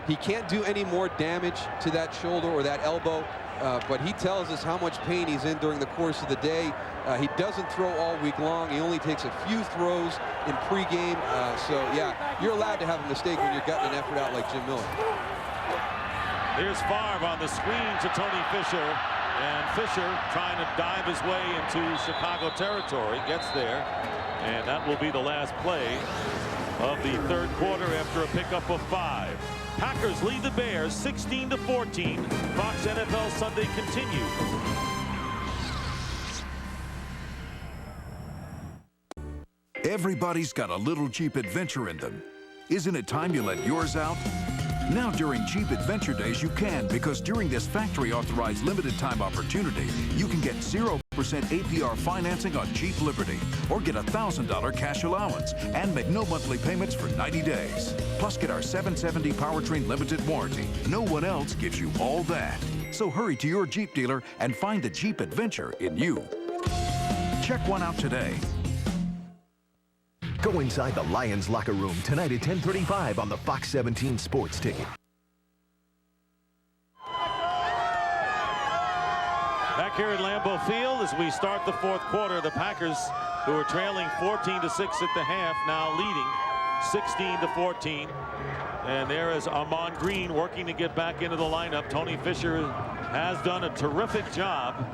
He can't do any more damage to that shoulder or that elbow, but he tells us how much pain he's in during the course of the day. He doesn't throw all week long. He only takes a few throws in pregame. So yeah, you're allowed to have a mistake when you're gutting an effort out like Jim Miller. Here's Favre on the screen to Tony Fisher, and Fisher trying to dive his way into Chicago territory, gets there, and that will be the last play of the third quarter after a pickup of 5. Packers lead the Bears 16-14. Fox NFL Sunday continues. Everybody's got a little Jeep adventure in them. Isn't it time you let yours out? Now during Jeep Adventure Days you can, because during this factory authorized limited time opportunity, you can get 0% APR financing on Jeep Liberty, or get a $1,000 cash allowance and make no monthly payments for 90 days. Plus get our 770 powertrain limited warranty. No one else gives you all that. So hurry to your Jeep dealer and find the Jeep Adventure in you. Check one out today. Go inside the Lions locker room tonight at 10:35 on the Fox 17 Sports Ticket. Back here at Lambeau Field as we start the fourth quarter, the Packers, who are trailing 14-6 at the half, now leading 16-14. And there is Ahman Green working to get back into the lineup. Tony Fisher has done a terrific job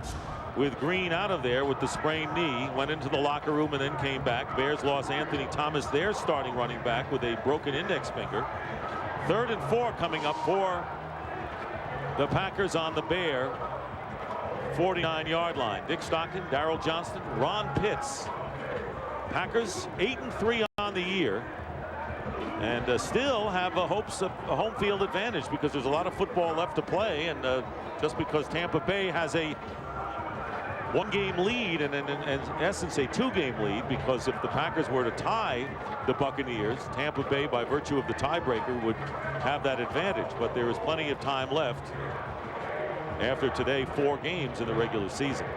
with Green out of there with the sprained knee. Went into the locker room and then came back. Bears lost Anthony Thomas, their starting running back, with a broken index finger. 3rd and 4 coming up for the Packers on the Bear 49-yard line. Dick Stockton, Darrell Johnston, Ron Pitts. Packers 8-3 on the year, and still have hopes of a home field advantage because there's a lot of football left to play, and just because Tampa Bay has a 1-game lead and in essence a 2-game lead, because if the Packers were to tie the Buccaneers, Tampa Bay, by virtue of the tiebreaker, would have that advantage. But there is plenty of time left after today, 4 games in the regular season.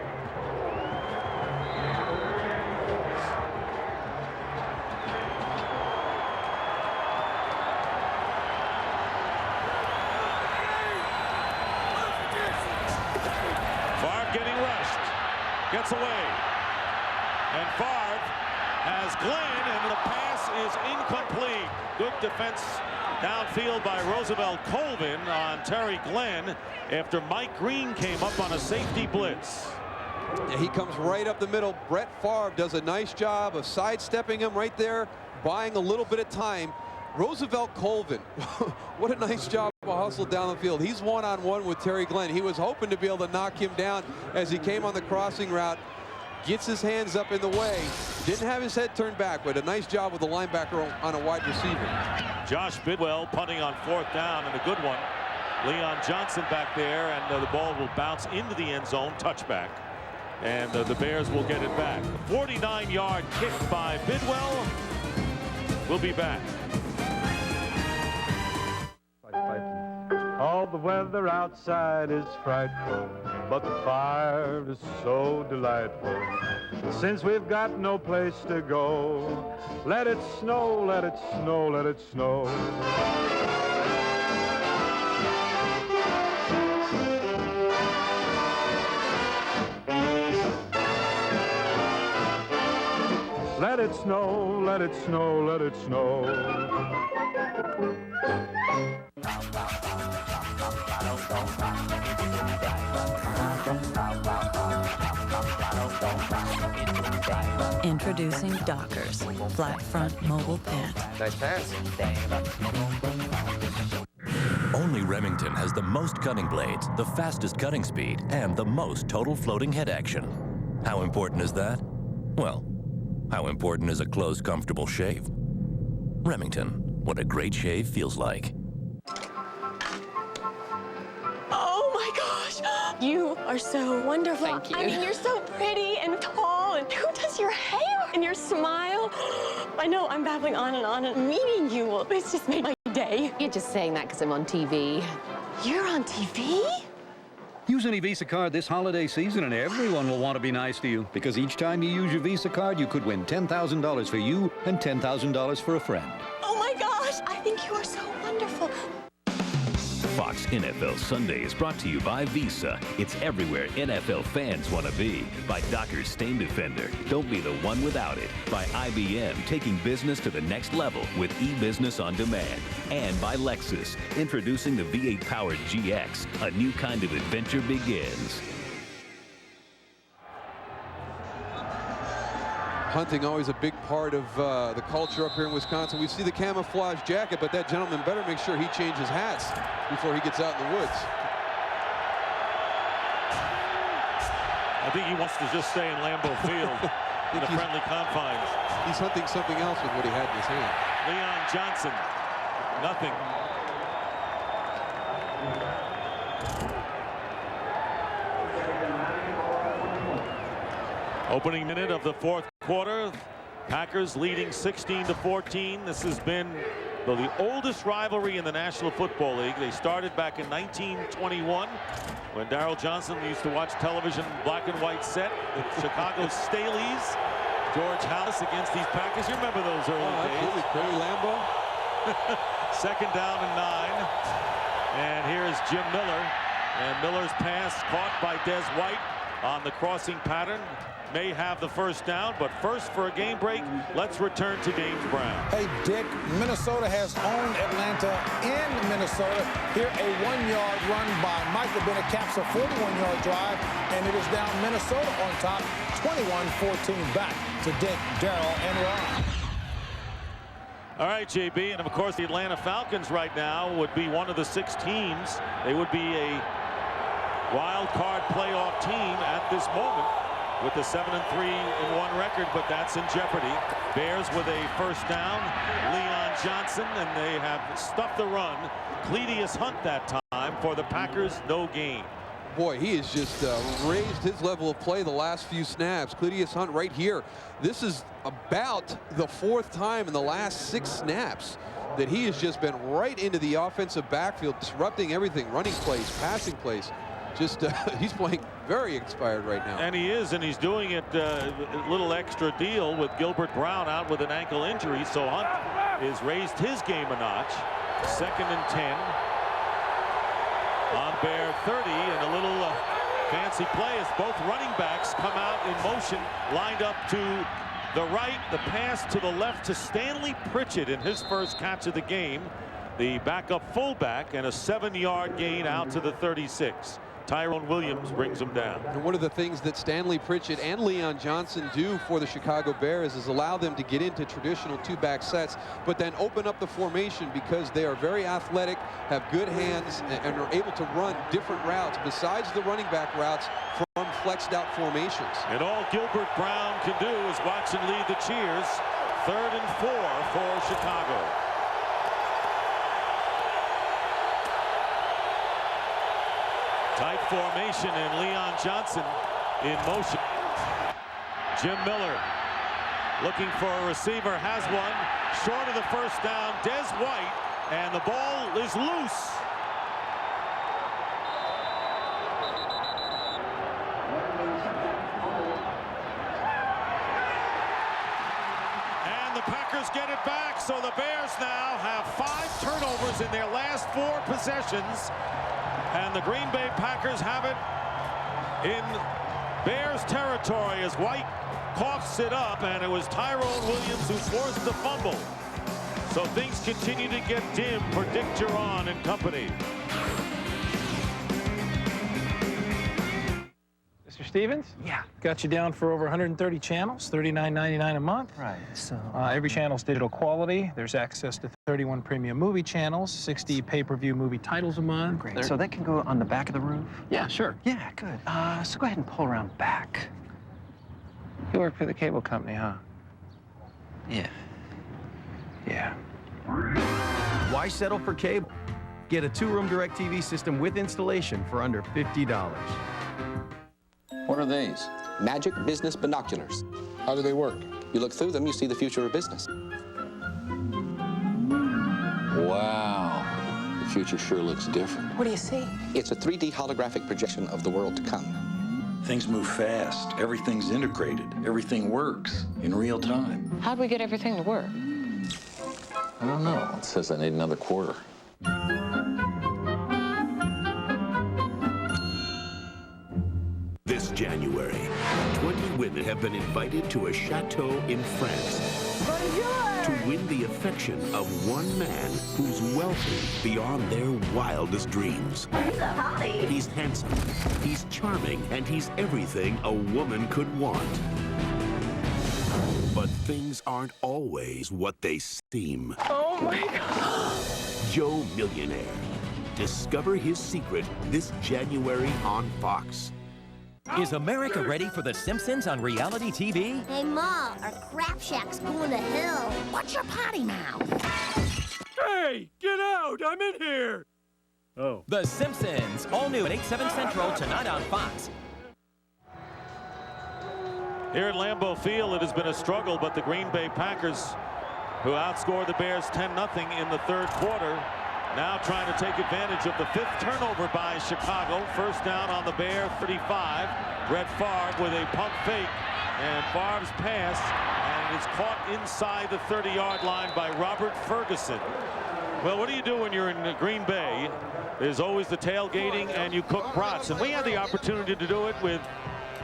Favre getting rushed. Gets away, and Favre has Glenn, and the pass is incomplete. Good defense downfield by Roosevelt Colvin on Terry Glenn after Mike Green came up on a safety blitz. Yeah, he comes right up the middle. Brett Favre does a nice job of sidestepping him right there, buying a little bit of time. Roosevelt Colvin, what a nice job of a hustle down the field. He's one-on-one with Terry Glenn. He was hoping to be able to knock him down as he came on the crossing route. Gets his hands up in the way. Didn't have his head turned back, but a nice job with the linebacker on a wide receiver. Josh Bidwell punting on 4th down, and a good one. Leon Johnson back there, and the ball will bounce into the end zone, touchback. And the Bears will get it back. 49-yard kick by Bidwell. We'll be back. All the weather outside is frightful. but the 5 is so delightful. Since we've got no place to go, let it snow, let it snow, let it snow. Let it snow, let it snow, let it snow. Introducing Dockers, flat front mobile pant. Nice pants. Only Remington has the most cutting blades, the fastest cutting speed, and the most total floating head action. How important is that? Well, how important is a close, comfortable shave? Remington, what a great shave feels like. Oh my gosh, you are so wonderful. Thank you. I mean, you're so pretty and tall, and who does your hair? And your smile. I know I'm babbling on, and meeting you, it's just made my day. You're just saying that because I'm on TV. You're on TV? Use any Visa card this holiday season and everyone will want to be nice to you. Because each time you use your Visa card, you could win $10,000 for you and $10,000 for a friend. Oh my gosh, I think you are so wonderful. Fox NFL Sunday is brought to you by Visa. It's everywhere NFL fans want to be. By Dockers Stain Defender. Don't be the one without it. By IBM, taking business to the next level with e-business on demand. And by Lexus, introducing the V8-powered GX. A new kind of adventure begins. Hunting always a big part of the culture up here in Wisconsin. We see the camouflage jacket, but that gentleman better make sure he changes hats before he gets out in the woods. I think he wants to just stay in Lambeau Field in the friendly confines. He's hunting something else with what he had in his hand. Leon Johnson, nothing. Opening minute of the fourth quarter. Packers leading 16-14. This has been the oldest rivalry in the National Football League. They started back in 1921 when Darrell Johnson used to watch television black and white set. The Chicago Staleys, George Hallis against these Packers. You remember those early days. Barry Lambeau. Second down and 9. And here is Jim Miller. And Miller's pass caught by Des White on the crossing pattern. May have the first down, but first for a game break, let's return to James Brown. Hey, Dick, Minnesota has owned Atlanta in Minnesota. Here, a 1-yard run by Michael Bennett caps a 41-yard drive, and it is down Minnesota on top, 21-14 back to Dick, Darrell, and Ron. All right, JB, and of course the Atlanta Falcons right now would be one of the 6 teams. They would be a wild card playoff team at this moment, with the 7-3-1 record, but that's in jeopardy. Bears with a first down. Leon Johnson, and they have stuffed the run. Cledius Hunt that time for the Packers, no gain. Boy, he has just raised his level of play the last few snaps. Cledius Hunt right here. This is about the 4th time in the last 6 snaps that he has just been right into the offensive backfield, disrupting everything, running plays, passing plays. Just he's playing very inspired right now. And he is, and he's doing it a little extra deal with Gilbert Brown out with an ankle injury. So Hunt has raised his game a notch. 2nd and 10 on Bear 30, and a little fancy play as both running backs come out in motion, lined up to the right. The pass to the left to Stanley Pritchett in his first catch of the game, the backup fullback, and a 7-yard gain out to the 36. Tyrone Williams brings him down. And one of the things that Stanley Pritchett and Leon Johnson do for the Chicago Bears is allow them to get into traditional 2-back sets, but then open up the formation because they are very athletic, have good hands, and are able to run different routes besides the running back routes from flexed out formations. And all Gilbert Brown can do is watch and lead the cheers. 3rd and 4 for Chicago. Tight formation, and Leon Johnson in motion. Jim Miller looking for a receiver, has one. Short of the first down, Des White, and the ball is loose. the Packers get it back. So the Bears now have 5 turnovers in their last 4 possessions. And the Green Bay Packers have it in Bears territory as White coughs it up, and it was Tyrone Williams who forced the fumble. So things continue to get dim for Dick Duran and company. Mr. Stevens? Yeah. Got you down for over 130 channels, $39.99 a month. Right, so... every channel's digital quality. There's access to 31 premium movie channels, 60 pay-per-view movie titles a month. Great. So that can go on the back of the roof? Yeah, sure. Yeah, good. So go ahead and pull around back. You work for the cable company, huh? Yeah. Yeah. Why settle for cable? Get a 2-room DirecTV system with installation for under $50. What are these? Magic Business Binoculars. How do they work? You look through them, you see the future of business. Wow. The future sure looks different. What do you see? It's a 3D holographic projection of the world to come. Things move fast. Everything's integrated. Everything works in real time. How'd we get everything to work? I don't know. It says I need another quarter. This January, 20 women have been invited to a chateau in France to win the affection of one man who's wealthy beyond their wildest dreams. He's a hottie. He's handsome, he's charming, and he's everything a woman could want. But things aren't always what they seem. Oh my God. Joe Millionaire. Discover his secret this January on Fox. Is America ready for The Simpsons on reality TV? Hey, Ma, our crap shack's going to hell. What's your potty mouth? Hey, get out! I'm in here! Oh. The Simpsons, all new at 8/7 Central tonight on Fox. Here at Lambeau Field, it has been a struggle, but the Green Bay Packers, who outscored the Bears 10-0 in the 3rd quarter, now trying to take advantage of the 5th turnover by Chicago. First down on the Bear 35. Brett Favre with a pump fake, and Favre's pass, and it's caught inside the 30-yard line by Robert Ferguson. Well, what do you do when you're in Green Bay? There's always the tailgating, and you cook brats, and we had the opportunity to do it with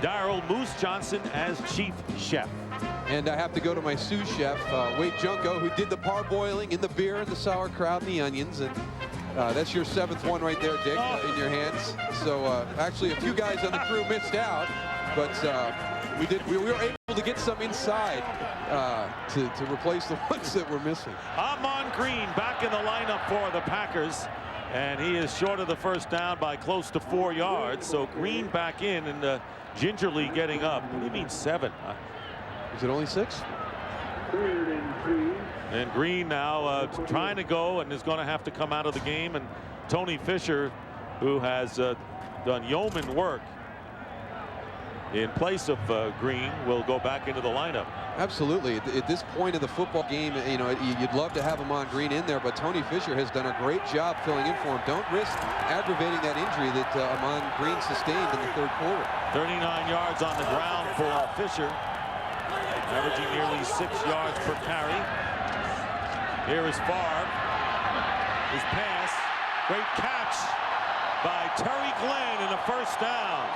Daryl Moose Johnson as chief chef. And I have to go to my sous chef, Wade Junko, who did the parboiling in the beer and the sauerkraut and the onions. And that's your 7th one right there, Dick, in your hands. So actually a few guys on the crew missed out, but we were able to get some inside to replace the ones that were missing. Amon Green back in the lineup for the Packers, and he is short of the first down by close to 4 yards. So Green back in and gingerly getting up. What do you mean 7? Is it only 6? And Green now trying to go and is going to have to come out of the game. And Tony Fisher, who has done yeoman work in place of Green, will go back into the lineup. Absolutely. At this point in the football game, you know, you'd love to have Amon Green in there, but Tony Fisher has done a great job filling in for him. Don't risk aggravating that injury that Amon Green sustained in the 3rd quarter. 39 yards on the ground for Fisher, averaging nearly 6 yards per carry. Here is Favre. His pass. Great catch by Terry Glenn in a first down.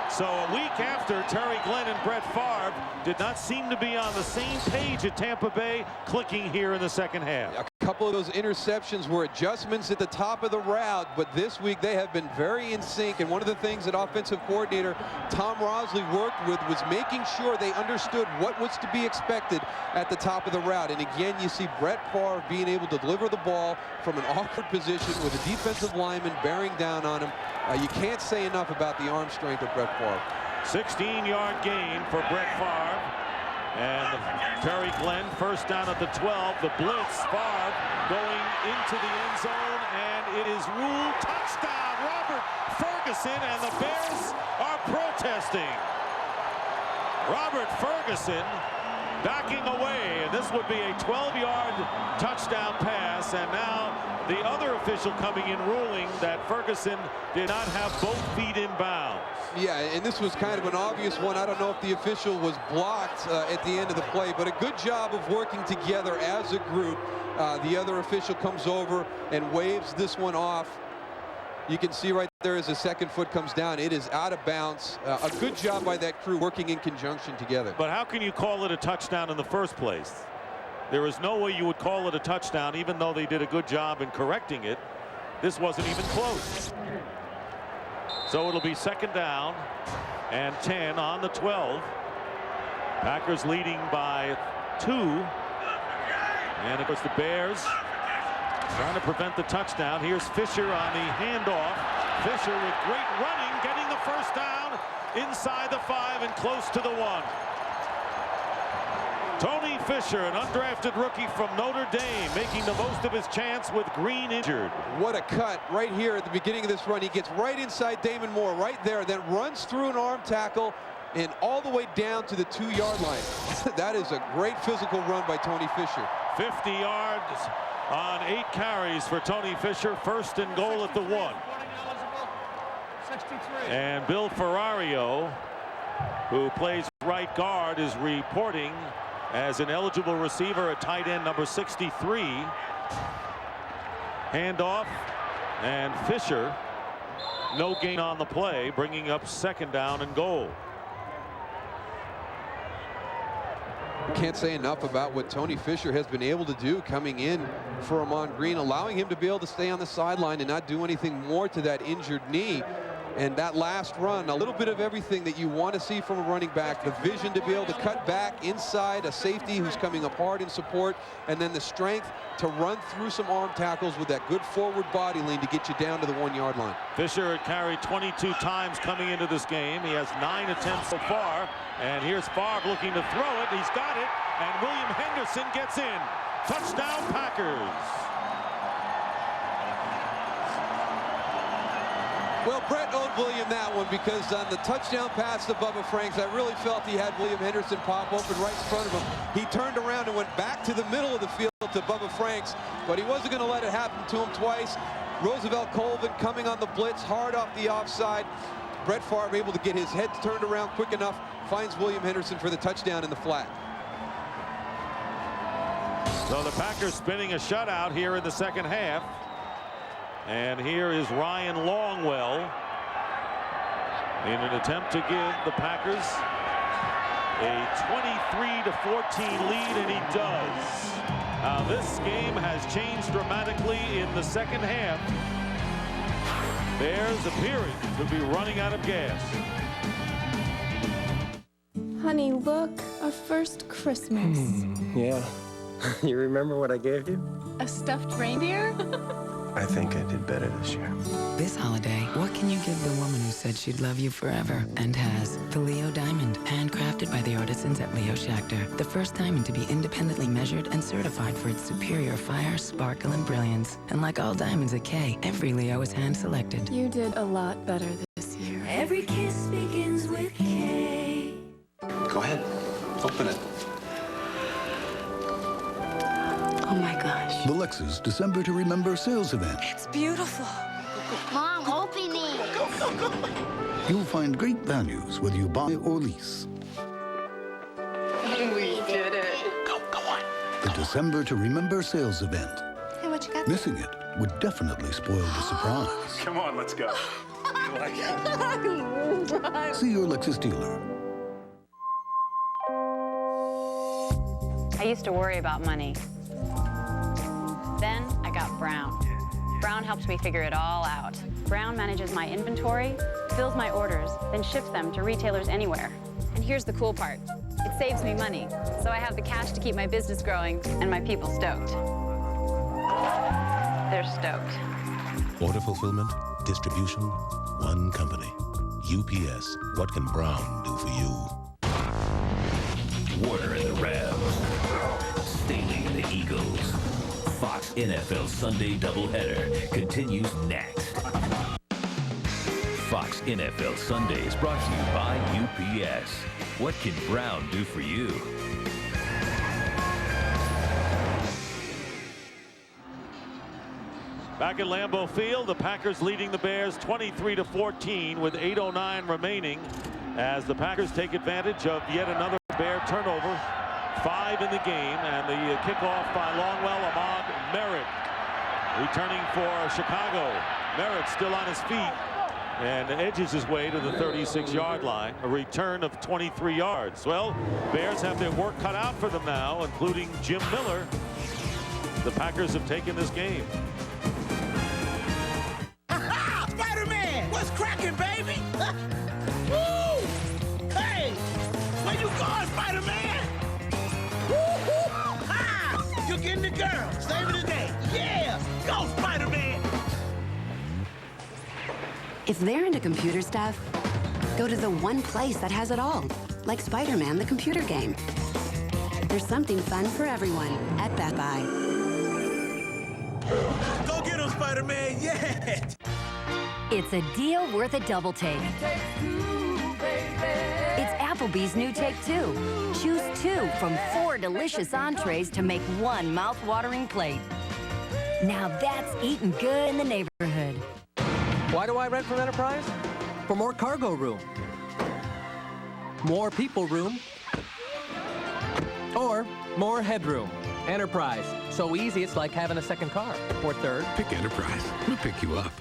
So a week after, Terry Glenn and Brett Favre did not seem to be on the same page at Tampa Bay, clicking here in the 2nd half. A couple of those interceptions were adjustments at the top of the route, but this week they have been very in sync. And one of the things that offensive coordinator Tom Rosley worked with was making sure they understood what was to be expected at the top of the route. And again, you see Brett Favre being able to deliver the ball from an awkward position with a defensive lineman bearing down on him. You can't say enough about the arm strength of Brett Favre. 16-yard gain for Brett Favre. And Terry Glenn, first down at the 12. The blitz, Favre going into the end zone, and it is ruled touchdown. Robert Ferguson, and the Bears are protesting. Robert Ferguson backing away, and this would be a 12-yard touchdown pass. And now the other official coming in ruling that Ferguson did not have both feet in bounds. Yeah, and this was kind of an obvious one. I don't know if the official was blocked at the end of the play, but a good job of working together as a group. The other official comes over and waves this one off. You can see right there as the second foot comes down, it is out of bounds. A good job by that crew working in conjunction together. But how can you call it a touchdown in the first place? There is no way you would call it a touchdown, even though they did a good job in correcting it. This wasn't even close. So it'll be second down and 10 on the 12. Packers leading by 2. And of course the Bears trying to prevent the touchdown. Here's Fisher on the handoff. Fisher with great running, getting the first down inside the 5 and close to the 1. Tony Fisher, an undrafted rookie from Notre Dame, making the most of his chance with Green injured. What a cut right here at the beginning of this run. He gets right inside Damon Moore right there, then runs through an arm tackle and all the way down to the 2-yard line. That is a great physical run by Tony Fisher. 50 yards on 8 carries for Tony Fisher. First and goal at the 1. And Bill Ferrario, who plays right guard, is reporting as an eligible receiver at tight end number 63. Handoff, and Fisher, no gain on the play, bringing up second down and goal. Can't say enough about what Tony Fisher has been able to do coming in for Ahman Green, allowing him to be able to stay on the sideline and not do anything more to that injured knee. And that last run, a little bit of everything that you want to see from a running back. The vision to be able to cut back inside a safety who's coming up hard in support, and then the strength to run through some arm tackles with that good forward body lean to get you down to the 1-yard line. Fisher had carried 22 times coming into this game. He has 9 attempts so far. And here's Favre looking to throw it. He's got it. And William Henderson gets in. Touchdown Packers. Well, Brett owed William that one, because on the touchdown pass to Bubba Franks, I really felt he had William Henderson pop open right in front of him. He turned around and went back to the middle of the field to Bubba Franks, but he wasn't going to let it happen to him twice. Roosevelt Colvin coming on the blitz, hard off the offside. Brett Favre able to get his head turned around quick enough, finds William Henderson for the touchdown in the flat. So the Packers spinning a shutout here in the second half. And here is Ryan Longwell in an attempt to give the Packers a 23-14 lead, and he does. Now this game has changed dramatically in the second half. Bears appearing to be running out of gas. Honey, look, our first Christmas. Yeah. You remember what I gave you? A stuffed reindeer? I think I did better this year. This holiday, what can you give the woman who said she'd love you forever and has? The Leo Diamond, handcrafted by the artisans at Leo Schachter. The first diamond to be independently measured and certified for its superior fire, sparkle, and brilliance. And like all diamonds at Kay, every Leo is hand-selected. You did a lot better this year. Every kiss begins with K. Go ahead. Open it. Oh my gosh. The Lexus December to Remember sales event. It's beautiful. Mom, open it. You'll find great values whether you buy or lease. We did it. Go on. The December to Remember sales event. Hey, what you got? Missing it would definitely spoil the surprise. Come on, let's go. See your Lexus dealer. I used to worry about money. Then I got Brown. Brown helps me figure it all out. Brown manages my inventory, fills my orders, then ships them to retailers anywhere. And here's the cool part. It saves me money, so I have the cash to keep my business growing and my people stoked. They're stoked. Order fulfillment, distribution, one company. UPS, what can Brown do for you? Warner and the Rams. Staley and the Eagles. Fox NFL Sunday doubleheader continues next. Fox NFL Sunday is brought to you by UPS. What can Brown do for you? Back at Lambeau Field, the Packers leading the Bears 23-14 with 8:09 remaining as the Packers take advantage of yet another Bear turnover. 5 in the game, and the kickoff by Longwell. Ahmad Merritt returning for Chicago. Merritt still on his feet and edges his way to the 36-yard line. A return of 23 yards. Well, Bears have their work cut out for them now, including Jim Miller. The Packers have taken this game. Spider-Man! What's cracking, baby? Woo! Hey! Where you going, Spider-Man? Woo-hoo! Ha! You're getting the girl. Saving the day. Yeah! Go, Spider-Man! If they're into computer stuff, go to the one place that has it all, like Spider-Man the computer game. There's something fun for everyone at Best Buy. Go get him, Spider-Man, yeah! It's a deal worth a double take. It's Applebee's new Take 2. Choose 2 from 4 delicious entrees to make 1 mouth-watering plate. Now that's eating good in the neighborhood. Why do I rent from Enterprise? For more cargo room, more people room, or more headroom. Enterprise. So easy it's like having a second car. Or third. Pick Enterprise. We'll pick you up.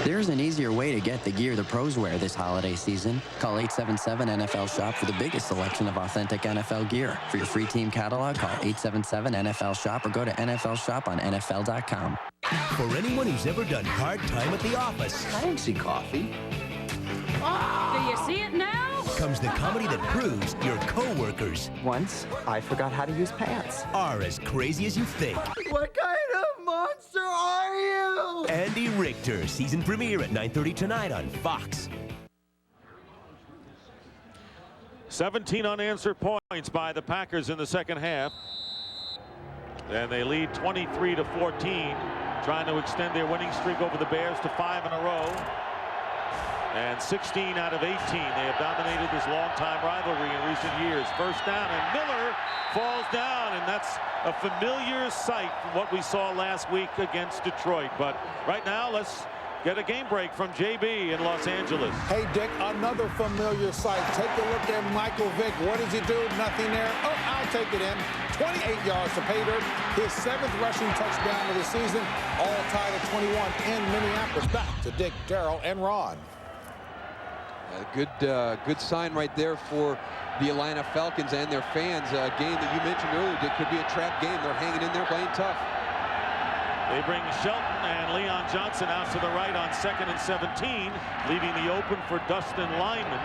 There's an easier way to get the gear the pros wear this holiday season. Call 877-NFL-SHOP for the biggest selection of authentic NFL gear. For your free team catalog, call 877-NFL-SHOP or go to NFL Shop on NFL.com. For anyone who's ever done hard time at the office. I didn't see coffee. Do you see it now? Comes the comedy that proves your coworkers. Once, I forgot how to use pants. Are as crazy as you think. What kind of monster are you? Andy Richter, season premiere at 9:30 tonight on Fox. 17 unanswered points by the Packers in the second half. And they lead 23-14, trying to extend their winning streak over the Bears to 5 in a row. And 16 out of 18. They have dominated this long-time rivalry in recent years. First down, and Miller falls down, and that's a familiar sight from what we saw last week against Detroit. But right now, let's get a game break from JB in Los Angeles. Hey, Dick, another familiar sight. Take a look at Michael Vick. What does he do? Nothing there. Oh, I'll take it in. 28 yards to pay dirt. His 7th rushing touchdown of the season. All tied at 21 in Minneapolis. Back to Dick, Darrell, and Ron. Good sign right there for the Atlanta Falcons and their fans. A game that you mentioned earlier, Dick, could be a trap game. They're hanging in there, playing tough. They bring Shelton and Leon Johnson out to the right on 2nd and 17, leaving the open for Dustin Lyman.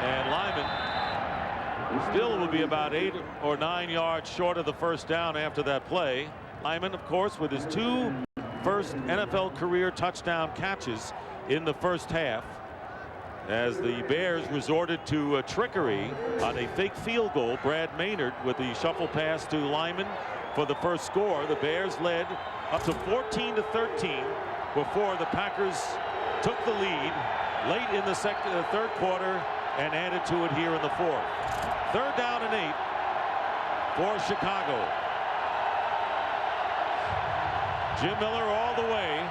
And Lyman still will be about 8 or 9 yards short of the first down after that play. Lyman, of course, with his 2 first NFL career touchdown catches in the first half, as the Bears resorted to trickery on a fake field goal. Brad Maynard with the shuffle pass to Lyman for the first score. The Bears led up to 14-13 before the Packers took the lead late in the third quarter and added to it here in the fourth. 3rd down and 8 for Chicago. Jim Miller all the way.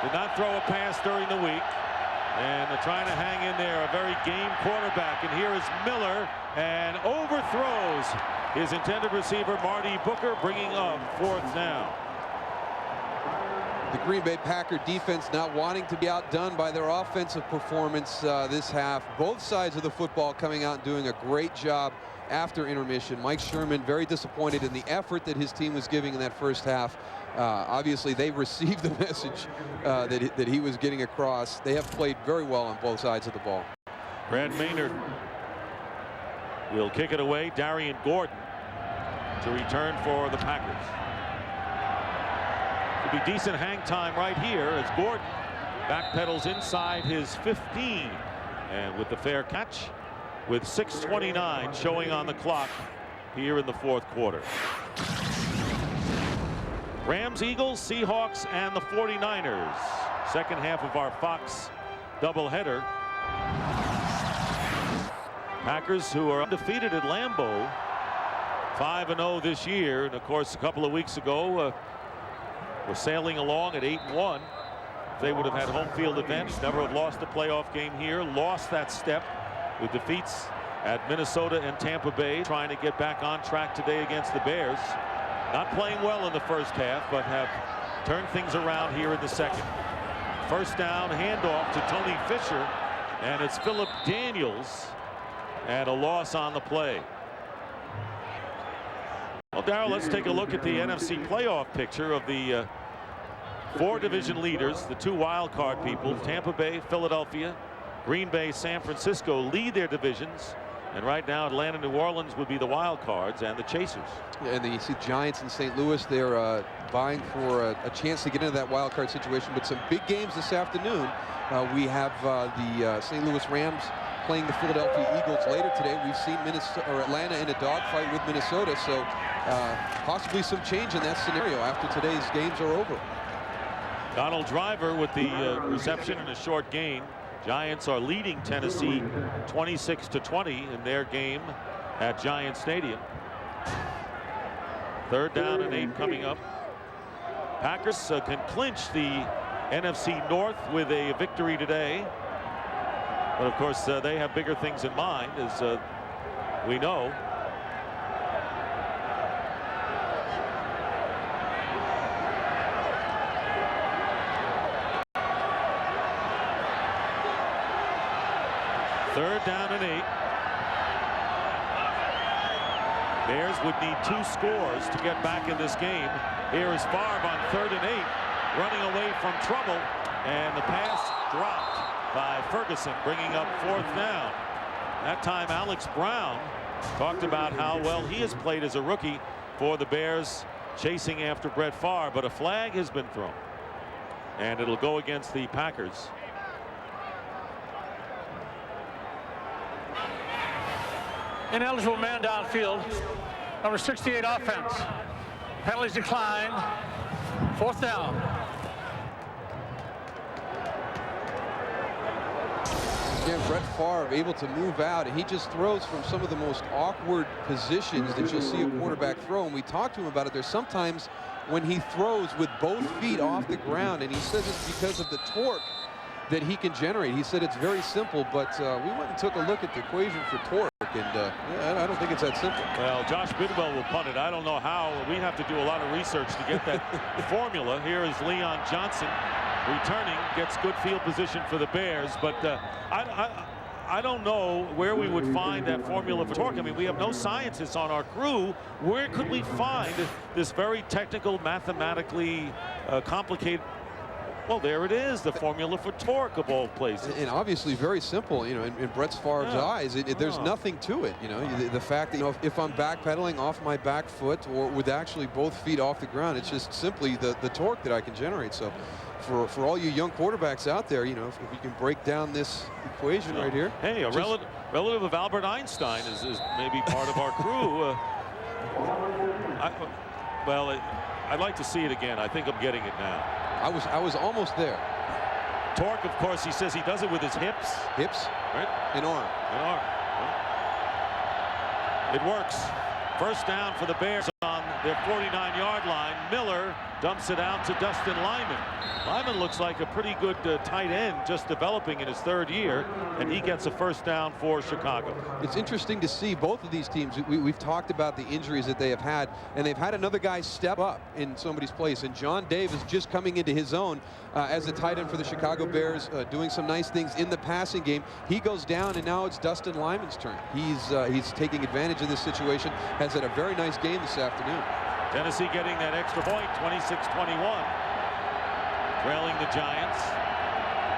Did not throw a pass during the week. And they're trying to hang in there. A very game quarterback. And here is Miller, and overthrows his intended receiver, Marty Booker, bringing up 4th down. The Green Bay Packer defense not wanting to be outdone by their offensive performance this half. Both sides of the football coming out and doing a great job after intermission. Mike Sherman very disappointed in the effort that his team was giving in that first half. Obviously, they received the message that he was getting across. They have played very well on both sides of the ball. Brad Maynard will kick it away. Darian Gordon to return for the Packers. It'll be decent hang time right here as Gordon backpedals inside his 15. And with the fair catch, with 6:29 showing on the clock here in the fourth quarter. Rams, Eagles, Seahawks, and the 49ers. Second half of our Fox doubleheader. Packers, who are undefeated at Lambeau, 5-0 this year, and of course a couple of weeks ago were sailing along at 8-1. They would have had home field advantage, never have lost a playoff game here. Lost that step with defeats at Minnesota and Tampa Bay, trying to get back on track today against the Bears. Not playing well in the first half, but have turned things around here in the second. First down, handoff to Tony Fisher, and it's Philip Daniels, and a loss on the play. Well, Darryl, let's take a look at the NFC playoff picture of the 4 division leaders, the 2 wild card people. Tampa Bay, Philadelphia, Green Bay, San Francisco lead their divisions. And right now, Atlanta, New Orleans would be the wild cards and the chasers. Yeah, and then you see Giants in St. Louis. They're vying for a chance to get into that wild card situation. But some big games this afternoon. We have the St. Louis Rams playing the Philadelphia Eagles later today. We've seen Atlanta in a dogfight with Minnesota. So possibly some change in that scenario after today's games are over. Donald Driver with the reception and a short gain. Giants are leading Tennessee 26-20 in their game at Giant Stadium. 3rd down and 8 coming up. Packers can clinch the NFC North with a victory today. But of course, they have bigger things in mind, as we know. Third down and 8. Bears would need 2 scores to get back in this game. Here is Favre on 3rd and 8, running away from trouble, and the pass dropped by Ferguson, bringing up 4th down. That time Alex Brown talked about how well he has played as a rookie for the Bears, chasing after Brett Favre, but a flag has been thrown, and it'll go against the Packers. Ineligible man downfield. Number 68 offense. Penalties declined. 4th down. Again, Brett Favre able to move out, and he just throws from some of the most awkward positions that you'll see a quarterback throw. And we talked to him about it. There's sometimes when he throws with both feet off the ground, and he says it's because of the torque that he can generate. He said it's very simple, but we went and took a look at the equation for torque, and yeah, I don't think it's that simple. Well, Josh Bidwell will punt it. I don't know how. We have to do a lot of research to get that formula. Here is Leon Johnson returning, gets good field position for the Bears, but I don't know where we would find that formula for torque. I mean, we have no scientists on our crew. Where could we find this very technical, mathematically complicated? Well, there it is, the formula for torque of all places. And obviously very simple, you know, in Brett Favre's eyes. There's nothing to it, you know. The fact that, you know, if I'm backpedaling off my back foot or with actually both feet off the ground, it's just simply the torque that I can generate. So for all you young quarterbacks out there, you know, if you can break down this equation right here. Hey, a relative of Albert Einstein is maybe part of our crew. I'd like to see it again. I think I'm getting it now. I was almost there. Torque, of course, he says he does it with his hips. Hips? Right? And arm. And arm. It works. First down for the Bears on their 49-yard line. Miller dumps it out to Dustin Lyman. Lyman looks like a pretty good tight end, just developing in his 3rd year, and he gets a first down for Chicago. It's interesting to see both of these teams. We've talked about the injuries that they have had, and they've had another guy step up in somebody's place, and John Davis just coming into his own as a tight end for the Chicago Bears, doing some nice things in the passing game. He goes down, and now it's Dustin Lyman's turn. He's taking advantage of this situation, has had a very nice game this afternoon. Tennessee getting that extra point, 26-21. Trailing the Giants,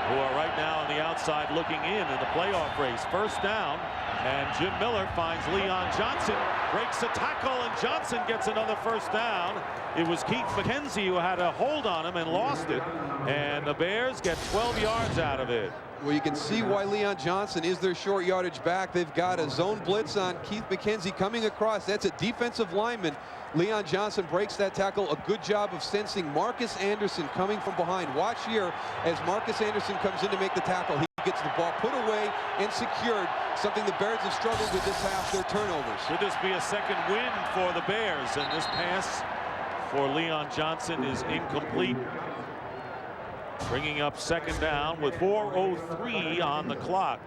who are right now on the outside looking in the playoff race. First down, and Jim Miller finds Leon Johnson, breaks a tackle, and Johnson gets another first down. It was Keith McKenzie who had a hold on him and lost it, and the Bears get 12 yards out of it. Well, you can see why Leon Johnson is their short yardage back. They've got a zone blitz on Keith McKenzie coming across. That's a defensive lineman. Leon Johnson breaks that tackle. A good job of sensing Marcus Anderson coming from behind. Watch here as Marcus Anderson comes in to make the tackle. He gets the ball put away and secured, something the Bears have struggled with this half, their turnovers. Could this be a second win for the Bears? And this pass for Leon Johnson is incomplete. Bringing up second down with 4:03 on the clock.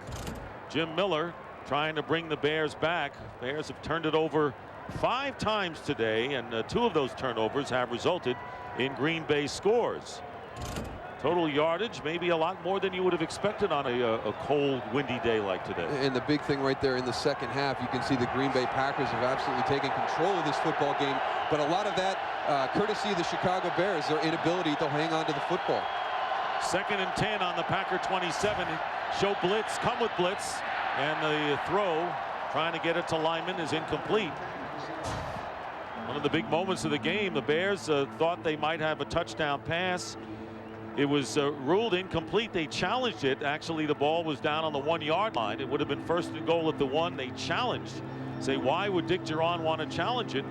Jim Miller trying to bring the Bears back. Bears have turned it over 5 times today, and 2 of those turnovers have resulted in Green Bay scores. Total yardage, maybe a lot more than you would have expected on a cold, windy day like today. And the big thing right there in the second half, you can see the Green Bay Packers have absolutely taken control of this football game. But a lot of that courtesy of the Chicago Bears, their inability to hang on to the football. 2nd and 10 on the Packer 27. Show blitz, come with blitz. And the throw, trying to get it to Lyman, is incomplete. One of the big moments of the game, the Bears thought they might have a touchdown pass. It was ruled incomplete. They challenged it. Actually, the ball was down on the 1-yard line. It would have been 1st and goal at the 1. They challenged. Say, why would Dick Duran want to challenge it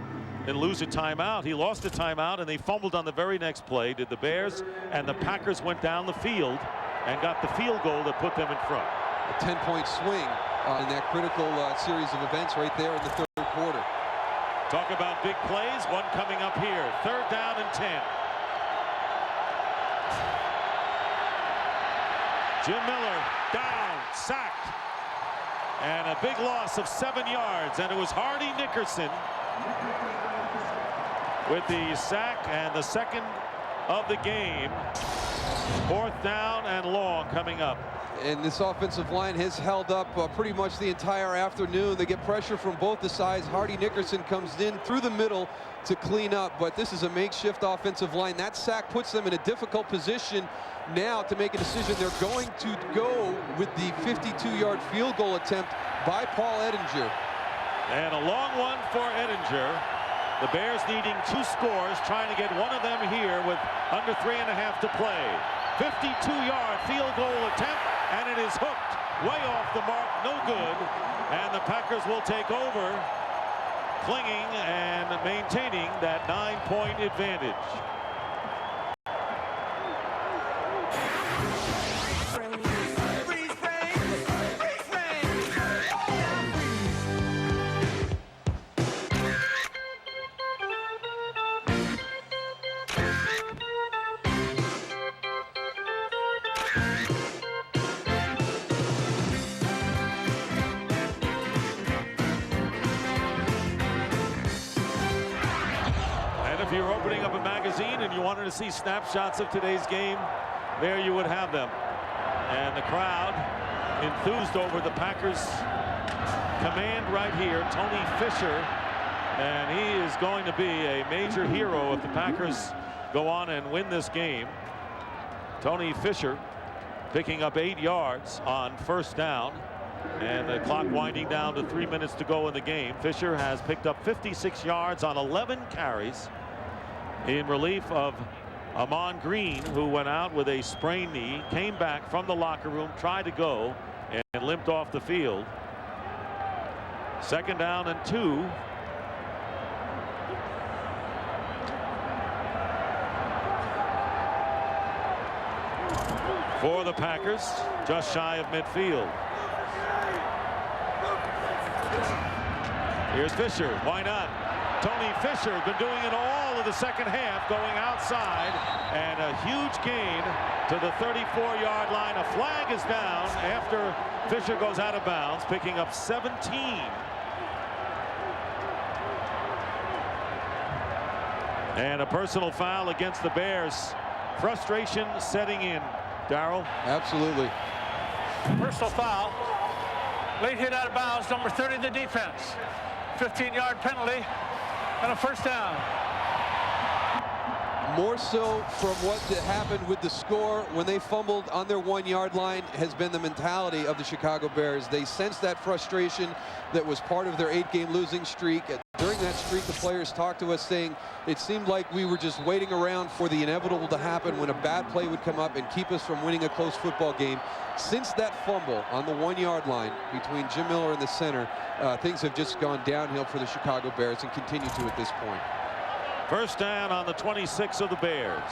and lose a timeout? He lost a timeout, and they fumbled on the very next play, did the Bears, and the Packers went down the field and got the field goal that put them in front. A 10-point swing in that critical series of events right there in the 3rd quarter. Talk about big plays. One coming up here. 3rd down and 10. Jim Miller down, sacked, and a big loss of 7 yards, and it was Hardy Nickerson with the sack and the 2nd of the game. 4th down and long coming up. And this offensive line has held up pretty much the entire afternoon. They get pressure from both the sides. Hardy Nickerson comes in through the middle to clean up, but this is a makeshift offensive line. That sack puts them in a difficult position now to make a decision. They're going to go with the 52-yard field goal attempt by Paul Ettinger. And a long one for Ettinger. The Bears needing 2 scores, trying to get one of them here with under 3.5 to play. 52-yard field goal attempt, and it is hooked way off the mark, no good. And the Packers will take over, clinging and maintaining that 9-point advantage. If you're opening up a magazine and you wanted to see snapshots of today's game, there you would have them. And the crowd enthused over the Packers command right here, Tony Fisher, and he is going to be a major hero if the Packers go on and win this game. Tony Fisher picking up 8 yards on 1st down, and the clock winding down to 3 minutes to go in the game. Fisher has picked up 56 yards on 11 carries in relief of Amon Green, who went out with a sprained knee, came back from the locker room, tried to go, and limped off the field. 2nd down and 2. For the Packers, just shy of midfield. Here's Fisher. Why not? Tony Fisher has been doing it all of the second half, going outside, and a huge gain to the 34-yard line. A flag is down after Fisher goes out of bounds, picking up 17. And a personal foul against the Bears. Frustration setting in. Darryl? Absolutely. Personal foul. Late hit out of bounds, number 30 of the defense. 15-yard penalty and a 1st down. More so from what happened with the score when they fumbled on their 1-yard line has been the mentality of the Chicago Bears. They sensed that frustration that was part of their 8-game losing streak. During that streak, the players talked to us saying it seemed like we were just waiting around for the inevitable to happen when a bad play would come up and keep us from winning a close football game. Since that fumble on the 1-yard line between Jim Miller and the center, things have just gone downhill for the Chicago Bears and continue to at this point. First down on the 26 of the Bears.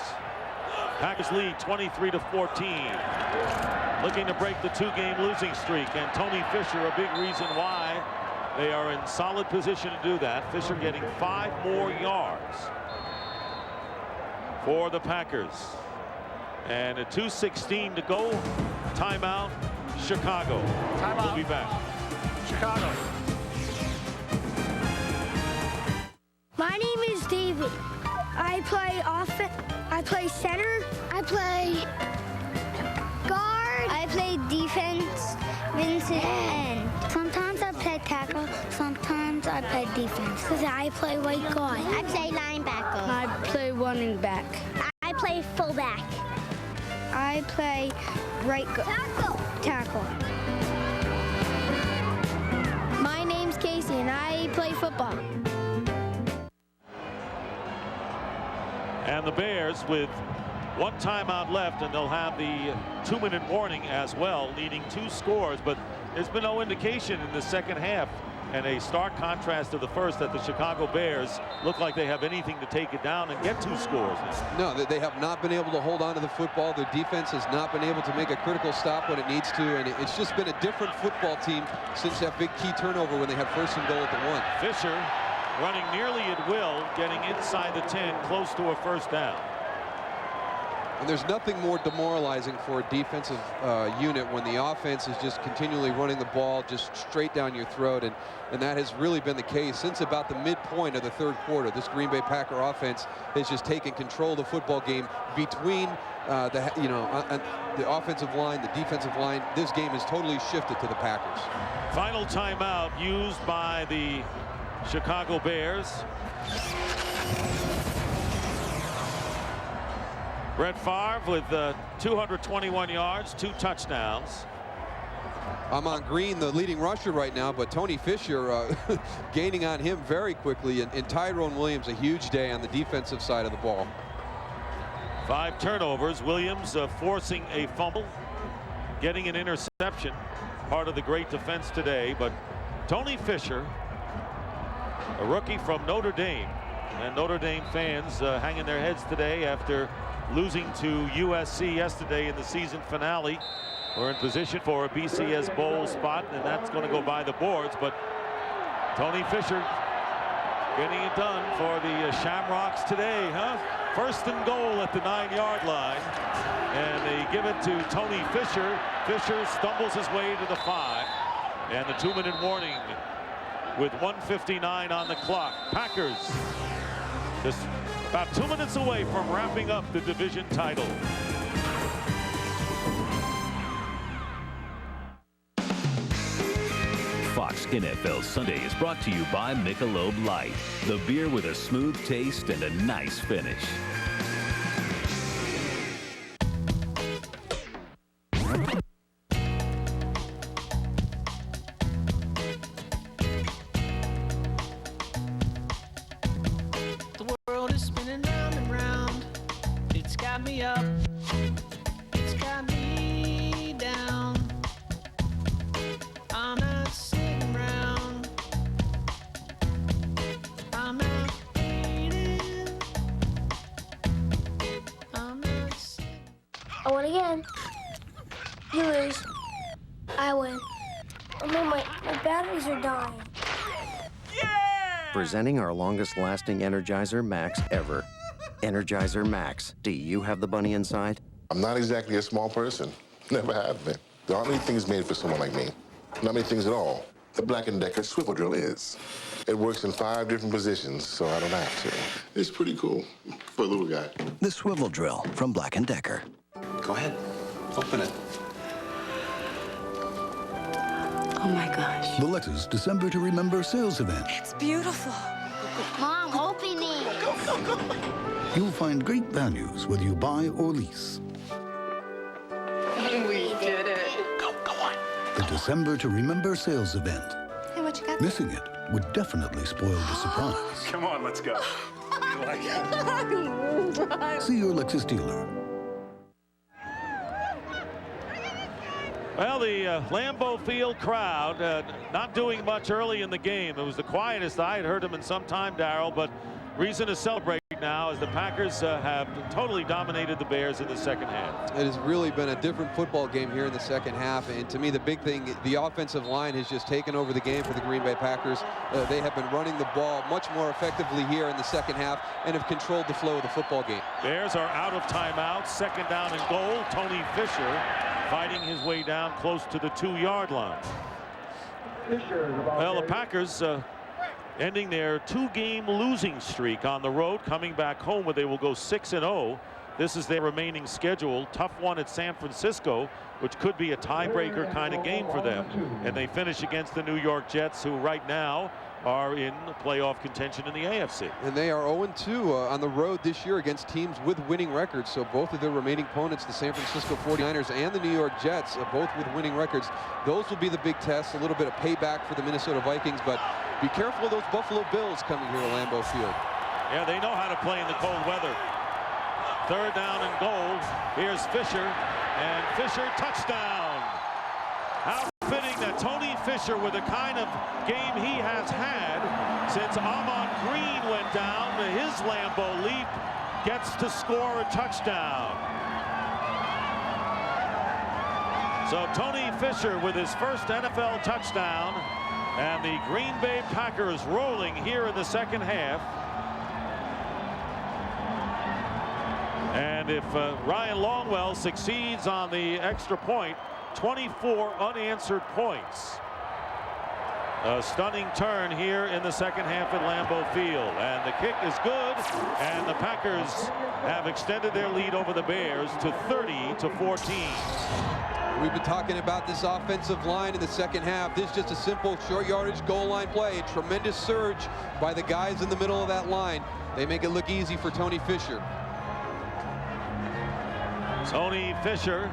Packers lead 23-14. Looking to break the 2-game losing streak, and Tony Fisher a big reason why they are in solid position to do that. Fisher getting 5 more yards for the Packers. And a 2:16 to go. Timeout, Chicago. Timeout. We'll be back. Chicago. My name is David. I play offense. I play center. I play guard. I play defense. Vincent. And sometimes I play tackle. Sometimes I play defense. Because I play right guard. I play linebacker. I play running back. I play fullback. I play right guard. Tackle. My name's Casey, and I play football. And the Bears with 1 timeout left, and they'll have the 2-minute warning as well, needing 2 scores. But there's been no indication in the second half, and a stark contrast to the first, that the Chicago Bears look like they have anything to take it down and get 2 scores. No, they have not been able to hold on to the football. Their defense has not been able to make a critical stop when it needs to, and it's just been a different football team since that big key turnover when they had 1st and goal at the 1. Fisher running nearly at will, getting inside the 10, close to a 1st down. And there's nothing more demoralizing for a defensive unit when the offense is just continually running the ball just straight down your throat, and that has really been the case since about the midpoint of the 3rd quarter. This Green Bay Packer offense has just taken control of the football game between the offensive line, the defensive line. This game has totally shifted to the Packers. Final timeout used by the Chicago Bears. Brett Favre with 221 yards, 2 touchdowns. Amon Green, the leading rusher right now, but Tony Fisher gaining on him very quickly, and Tyrone Williams a huge day on the defensive side of the ball. 5 turnovers. Williams forcing a fumble, getting an interception, part of the great defense today. But Tony Fisher, a rookie from Notre Dame, and Notre Dame fans hanging their heads today after losing to USC yesterday in the season finale. We're in position for a BCS Bowl spot, and that's going to go by the boards. But Tony Fisher getting it done for the Shamrocks today, huh? 1st and goal at the 9-yard line, and they give it to Tony Fisher. Fisher stumbles his way to the 5, and the 2-minute warning with 1:59 on the clock. Packers just about 2 minutes away from wrapping up the division title. Fox NFL Sunday is brought to you by Michelob Light, the beer with a smooth taste and a nice finish. The world is spinning round and round. It's got me up. It's got me down. I'm not sitting around. I'm not waiting. I'm not sitting. I win again. You lose. I win. I mean, my batteries are dying. Presenting our longest-lasting Energizer Max ever. Energizer Max. Do you have the bunny inside? I'm not exactly a small person. Never have been. There aren't many things made for someone like me. Not many things at all. The Black & Decker swivel drill is. It works in 5 different positions, so I don't have to. It's pretty cool for a little guy. The swivel drill from Black & Decker. Go ahead. Open it. Oh my gosh. The Lexus December to Remember sales event. It's beautiful. Mom, open it. Go. You'll find great values whether you buy or lease. We did it. Go on. The December to Remember sales event. Hey, what you got? Missing it would definitely spoil the surprise. Come on, let's go. See your Lexus dealer. Well, the Lambeau Field crowd not doing much early in the game. It was the quietest I had heard them in some time, Darryl, but reason to celebrate now as the Packers have totally dominated the Bears in the second half. It has really been a different football game here in the second half, and to me the big thing, the offensive line has just taken over the game for the Green Bay Packers. They have been running the ball much more effectively here in the second half and have controlled the flow of the football game. Bears are out of timeout. Second down and goal. Tony Fisher fighting his way down close to the 2-yard line. Well, the Packers ending their 2-game losing streak on the road, coming back home where they will go 6-0. This is their remaining schedule. Tough one at San Francisco, which could be a tiebreaker kind of game for them. And they finish against the New York Jets, who right now are in playoff contention in the AFC. And they are 0-2 on the road this year against teams with winning records. So both of their remaining opponents, the San Francisco 49ers and the New York Jets, both with winning records. Those will be the big tests, a little bit of payback for the Minnesota Vikings, but be careful of those Buffalo Bills coming here to Lambeau Field. Yeah, they know how to play in the cold weather. Third down and goal. Here's Fisher, and Fisher touchdown. How fitting that Tony Fisher, with the kind of game he has had since Ahman Green went down to his Lambeau Leap, gets to score a touchdown. So Tony Fisher with his first NFL touchdown, and the Green Bay Packers rolling here in the second half. And if Ryan Longwell succeeds on the extra point, 24 unanswered points. A stunning turn here in the second half at Lambeau Field, and the kick is good, and the Packers have extended their lead over the Bears to 30-14. We've been talking about this offensive line in the second half. This is just a simple short yardage goal line play. A tremendous surge by the guys in the middle of that line. They make it look easy for Tony Fisher. Tony Fisher,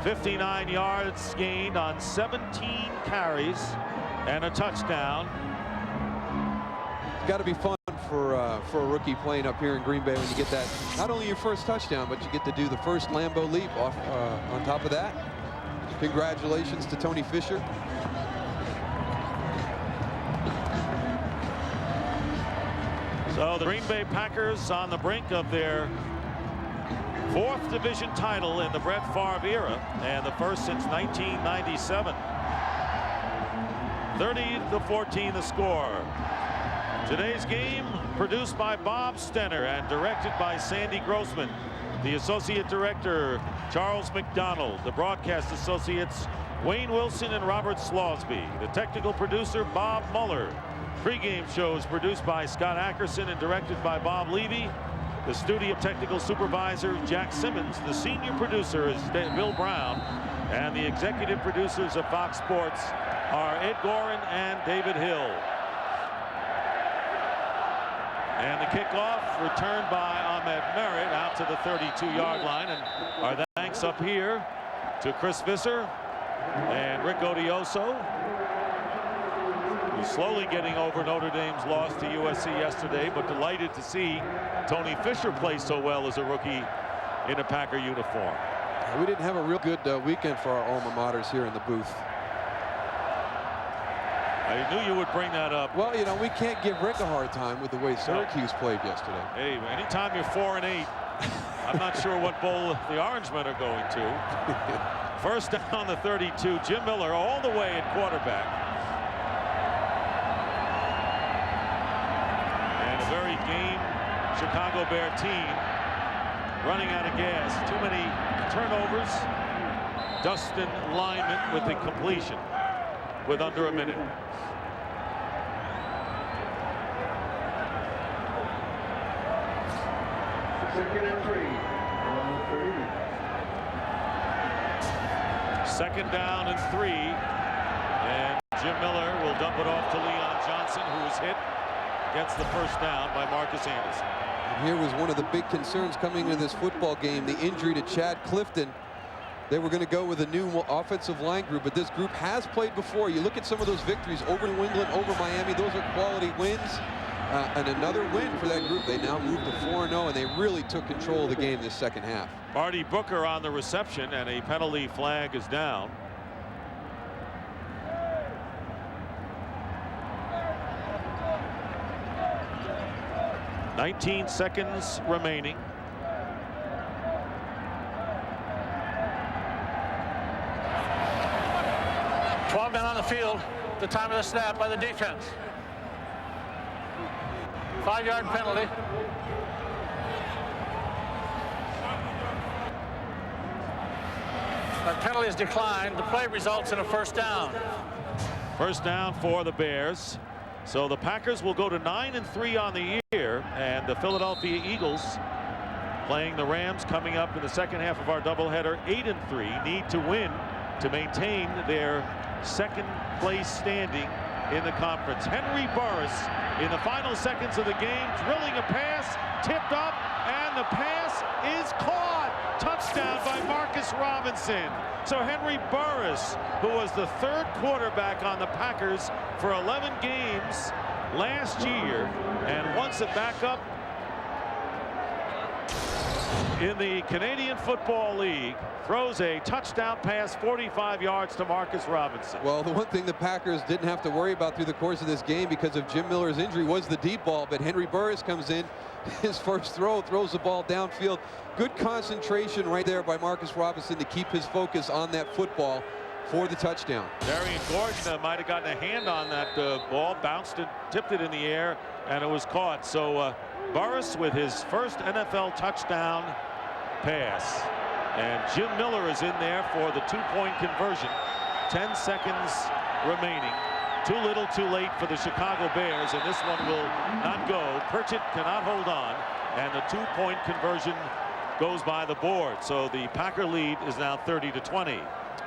59 yards gained on 17 carries and a touchdown. It's got to be fun for a rookie playing up here in Green Bay when you get that, not only your first touchdown, but you get to do the first Lambeau Leap off on top of that. Congratulations to Tony Fisher. So the Green Bay Packers on the brink of their 4th division title in the Brett Favre era, and the first since 1997. 30-14 the score. Today's game produced by Bob Stenner and directed by Sandy Grossman. The associate director, Charles McDonald. The broadcast associates, Wayne Wilson and Robert Slosby. The technical producer, Bob Muller. Pregame shows produced by Scott Ackerson and directed by Bob Levy. The studio technical supervisor, Jack Simmons. The senior producer is Bill Brown. And the executive producers of Fox Sports are Ed Gorin and David Hill. And the kickoff returned by Ahmed Merritt out to the 32-yard line. And our thanks up here to Chris Visser and Rick Odioso, who's slowly getting over Notre Dame's loss to USC yesterday, but delighted to see Tony Fisher play so well as a rookie in a Packer uniform. We didn't have a real good weekend for our alma maters here in the booth. I knew you would bring that up. Well, you know, we can't give Rick a hard time with the way Syracuse played yesterday. Hey, anytime you're 4-8, I'm not sure what bowl the Orangemen are going to. First down on the 32, Jim Miller all the way at quarterback. And a very game Chicago Bear team running out of gas. Too many turnovers. Dustin Lyman with the completion with under a minute. Second down and 3, and Jim Miller will dump it off to Leon Johnson, who was hit, gets the first down by Marcus Anderson. And here was one of the big concerns coming into this football game, the injury to Chad Clifton. They were going to go with a new offensive line group, but this group has played before. You look at some of those victories over New England, over Miami, those are quality wins. And another win for that group. They now moved to 4-0, and they really took control of the game this second half. Marty Booker on the reception, and a penalty flag is down. 19 seconds remaining. Men on the field at the time of the snap by the defense. 5-yard penalty. That penalty is declined. The play results in a first down. First down for the Bears. So the Packers will go to 9-3 on the year, and the Philadelphia Eagles, playing the Rams coming up in the second half of our doubleheader, 8-3, need to win to maintain their second place standing in the conference. Henry Burris in the final seconds of the game, drilling a pass, tipped up, and the pass is caught. Touchdown by Marcus Robinson. So Henry Burris, who was the third quarterback on the Packers for 11 games last year, and once a backup in the Canadian Football League, throws a touchdown pass 45 yards to Marcus Robinson. Well, the one thing the Packers didn't have to worry about through the course of this game because of Jim Miller's injury was the deep ball, but Henry Burris comes in, his first throw, throws the ball downfield. Good concentration right there by Marcus Robinson to keep his focus on that football for the touchdown. Darian Gordon might have gotten a hand on that ball, bounced it, tipped it in the air, and it was caught. So Burris with his first NFL touchdown pass. And Jim Miller is in there for the two-point conversion. 10 seconds remaining. Too little, too late for the Chicago Bears, and this one will not go. Pritchett cannot hold on, and the two-point conversion goes by the board. So the Packer lead is now 30-20.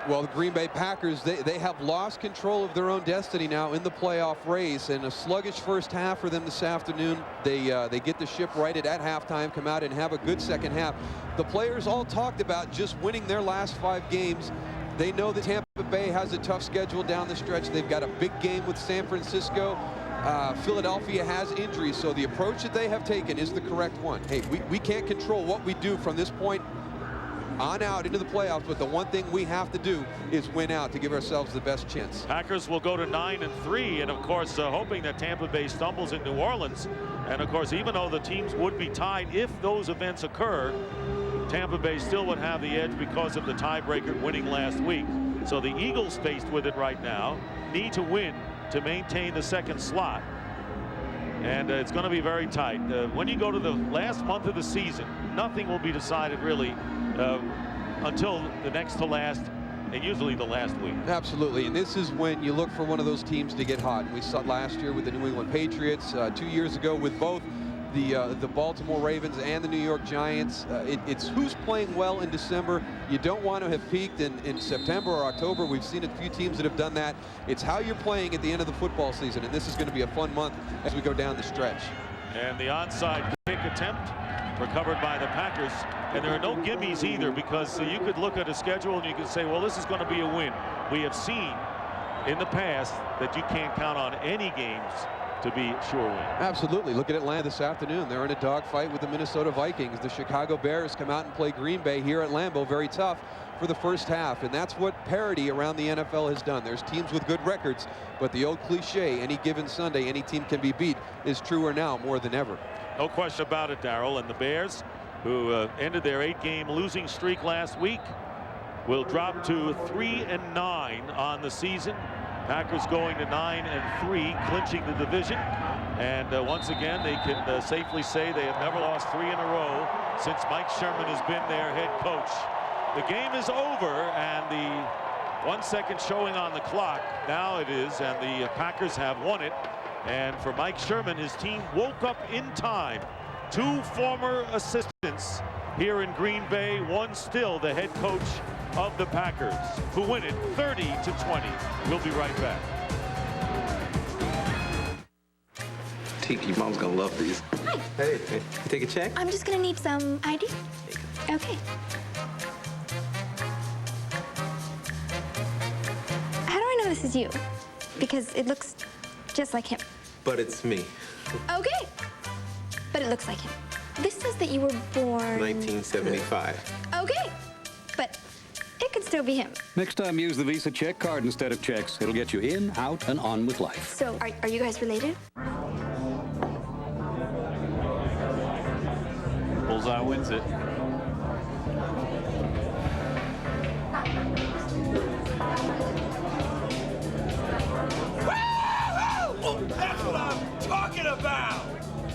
Well, the Green Bay Packers, they have lost control of their own destiny now in the playoff race, and a sluggish first half for them this afternoon. They get the ship righted at halftime, come out and have a good second half. The players all talked about just winning their last 5 games. They know that Tampa Bay has a tough schedule down the stretch. They've got a big game with San Francisco. Philadelphia has injuries, so the approach that they have taken is the correct one. Hey, we can't control what we do from this point on out into the playoffs, but the one thing we have to do is win out to give ourselves the best chance. Packers will go to 9-3, and of course hoping that Tampa Bay stumbles in New Orleans. And of course, even though the teams would be tied if those events occur, Tampa Bay still would have the edge because of the tiebreaker winning last week. So the Eagles, faced with it right now, need to win to maintain the second slot, and it's going to be very tight. When you go to the last month of the season, nothing will be decided really until the next to last, and usually the last week. Absolutely, and this is when you look for one of those teams to get hot. We saw it last year with the New England Patriots, 2 years ago with both the Baltimore Ravens and the New York Giants. It's who's playing well in December. You don't want to have peaked in September or October. We've seen a few teams that have done that. It's how you're playing at the end of the football season, and this is going to be a fun month as we go down the stretch. And the onside kick attempt recovered by the Packers, and there are no gimmies either, because you could look at a schedule and you could say, well, this is going to be a win. We have seen in the past that you can't count on any games to be sure win. Absolutely. Look at Atlanta this afternoon. They're in a dogfight with the Minnesota Vikings. The Chicago Bears come out and play Green Bay here at Lambeau, very tough for the first half, and that's what parity around the NFL has done. There's teams with good records, but the old cliche, any given Sunday, any team can be beat, is truer now more than ever. No question about it, Darrell. And the Bears, who ended their 8-game losing streak last week, will drop to 3-9 on the season. Packers going to 9-3, clinching the division. And once again, they can safely say they have never lost 3 in a row since Mike Sherman has been their head coach. The game is over, and the 1 second showing on the clock. Now it is, and the Packers have won it. And for Mike Sherman, his team woke up in time. 2 former assistants here in Green Bay, one still the head coach of the Packers, who win it 30-20. We'll be right back. Tiki, Mom's gonna love these. Hi. Hey, you take a check? I'm just gonna need some ID. Okay. How do I know this is you? Because it looks just like him. But it's me. Okay. But it looks like him. This says that you were born... 1975. Okay. But it could still be him. Next time, use the Visa check card instead of checks. It'll get you in, out, and on with life. So, are you guys related? Bullseye wins it. That's what I'm talking about!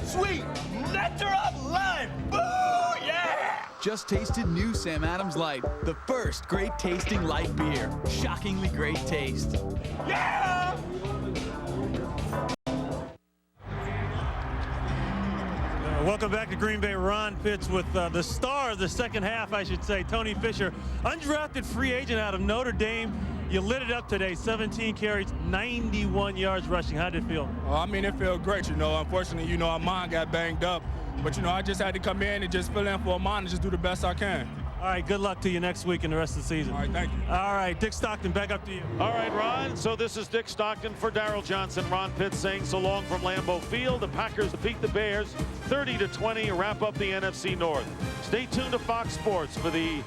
Sweet nectar of life! Boo, yeah! Just tasted new Sam Adams Light, the first great tasting light beer. Shockingly great taste. Yeah! Welcome back to Green Bay. Ron Pitts with the star of the second half, I should say, Tony Fisher, undrafted free agent out of Notre Dame. You lit it up today, 17 carries, 91 yards rushing. How did it feel? I mean, it felt great, you know. Unfortunately, you know, Amon got banged up. But, you know, I just had to come in and just fill in for Amon and just do the best I can. All right, good luck to you next week and the rest of the season. All right, thank you. All right, Dick Stockton, back up to you. All right, Ron. So this is Dick Stockton for Darryl Johnson. Ron Pitts saying so long from Lambeau Field. The Packers defeat the Bears 30-20, wrap up the NFC North. Stay tuned to Fox Sports for the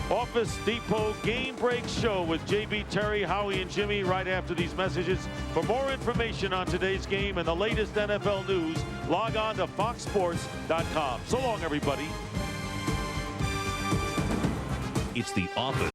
Office Depot Game Break Show with JB, Terry, Howie, and Jimmy right after these messages. For more information on today's game and the latest NFL news, log on to foxsports.com. So long, everybody. It's the Office